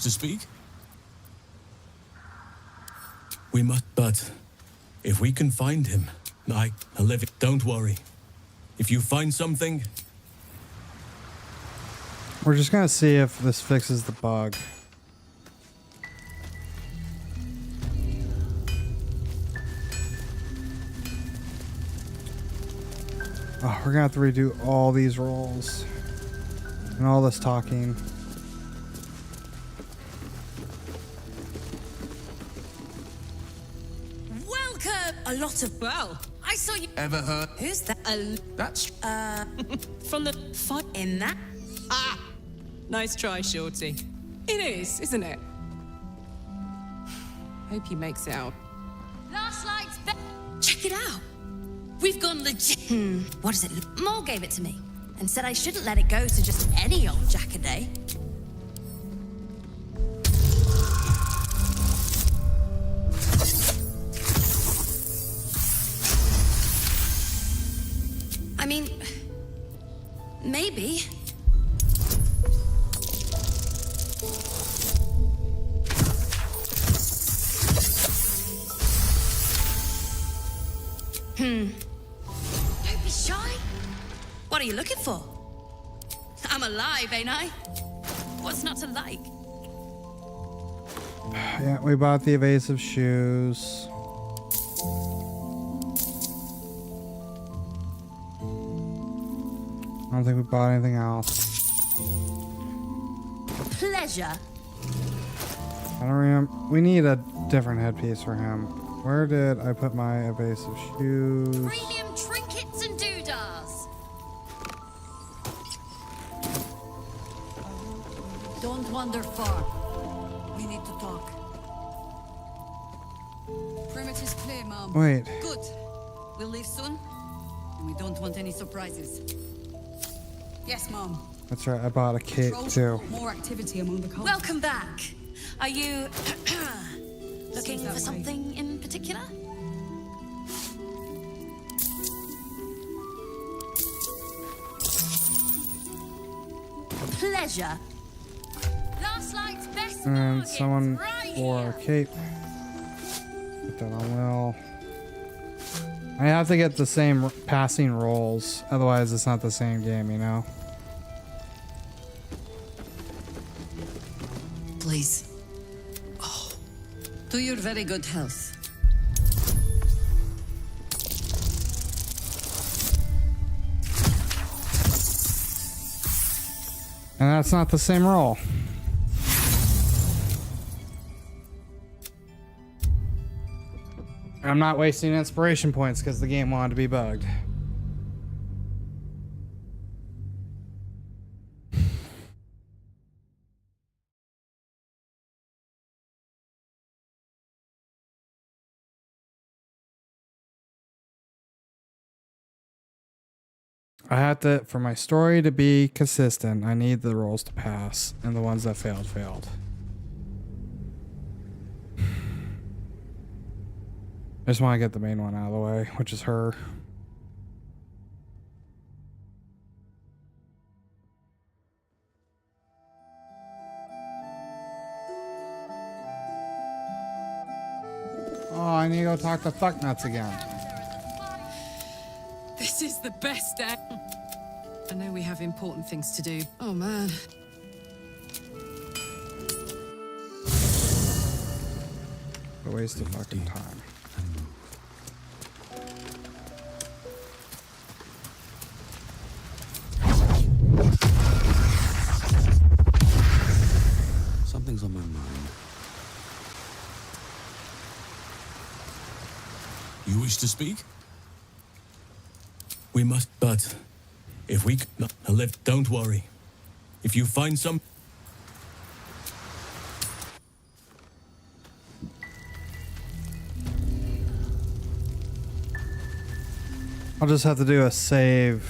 To speak? We must, but if we can find him, I live. Don't worry. If you find something, we're just gonna see if this fixes the bug. Oh, we're gonna have to redo all these rolls and all this talking. A lot of I saw you. Ever heard? Who's that? That's from the fight in that. Ah, nice try, Shorty. It is, isn't it? Hope he makes it out. Last light's check it out. We've gone legit. What is it? Mole gave it to me and said I shouldn't let it go to just any old Jackaday. I mean, maybe. Don't be shy. What are you looking for? I'm alive, ain't I? What's not to like? Yeah, we bought the evasive shoes. I don't think we bought anything else. Pleasure. I don't remember. We need a different headpiece for him. Where did I put my evasive shoes? Premium trinkets and doodahs. Don't wander far. We need to talk. Perimeter's clear, Mom. Wait. Good. We'll leave soon. And we don't want any surprises. Yes, Mom. That's right. I bought a cape too. More activity among the cults. Welcome back. Are you looking for something in particular? Pleasure. Last light's best. And someone wore a cape. Put that on Will. I have to get the same passing rolls, otherwise it's not the same game, you know? Please. Oh. To your very good health. And that's not the same roll. I'm not wasting inspiration points because the game wanted to be bugged. I have to, for my story to be consistent, I need the rolls to pass, and the ones that failed, failed. I just want to get the main one out of the way, which is her. Oh, I need to go talk to Fucknuts again. the best day. I know we have important things to do. Oh, man. A waste of fucking time. Something's on my mind. You wish to speak? We must, but if we cannot live, don't worry. If you find some... I'll just have to do a save.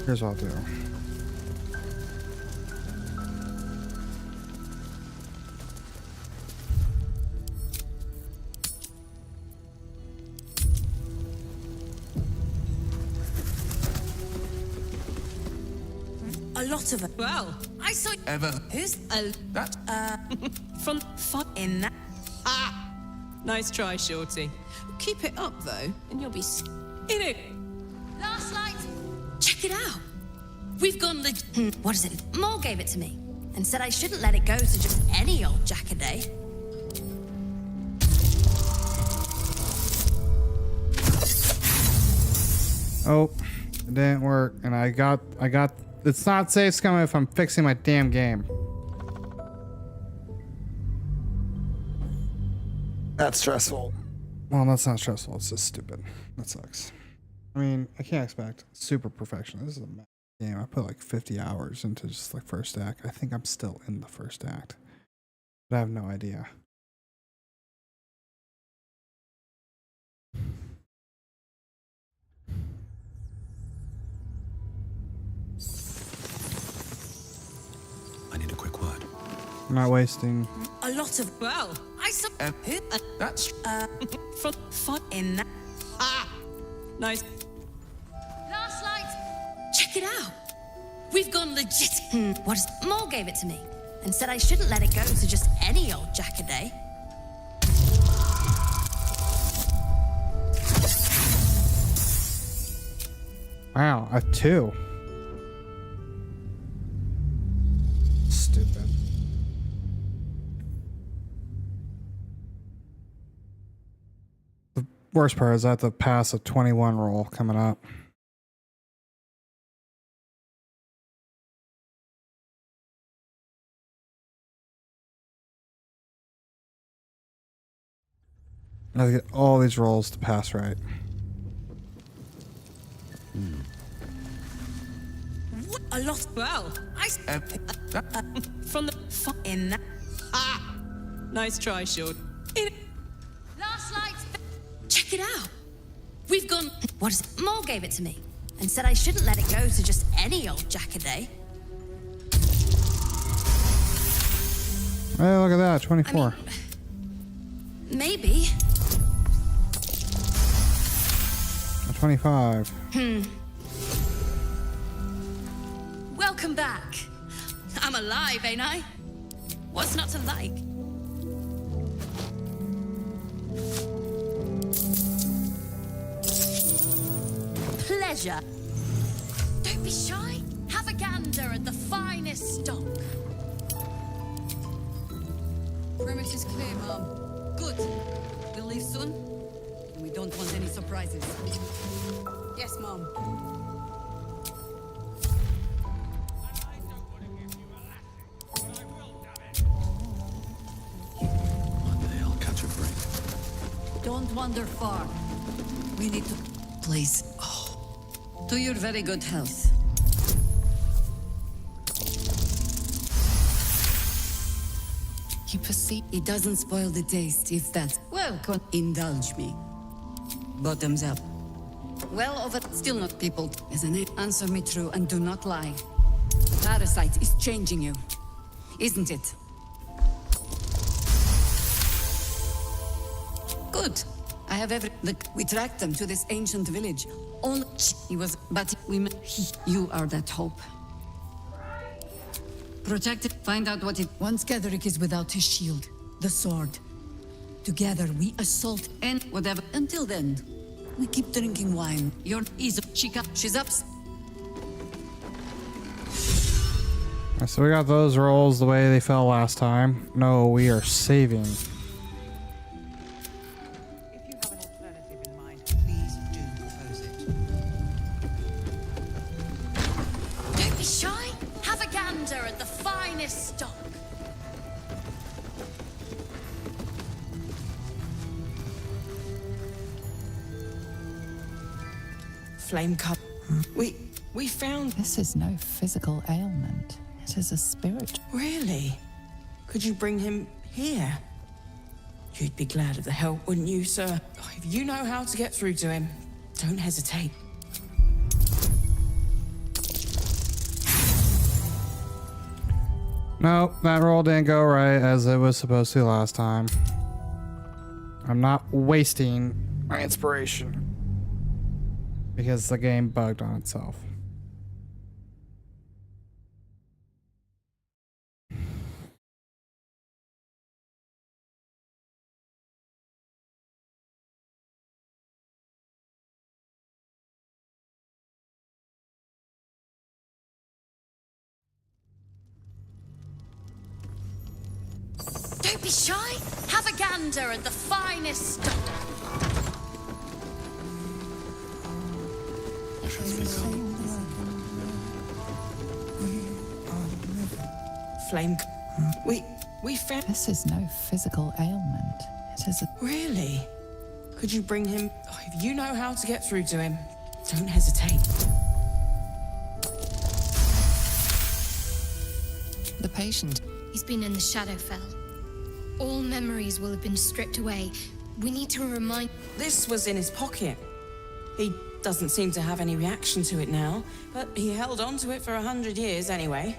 Here's what I'll do. A lot of it. Well, I saw. Ever. Who's a That. From fun in that? Ah! Nice try, Shorty. Keep it up, though, and you'll be in it. Last light. Check it out. We've gone what is it? Moore gave it to me and said I shouldn't let it go to just any old Jackaday. Oh, it didn't work, and I got. It's not safe scumming if I'm fixing my damn game. That's stressful. Well, that's not stressful. It's just stupid. That sucks. I mean, I can't expect super perfection. This is a game. I put like 50 hours into just like first act. I think I'm still in the first act, but I have no idea. I need a quick word. I'm not wasting. A lot of. Well, I saw. That's. From fun in that. Ah! Nice. Last light. Check it out. We've gone legit. What is Moore gave it to me and said I shouldn't let it go to just any old Jackaday. Wow, a 2. Stupid. The worst part is I have to pass a 21 roll coming up. I have to get all these rolls to pass right. A lot. Well, I. From the fun in that. Ah! Nice try, Short. Last light. Check it out. We've gone. What is it? Moore gave it to me and said I shouldn't let it go to just any old Jackaday. Hey, look at that, 24. Maybe. A 25. Welcome back. I'm alive, ain't I? What's not to like? Pleasure. Don't be shy. Have a gander at the finest stock. Perimeter's clear, Mom. Good. We'll leave soon. And we don't want any surprises. Yes, Mom. One day I'll catch a break. Don't wander far. We need to... Please. To your very good health. You perceive. It doesn't spoil the taste if that's... Well, indulge me. Bottoms up. Well over... Still not people, isn't it? Answer me true and do not lie. The parasite is changing you. Isn't it? Good. I have every... Look, we tracked them to this ancient village. Only... He was... But we... You are that hope. Protect it. Find out what it... Once Gedrick is without his shield, the sword. Together we assault and whatever. Until then, We keep drinking wine. You're easy, chica. She's up. So we got those rolls the way they fell last time. No, we are saving. Don't be shy. Have a gander at the finest stock. Flame cup. We found. This is no physical ailment. It is a spirit. Really? Could you bring him here? You'd be glad of the help, wouldn't you, sir? If you know how to get through to him, don't hesitate. No, that roll didn't go right as it was supposed to last time. I'm not wasting my inspiration because the game bugged on itself. Don't be shy. Have a gander at the finest stock. Flame. We found. This is no physical ailment. It is a. Really? Could you bring him? If you know how to get through to him, don't hesitate. The patient. He's been in the Shadowfell. All memories will have been stripped away. We need to remind... This was in his pocket. He doesn't seem to have any reaction to it now, but he held on to it for 100 years anyway.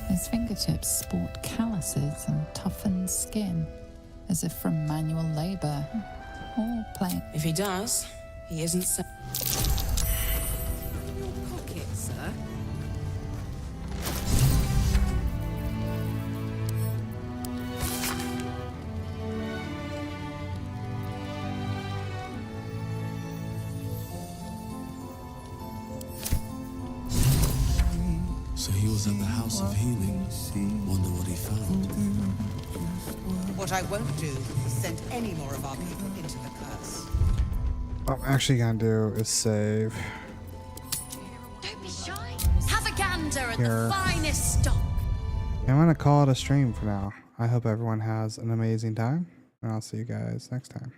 His fingertips sport calluses and toughened skin, as if from manual labor or playing. If he does, he isn't so... Pocket, sir. So he was at the House of Healing. Wonder what he found. What I won't do is send any more of our people into the curse. What I'm actually gonna do is save. Don't be shy. Have a gander at Here. the finest stock. I'm gonna call it a stream for now. I hope everyone has an amazing time, and I'll see you guys next time.